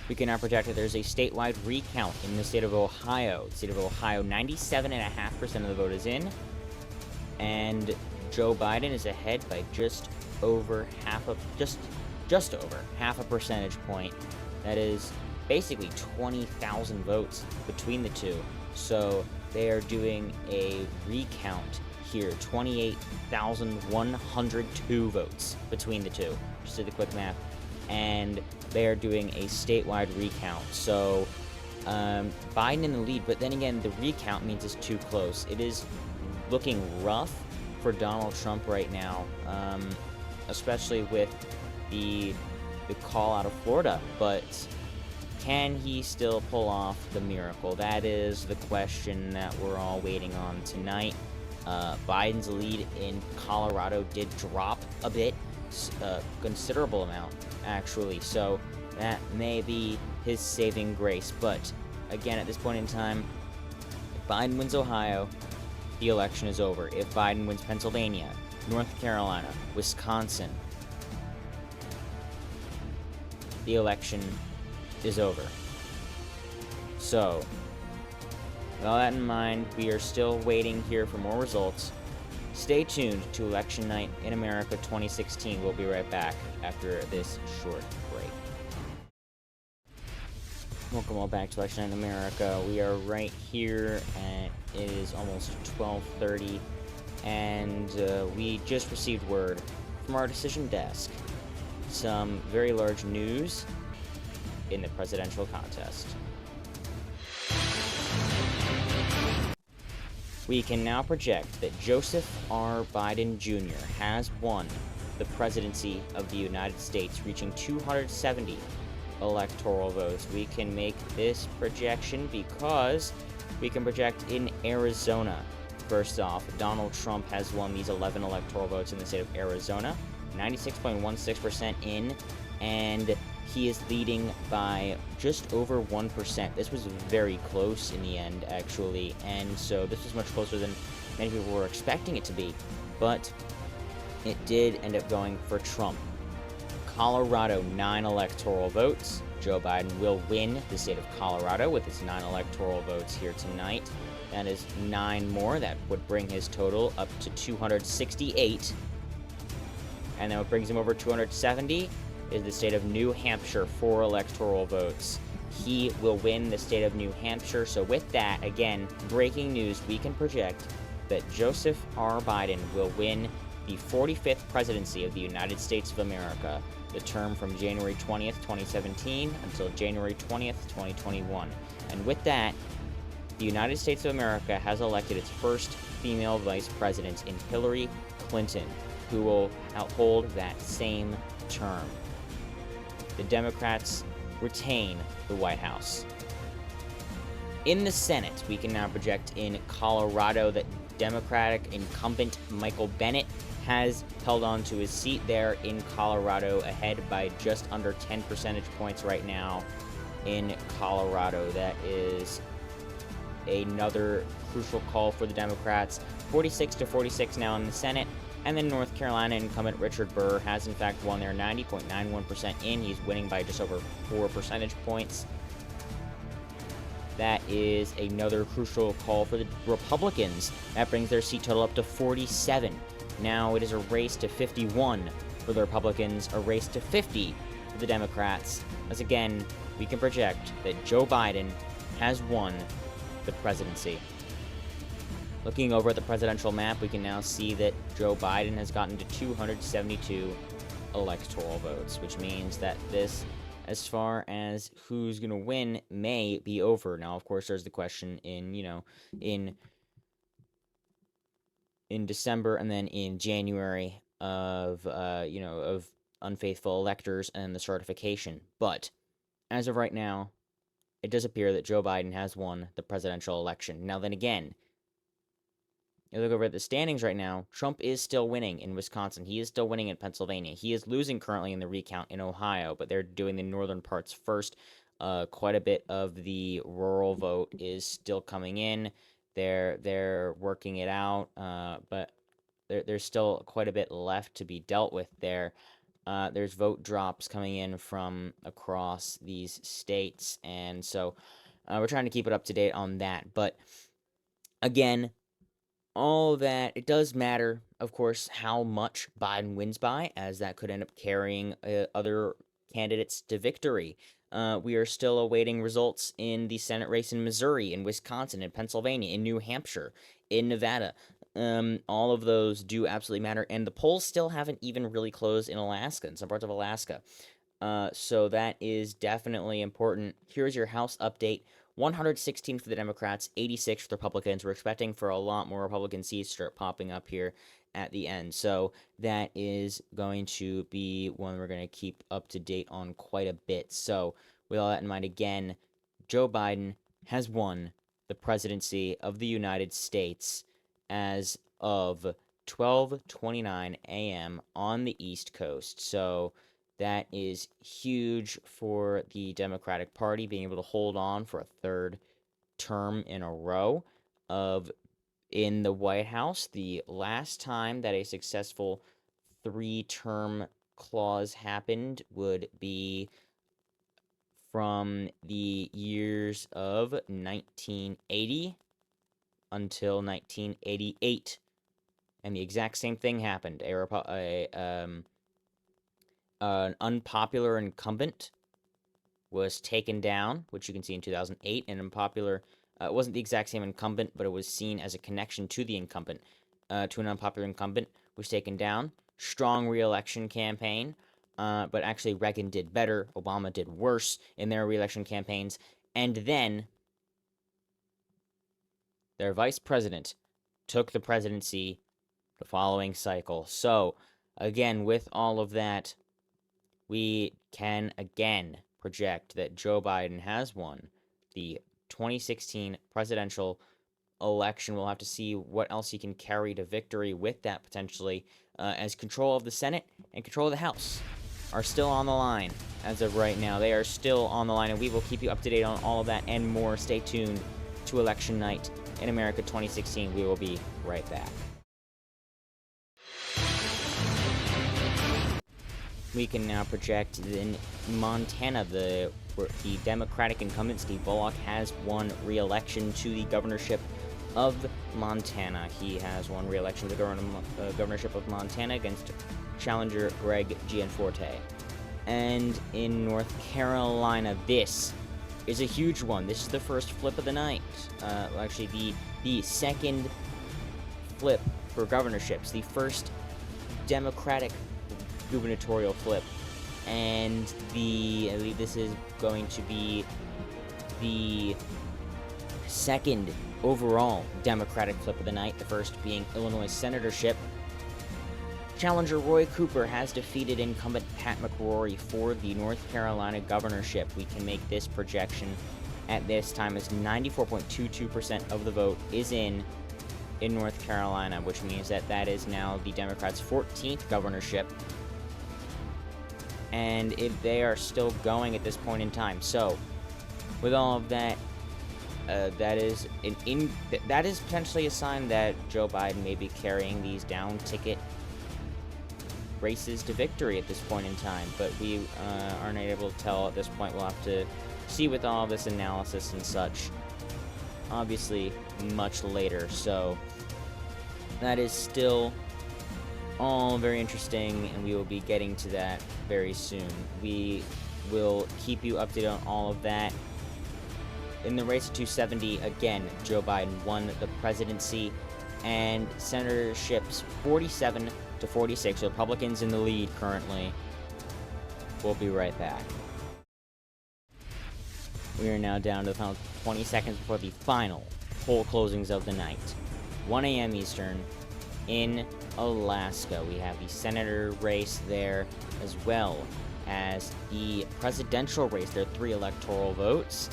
we can now project that there's a statewide recount in the state of Ohio. The state of Ohio, 97.5% of the vote is in, and Joe Biden is ahead by just over just over half a percentage point. That is basically 20,000 votes between the two. So they are doing a recount here, 28,102 votes between the two. Just did the quick math. And they are doing a statewide recount. So Biden in the lead, but then again, the recount means it's too close. It is looking rough for Donald Trump right now, especially with the call out of Florida. But can he still pull off the miracle? That is the question that we're all waiting on tonight. Biden's lead in Colorado did drop a bit, a considerable amount, actually. So that may be his saving grace. But again, at this point in time, if Biden wins Ohio, the election is over. If Biden wins Pennsylvania, North Carolina, Wisconsin, the election is over. So, with all that in mind, we are still waiting here for more results. Stay tuned to Election Night in America 2016. We'll be right back after this short break. Welcome all back to Election Night in America. We are right here, and it is almost 12:30, and we just received word from our decision desk. Some very large news in the presidential contest. We can now project that Joseph R. Biden Jr. has won the presidency of the United States, reaching 270 electoral votes. We can make this projection because we can project in Arizona. First off, Donald Trump has won these 11 electoral votes in the state of Arizona, 96.16% in, and he is leading by just over 1%. This was very close in the end, actually, and so this was much closer than many people were expecting it to be, but it did end up going for Trump. Colorado, 9 electoral votes. Joe Biden will win the state of Colorado with his 9 electoral votes here tonight. That is 9 more. That would bring his total up to 268. And then what brings him over 270 is the state of New Hampshire, 4 electoral votes. He will win the state of New Hampshire. So with that, again, breaking news, we can project that Joseph R. Biden will win the 45th presidency of the United States of America, the term from January 20th, 2017 until January 20th, 2021. And with that, the United States of America has elected its first female vice president in Hillary Clinton, who will hold that same term. The Democrats retain the White House. In the Senate, we can now project in Colorado that Democratic incumbent Michael Bennet has held on to his seat there in Colorado, ahead by just under 10 percentage points right now in Colorado. That is another crucial call for the Democrats. 46-46 now in the Senate. And then North Carolina incumbent Richard Burr has in fact won there, 90.91% in. He's winning by just over 4 percentage points. That is another crucial call for the Republicans. That brings their seat total up to 47. Now it is a race to 51 for the Republicans, a race to 50 for the Democrats. As again, we can project that Joe Biden has won the presidency. Looking over at the presidential map, we can now see that Joe Biden has gotten to 272 electoral votes, which means that this, as far as who's going to win, may be over. Now, of course, there's the question in December and then in January of unfaithful electors and the certification. But as of right now, it does appear that Joe Biden has won the presidential election. Now, then again, you look over at the standings right now, Trump is still winning in Wisconsin. He is still winning in Pennsylvania. He is losing currently in the recount in Ohio, but they're doing the northern parts first. Quite a bit of the rural vote is still coming in. They're working it out, but there's still quite a bit left to be dealt with there. There's vote drops coming in from across these states, and so we're trying to keep it up to date on that. But again, all that, it does matter, of course, how much Biden wins by, as that could end up carrying other candidates to victory. We are still awaiting results in the Senate race in Missouri, in Wisconsin, in Pennsylvania, in New Hampshire, in Nevada. All of those do absolutely matter, and the polls still haven't even really closed in Alaska, in some parts of Alaska. So that is definitely important. Here's your House update. 116 for the Democrats, 86 for the Republicans. We're expecting for a lot more Republican seats to start popping up here at the end. So that is going to be one we're going to keep up to date on quite a bit. So with all that in mind, again, Joe Biden has won the presidency of the United States as of 12:29 a.m. on the East Coast. So that is huge for the Democratic Party, being able to hold on for a third term in a row in the White House. The last time that a successful three-term clause happened would be from the years of 1980 until 1988, and the exact same thing happened. An unpopular incumbent was taken down, which you can see in 2008. An unpopular, it wasn't the exact same incumbent, but it was seen as a connection to the incumbent, to an unpopular incumbent, was taken down. Strong re-election campaign, but actually Reagan did better, Obama did worse in their re-election campaigns, and then their vice president took the presidency the following cycle. So, again, with all of that, we can again project that Joe Biden has won the 2016 presidential election. We'll have to see what else he can carry to victory with that potentially, as control of the Senate and control of the House are still on the line as of right now. They are still on the line, and we will keep you up to date on all of that and more. Stay tuned to Election Night in America 2016. We will be right back. We can now project in Montana, the Democratic incumbent Steve Bullock has won re-election to the governorship of Montana. He has won re-election to the governorship of Montana against challenger Greg Gianforte. And in North Carolina, this is a huge one. This is the first flip of the night. Actually, the second flip for governorships. The first Democratic gubernatorial flip, and this is going to be the second overall Democratic flip of the night, the first being Illinois senatorship. Challenger Roy Cooper has defeated incumbent Pat McCrory for the North Carolina governorship. We can make this projection at this time as 94.22% of the vote is in North Carolina, which means that is now the Democrats' 14th governorship, and they are still going at this point in time. So, with all of that, that is potentially a sign that Joe Biden may be carrying these down ticket races to victory at this point in time. But we aren't able to tell at this point. We'll have to see with all this analysis and such, obviously, much later. So, that is still all very interesting, and we will be getting to that very soon. We will keep you updated on all of that. In the race to 270, again, Joe Biden won the presidency and senatorships 47 to 46. Republicans in the lead currently. We'll be right back. We are now down to the final 20 seconds before the final poll closings of the night. 1 a.m. Eastern in Alaska. We have the senator race there, as well as the presidential race. There are 3 electoral votes.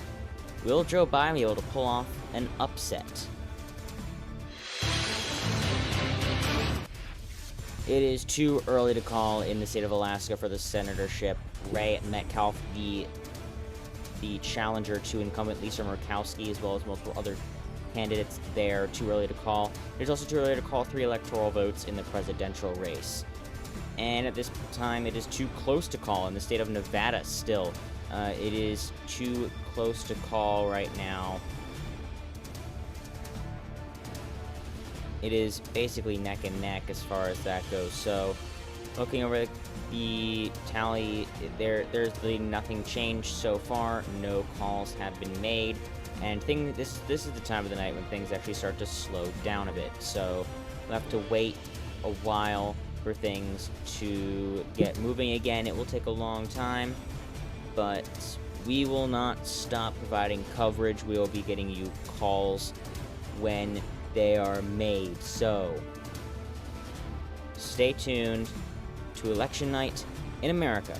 Will Joe Biden be able to pull off an upset? It is too early to call in the state of Alaska for the senatorship. Ray Metcalf, the challenger to incumbent Lisa Murkowski, as well as multiple other candidates there. Too early to call. There's also too early to call 3 electoral votes in the presidential race. And at this time, it is too close to call in the state of Nevada still. It is too close to call right now. It is basically neck and neck as far as that goes. So, looking over the tally, there's really nothing changed so far. No calls have been made. And this is the time of the night when things actually start to slow down a bit. So, we'll have to wait a while for things to get moving again. It will take a long time, but we will not stop providing coverage. We will be getting you calls when they are made. So, stay tuned to Election Night in America,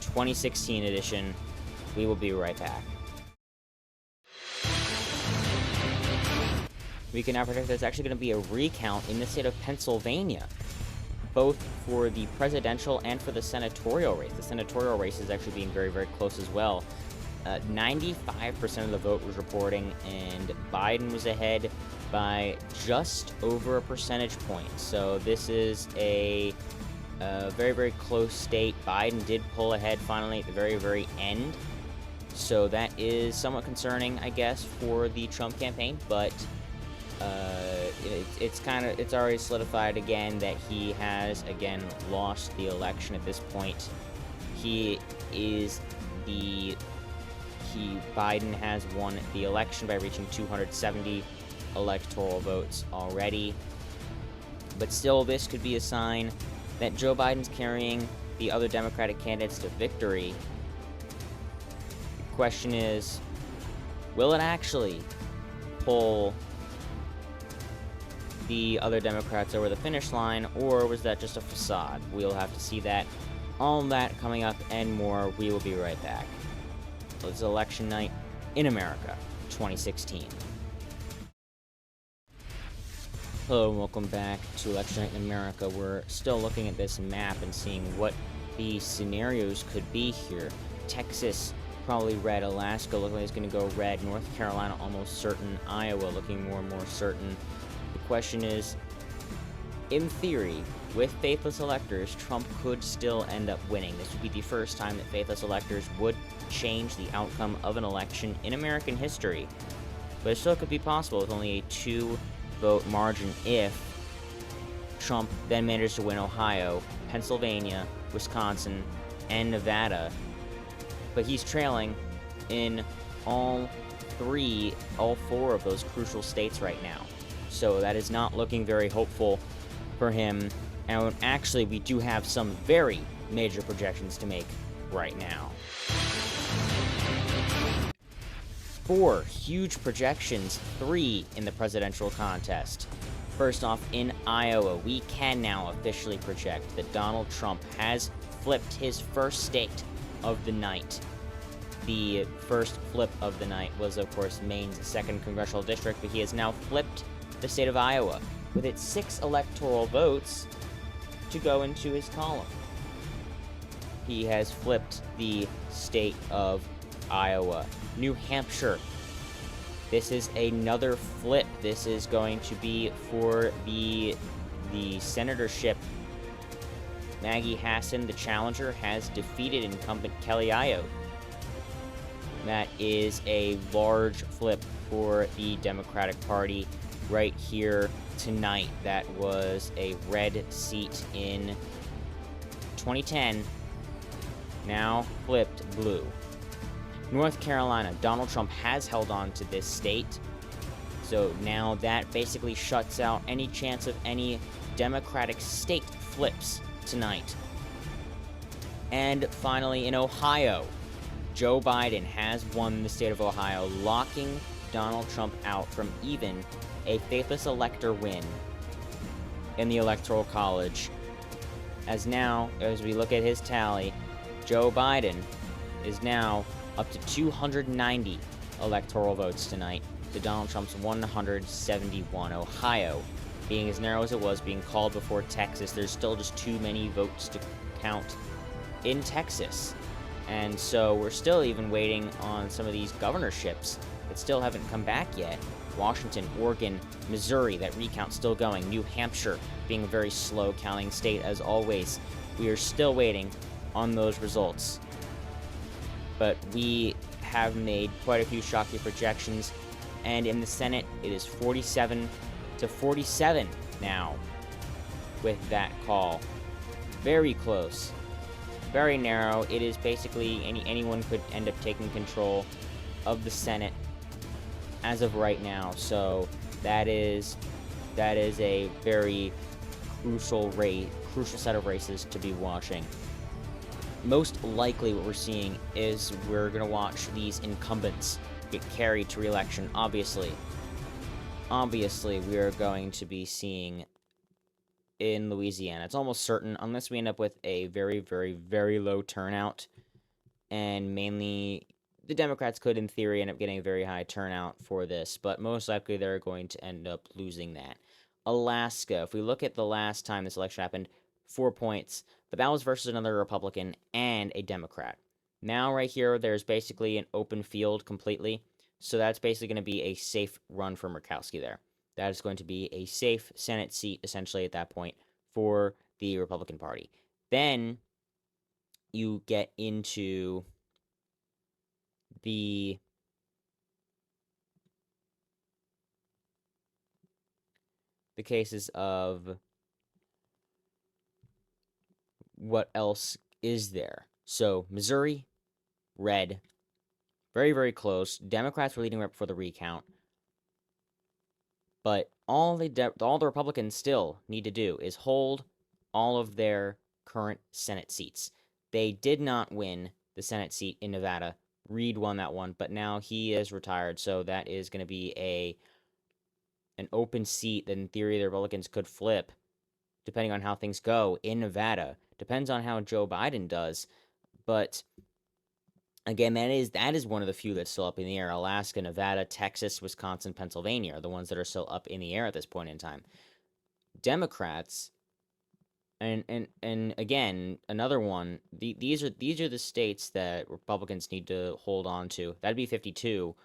2016 edition. We will be right back. We can now predict there's actually going to be a recount in the state of Pennsylvania, both for the presidential and for the senatorial race. The senatorial race is actually being very, very close as well. 95% of the vote was reporting, and Biden was ahead by just over a percentage point. So this is a very, very close state. Biden did pull ahead finally at the very, very end. So that is somewhat concerning, I guess, for the Trump campaign, but it's already solidified again that he has again lost the election at this point. Biden has won the election by reaching 270 electoral votes already. But still, this could be a sign that Joe Biden's carrying the other Democratic candidates to victory. The question is, will it actually pull the other Democrats over the finish line, or was that just a facade? We'll have to see that. All that coming up and more. We will be right back. It's Election Night in America, 2016. Hello and welcome back to Election Night in America. We're still looking at this map and seeing what the scenarios could be here. Texas, probably red. Alaska looking like it's going to go red. North Carolina, almost certain. Iowa looking more and more certain. The question is, in theory, with faithless electors, Trump could still end up winning. This would be the first time that faithless electors would change the outcome of an election in American history. But it still could be possible with only a 2-vote margin if Trump then manages to win Ohio, Pennsylvania, Wisconsin, and Nevada. But he's trailing in all 4 of those crucial states right now. So that is not looking very hopeful for him. And actually, we do have some very major projections to make right now. 4 huge projections, 3 in the presidential contest. First off, in Iowa, we can now officially project that Donald Trump has flipped his first state of the night. The first flip of the night was, of course, Maine's 2nd congressional district, but he has now flipped the state of Iowa with its 6 electoral votes to go into his column. He has flipped the state of Iowa. New Hampshire. This is another flip. This is going to be for the senatorship. Maggie Hassan, the challenger, has defeated incumbent Kelly Ayotte. That is a large flip for the Democratic Party right here tonight. That was a red seat in 2010, now flipped blue. North Carolina, Donald Trump has held on to this state, so now that basically shuts out any chance of any Democratic state flips tonight. And finally, in Ohio, Joe Biden has won the state of Ohio, locking Donald Trump out from even a faithless elector win in the Electoral College. As we look at his tally, Joe Biden is now up to 290 electoral votes tonight to Donald Trump's 171. Ohio, being as narrow as it was, being called before Texas, there's still just too many votes to count in Texas. And so we're still even waiting on some of these governorships that still haven't come back yet. Washington, Oregon, Missouri, that recount's still going. New Hampshire being a very slow counting state as always. we are still waiting on those results. But we have made quite a few shocking projections, and in the Senate, it is 47 to 47 now with that call. Very close. Very narrow. It is basically anyone could end up taking control of the Senate as of right now. So that is a very crucial set of races to be watching. Most likely what we're seeing is we're going to watch these incumbents get carried to re-election. Obviously we are going to be seeing in Louisiana. It's almost certain, unless we end up with a very, very, very low turnout, and mainly the Democrats could, in theory, end up getting a very high turnout for this, but most likely they're going to end up losing that. Alaska, if we look at the last time this election happened, 4 points, but that was versus another Republican and a Democrat. Now, right here, there's basically an open field completely, so that's basically going to be a safe run for Murkowski there. That is going to be a safe Senate seat, essentially, at that point, for the Republican Party. Then, you get into the cases of what else is there. So, Missouri, red, very, very close. Democrats were leading right before the recount. But all the Republicans still need to do is hold all of their current Senate seats. They did not win the Senate seat in Nevada. Reed won that one, but now he is retired, so that is going to be an open seat that in theory the Republicans could flip, depending on how things go in Nevada. Depends on how Joe Biden does, but again, that is one of the few that's still up in the air. Alaska, Nevada, Texas, Wisconsin, Pennsylvania are the ones that are still up in the air at this point in time. Democrats, and again, another one, these are the states that Republicans need to hold on to. That'd be 52.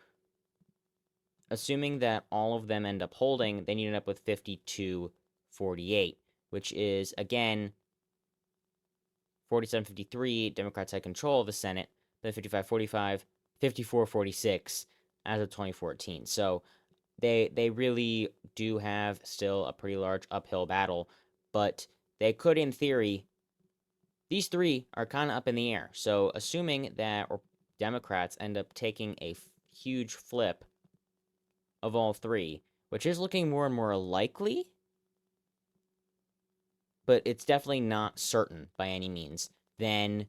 Assuming that all of them end up holding, they need to end up with 52-48, which is, again, 47-53, Democrats had control of the Senate, then 55-45, 54-46 as of 2014. So they really do have still a pretty large uphill battle, but they could, in theory, these three are kind of up in the air. So assuming that Democrats end up taking a huge flip of all three, which is looking more and more likely, but it's definitely not certain by any means, then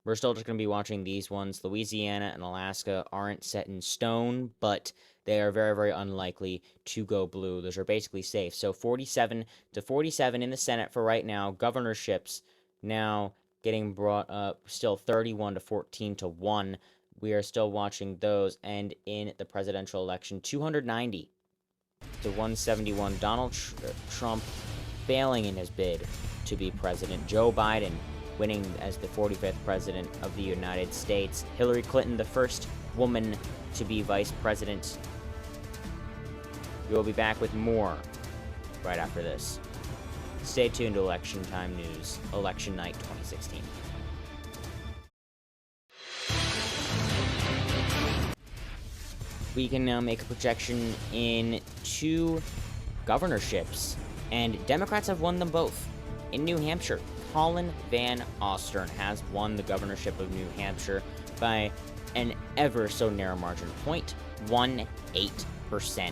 we're still just going to be watching these ones. Louisiana and Alaska aren't set in stone, but they are very, very unlikely to go blue. Those are basically safe. So 47-47 in the Senate for right now. Governorships now getting brought up, still 31-14-1. We are still watching those. And in the presidential election, 290-171. Donald Trump failing in his bid to be president. Joe Biden winning as the 45th president of the United States. Hillary Clinton, the first woman to be vice president. We will be back with more right after this. Stay tuned to Election Time News, Election Night 2016. We can now make a projection in 2 governorships, and Democrats have won them both. In New Hampshire, Colin Van Ostern has won the governorship of New Hampshire by an ever so narrow margin, 0.18%.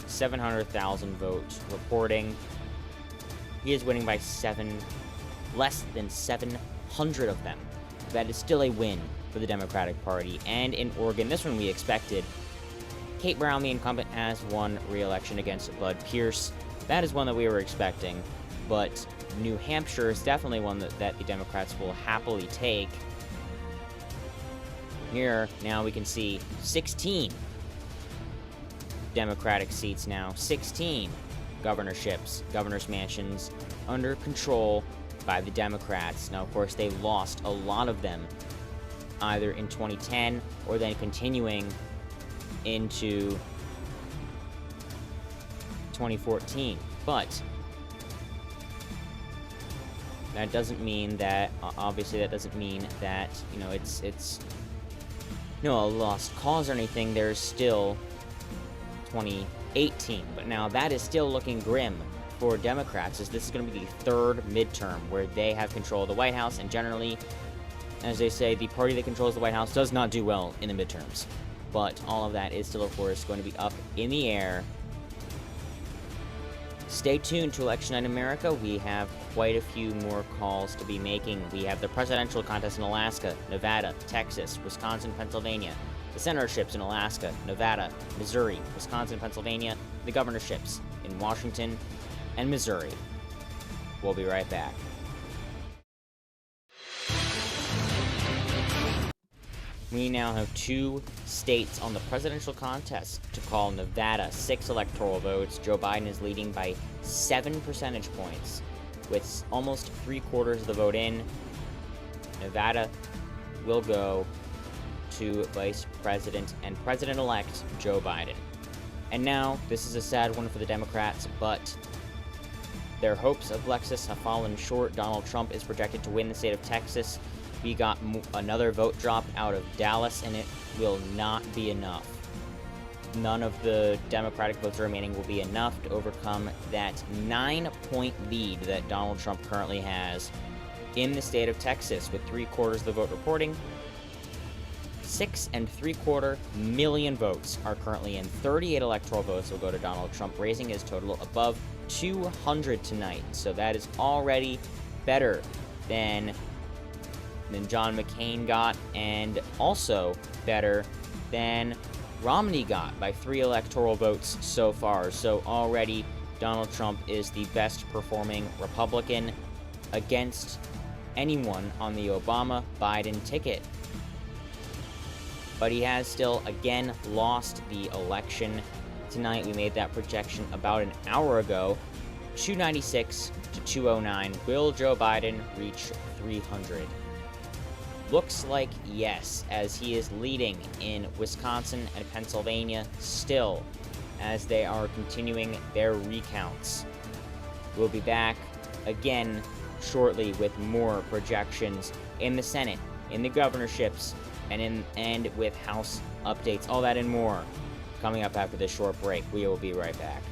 700,000 votes reporting. He is winning by less than 700 of them. That is still a win for the Democratic Party. And in Oregon, this one we expected. Kate Brown, the incumbent, has won re-election against Bud Pierce. That is one that we were expecting. But New Hampshire is definitely one that the Democrats will happily take. Here, now we can see 16 Democratic seats now. 16 governorships, governor's mansions, under control by the Democrats. Now, of course, they lost a lot of them, either in 2010 or then continuing into 2014. But That doesn't mean that, obviously that doesn't mean that, you know, it's a lost cause or anything. There's still 2018, but now that is still looking grim for Democrats, as this is going to be the third midterm where they have control of the White House, and generally, as they say, the party that controls the White House does not do well in the midterms. But all of that is still, of course, going to be up in the air. Stay tuned to Election Night America. We have quite a few more calls to be making. We have the presidential contest in Alaska, Nevada, Texas, Wisconsin, Pennsylvania, the senatorships in Alaska, Nevada, Missouri, Wisconsin, Pennsylvania, the governorships in Washington and Missouri. We'll be right back. We now have 2 states on the presidential contest to call. Nevada, 6 electoral votes. Joe Biden is leading by 7 percentage points, with almost 3/4 of the vote in. Nevada will go to Vice President and President-elect Joe Biden. And now, this is a sad one for the Democrats, but their hopes of Lexus have fallen short. Donald Trump is projected to win the state of Texas. We got another vote drop out of Dallas, and it will not be enough. None of the Democratic votes remaining will be enough to overcome that 9-point lead that Donald Trump currently has in the state of Texas, with 3/4 of the vote reporting. 6.75 million votes are currently in. 38 electoral votes will go to Donald Trump, raising his total above 200 tonight. So that is already better than John McCain got, and also better than Romney got by 3 electoral votes so far. So already Donald Trump is the best performing Republican against anyone on the Obama-Biden ticket. But he has still, again, lost the election. Tonight, we made that projection about an hour ago. 296 to 209. Will Joe Biden reach 300? Looks like yes, as he is leading in Wisconsin and Pennsylvania still, as they are continuing their recounts. We'll be back again shortly with more projections in the Senate, in the governorships, and with House updates. All that and more coming up after this short break. We will be right back.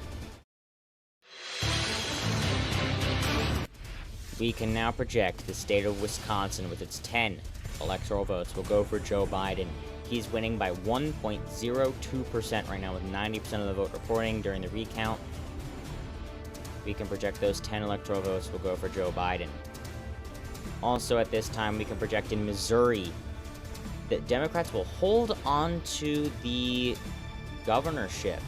We can now project the state of Wisconsin with its 10 electoral votes will go for Joe Biden. He's winning by 1.02% right now, with 90% of the vote reporting during the recount. We can project those 10 electoral votes will go for Joe Biden. Also at this time, we can project in Missouri that Democrats will hold on to the governorship.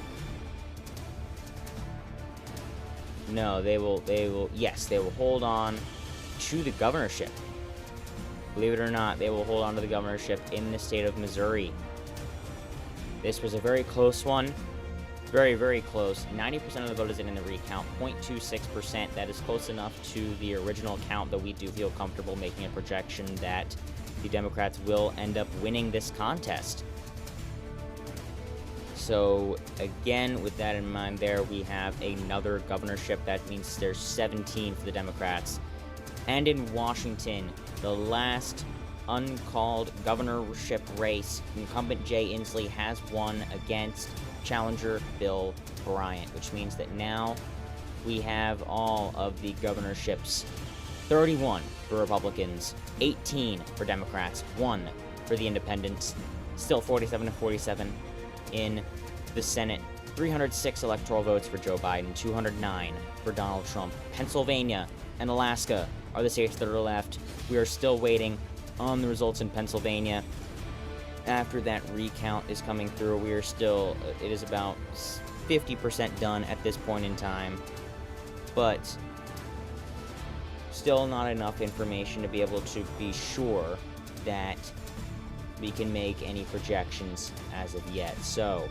No, they will hold on to the governorship. Believe it or not, they will hold on to the governorship in the state of Missouri. This was a very close one. Very, very close. 90% of the vote is in the recount, 0.26%. That is close enough to the original count that we do feel comfortable making a projection that the Democrats will end up winning this contest. So, again, with that in mind there, we have another governorship. That means there's 17 for the Democrats. And in Washington, the last uncalled governorship race, incumbent Jay Inslee has won against challenger Bill Bryant, which means that now we have all of the governorships. 31 for Republicans, 18 for Democrats, 1 for the independents, still 47 to 47 in the Senate. 306 electoral votes for Joe Biden, 209 for Donald Trump. Pennsylvania and Alaska are the states that are left. We are still waiting on the results in Pennsylvania. After that recount is coming through, we are still, it is about 50% done at this point in time, but still not enough information to be able to be sure that we can make any projections as of yet. So,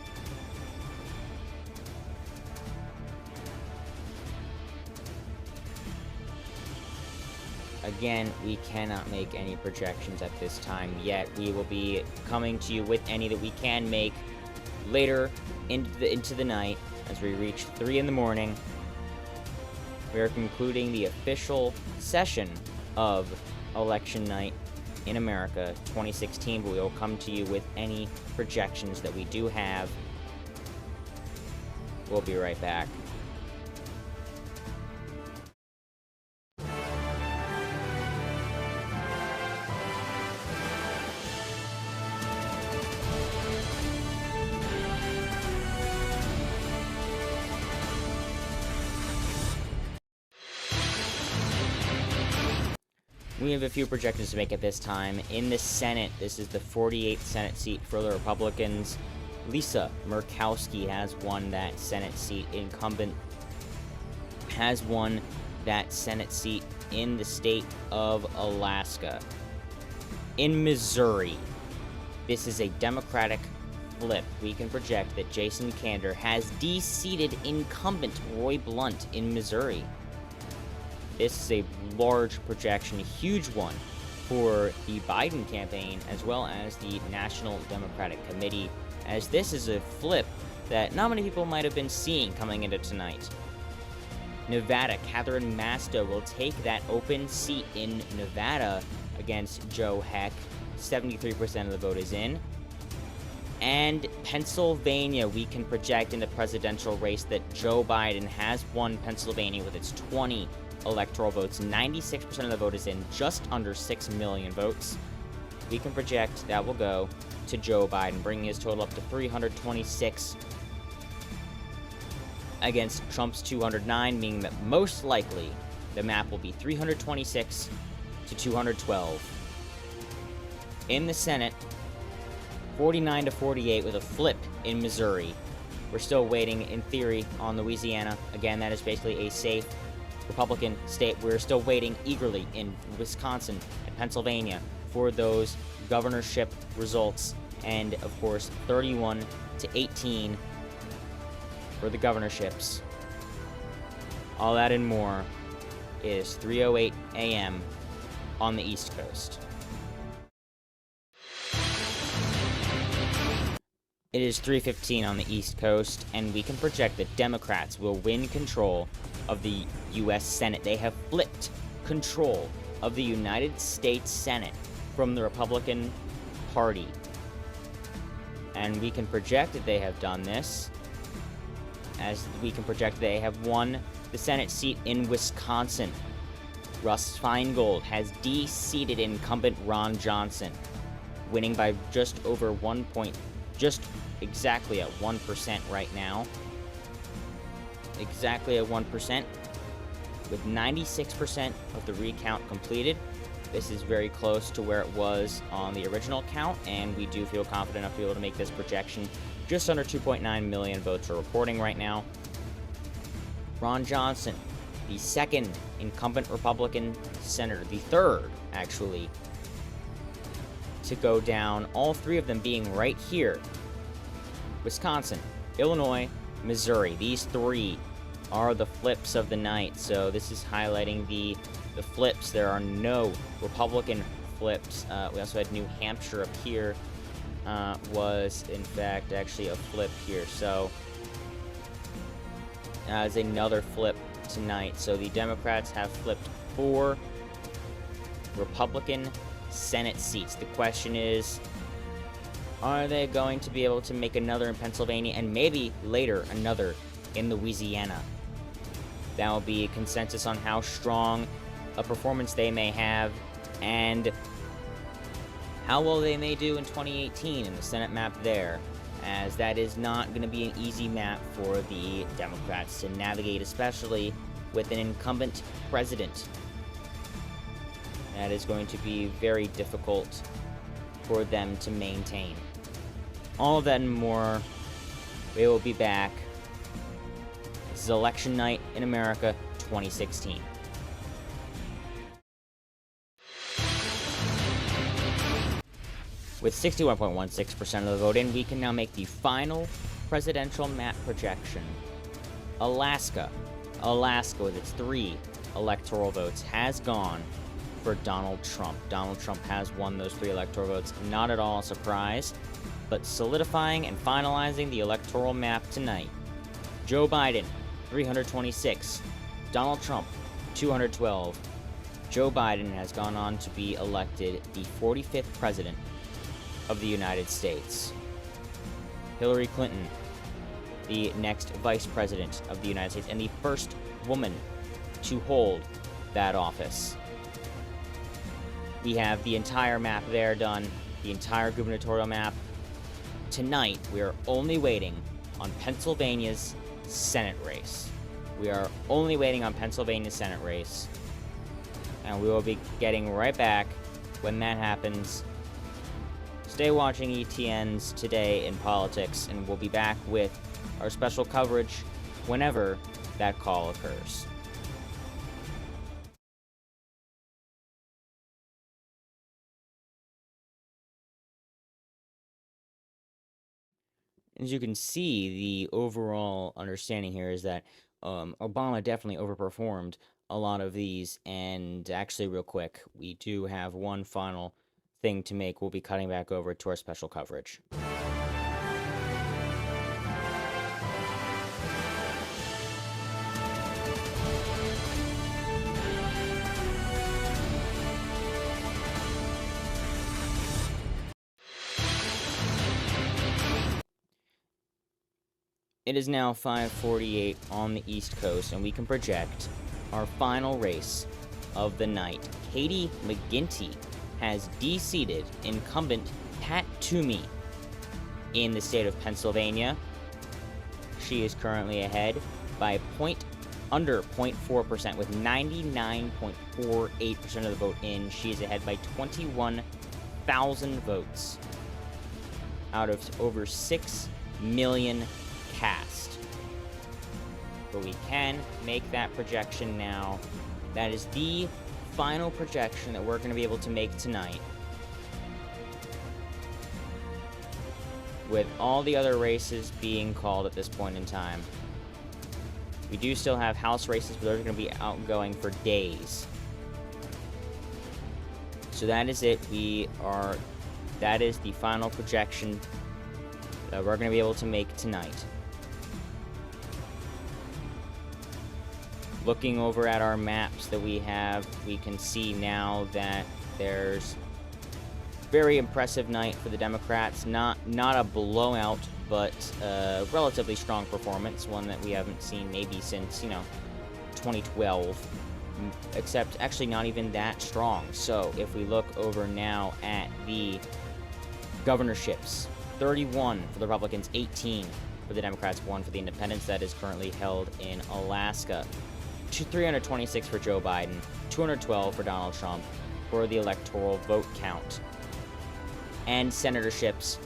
again, we cannot make any projections at this time yet. We will be coming to you with any that we can make later into the night as we reach 3 in the morning. We are concluding the official session of election night in America 2016, but we will come to you with any projections that we do have. We'll be right back. We have a few projections to make at this time. In the Senate, this is the 48th Senate seat for the Republicans. Lisa Murkowski has won that Senate seat. Incumbent has won that Senate seat in the state of Alaska. In Missouri, this is a Democratic flip. We can project that Jason Kander has de-seated incumbent Roy Blunt in Missouri. This is a large projection, a huge one for the Biden campaign as well as the National Democratic Committee, as this is a flip that not many people might have been seeing coming into tonight. Nevada, Catherine Masto will take that open seat in Nevada against Joe Heck. 73% of the vote is in. And Pennsylvania, we can project in the presidential race that Joe Biden has won Pennsylvania with its 20 electoral votes. 96% of the vote is in, just under 6 million votes. We can project that will go to Joe Biden, bringing his total up to 326 against Trump's 209, meaning that most likely the map will be 326 to 212. In the Senate, 49 to 48 with a flip in Missouri. We're still waiting, in theory, on Louisiana. Again, that is basically a safe Republican state. We're still waiting eagerly in Wisconsin and Pennsylvania for those governorship results. And, of course, 31 to 18 for the governorships. All that and more is 3:08 a.m. on the East Coast. It is 3:15 on the East Coast, and we can project that Democrats will win control of the U.S. Senate. They have flipped control of the United States Senate from the Republican Party. And we can project that they have done this, as we can project they have won the Senate seat in Wisconsin. Russ Feingold has de-seated incumbent Ron Johnson, winning by just exactly at 1% right now. Exactly at 1%, with 96% of the recount completed. This is very close to where it was on the original count, and we do feel confident enough to be able to make this projection. Just under 2.9 million votes are reporting right now. Ron Johnson, the second incumbent Republican senator, the third, actually, to go down, all three of them being right here. Wisconsin, Illinois, Missouri. These three are the flips of the night, so this is highlighting the flips. There are no Republican flips. We also had New Hampshire up here, was in fact actually a flip here, so as another flip tonight. So the Democrats have flipped 4 Republican Senate seats. The question is, are they going to be able to make another in Pennsylvania and maybe later another in Louisiana? That will be a consensus on how strong a performance they may have and how well they may do in 2018 in the Senate map there, as that is not going to be an easy map for the Democrats to navigate, especially with an incumbent president. That is going to be very difficult for them to maintain. All of that and more, we will be back. This is Election Night in America 2016. With 61.16% of the vote in, we can now make the final presidential map projection. Alaska with its 3 electoral votes has gone for Donald Trump. Donald Trump has won those 3 electoral votes. Not at all a surprise, but solidifying and finalizing the electoral map tonight. Joe Biden, 326. Donald Trump, 212. Joe Biden has gone on to be elected the 45th president of the United States. Hillary Clinton, the next vice president of the United States, and the first woman to hold that office. We have the entire map there done, the entire gubernatorial map. Tonight, we are only waiting on Pennsylvania's Senate race. We are only waiting on Pennsylvania's Senate race. And we will be getting right back when that happens. Stay watching ETN's Today in Politics, and we'll be back with our special coverage whenever that call occurs. As you can see, the overall understanding here is that Obama definitely overperformed a lot of these, and actually, real quick, we do have one final thing to make. We'll be cutting back over to our special coverage. It is now 5:48 on the East Coast, and we can project our final race of the night. Katie McGinty has de-seated incumbent Pat Toomey in the state of Pennsylvania. She is currently ahead by under 0.4%, with 99.48% of the vote in. She is ahead by 21,000 votes out of over 6 million cast. But we can make that projection now. That is the final projection that we're going to be able to make tonight. With all the other races being called at this point in time. We do still have House races, but those are going to be outgoing for days. So that is it. That is the final projection that we're going to be able to make tonight. Looking over at our maps that we have, we can see now that there's very impressive night for the Democrats. Not a blowout, but a relatively strong performance, one that we haven't seen maybe since, 2012, except actually not even that strong. So if we look over now at the governorships, 31 for the Republicans, 18 for the Democrats, 1 for the Independents. That is currently held in Alaska. 326 for Joe Biden, 212 for Donald Trump for the electoral vote count. And senatorships,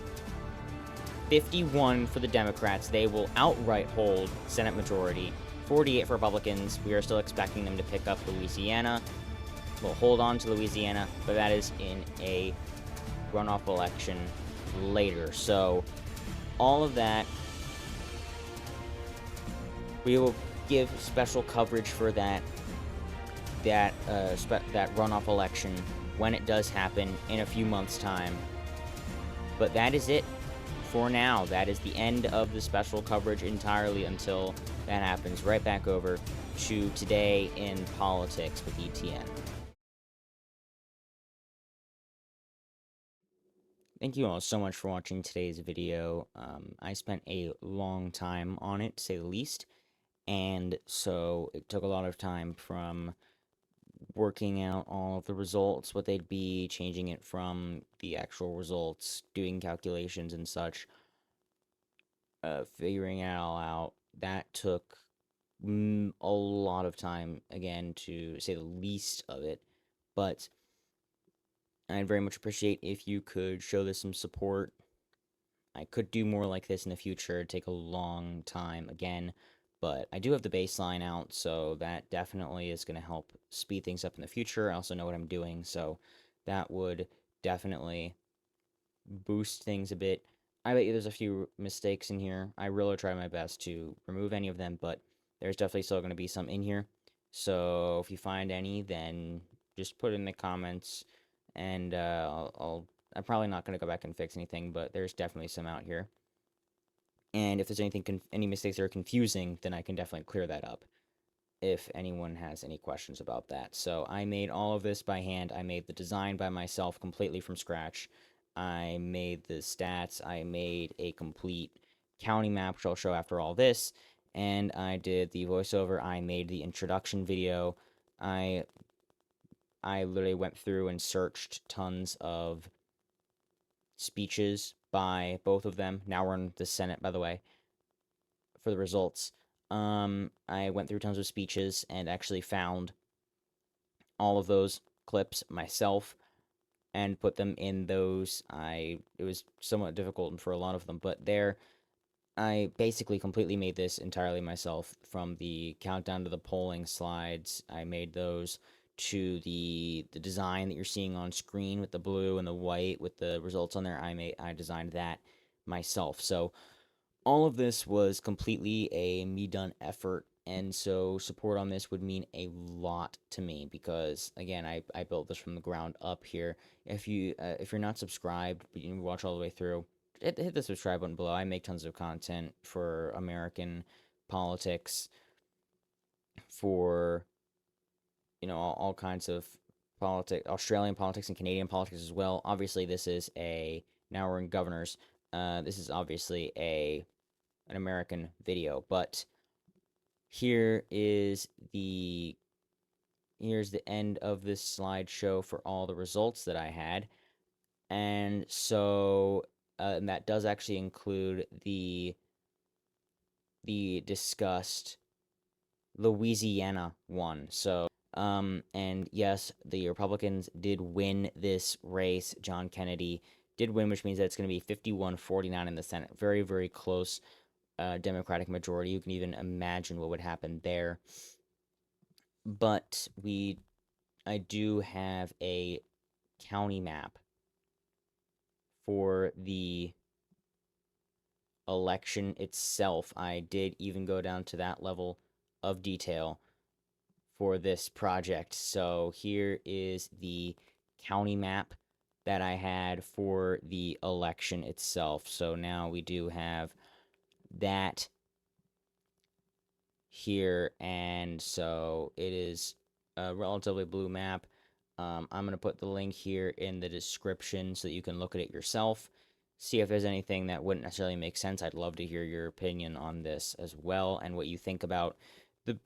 51 for the Democrats. They will outright hold Senate majority. 48 for Republicans. We are still expecting them to pick up Louisiana. We'll hold on to Louisiana, but that is in a runoff election later. So all of that, we will give special coverage for that runoff election when it does happen in a few months' time. But that is it for now. That is the end of the special coverage entirely until that happens. Right back over to Today in Politics with ETN. Thank you all so much for watching today's video. I spent a long time on it, to say the least. And so it took a lot of time from working out all of the results, what they'd be, changing it from the actual results, doing calculations and such, figuring it all out. That took a lot of time, again, to say the least of it. But I'd very much appreciate if you could show this some support. I could do more like this in the future. It'd take a long time, again. But I do have the baseline out, so that definitely is going to help speed things up in the future. I also know what I'm doing, so that would definitely boost things a bit. I bet you there's a few mistakes in here. I really try my best to remove any of them, but there's definitely still going to be some in here. So if you find any, then just put it in the comments, and I'm probably not going to go back and fix anything, but there's definitely some out here. And if there's any mistakes that are confusing, then I can definitely clear that up. if anyone has any questions about that. So I made all of this by hand. I made the design by myself completely from scratch. I made the stats. I made a complete county map, which I'll show after all this. And I did the voiceover. I made the introduction video. I literally went through and searched tons of speeches by both of them. Now we're in the Senate, by the way, for the results. I went through tons of speeches and actually found all of those clips myself and put them in those. It was somewhat difficult for a lot of them, but I basically completely made this entirely myself, from the countdown to the polling slides. I made those to the design that you're seeing on screen with the blue and the white with the results on there. I designed that myself. So all of this was completely a me-done effort, and so support on this would mean a lot to me, because again, I built this from the ground up here. If you're not subscribed but you watch all the way through, hit the subscribe button below. I make tons of content for American politics, for all kinds of politics, Australian politics and Canadian politics as well. Obviously, now we're in governors. This is obviously an American video, but here's the end of this slideshow for all the results that I had. And so and that does actually include the discussed Louisiana one. So and yes, the Republicans did win this race. John Kennedy did win, which means that it's going to be 51-49 in the Senate. Very, very close Democratic majority. You can even imagine what would happen there. But I do have a county map for the election itself. I did even go down to that level of detail for this project. So here is the county map that I had for the election itself. So now we do have that here, and so it is a relatively blue map. I'm going to put the link here in the description so that you can look at it yourself, see if there's anything that wouldn't necessarily make sense. I'd love to hear your opinion on this as well, and what you think about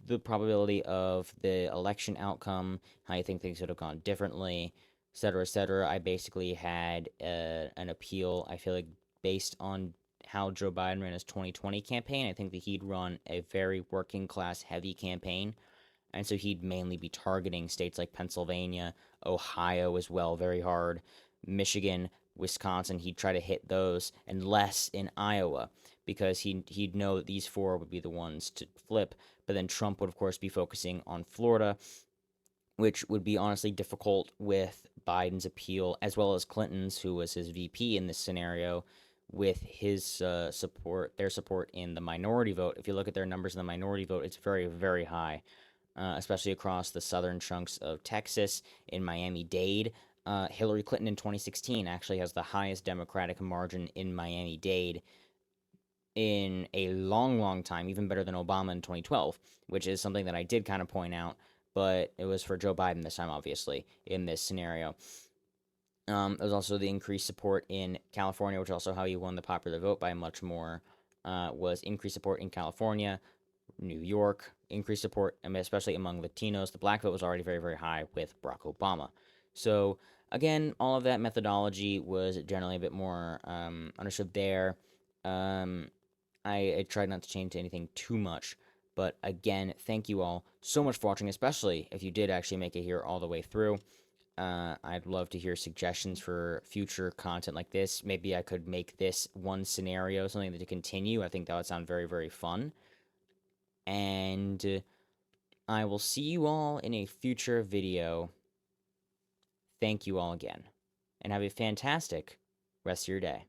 the probability of the election outcome, how you think things would have gone differently, etc., etc. I basically had an appeal, I feel like, based on how Joe Biden ran his 2020 campaign. I think that he'd run a very working class heavy campaign, and so he'd mainly be targeting states like Pennsylvania, Ohio as well, very hard, Michigan, Wisconsin. He'd try to hit those, and less in Iowa, because he'd know that these four would be the ones to flip. But then Trump would, of course, be focusing on Florida, which would be honestly difficult with Biden's appeal, as well as Clinton's, who was his VP in this scenario, with his their support in the minority vote. If you look at their numbers in the minority vote, it's very, very high, especially across the southern chunks of Texas. In Miami-Dade, Hillary Clinton in 2016 actually has the highest Democratic margin in Miami-Dade in a long, long time, even better than Obama in 2012, which is something that I did kind of point out, but it was for Joe Biden this time, obviously, in this scenario. There's also the increased support in California, which is also how he won the popular vote by much more, was increased support in California, New York, increased support, especially among Latinos. The black vote was already very, very high with Barack Obama. So, again, all of that methodology was generally a bit more understood there. I tried not to change anything too much. But again, thank you all so much for watching, especially if you did actually make it here all the way through. I'd love to hear suggestions for future content like this. Maybe I could make this one scenario something to continue. I think that would sound very, very fun. And I will see you all in a future video. Thank you all again, and have a fantastic rest of your day.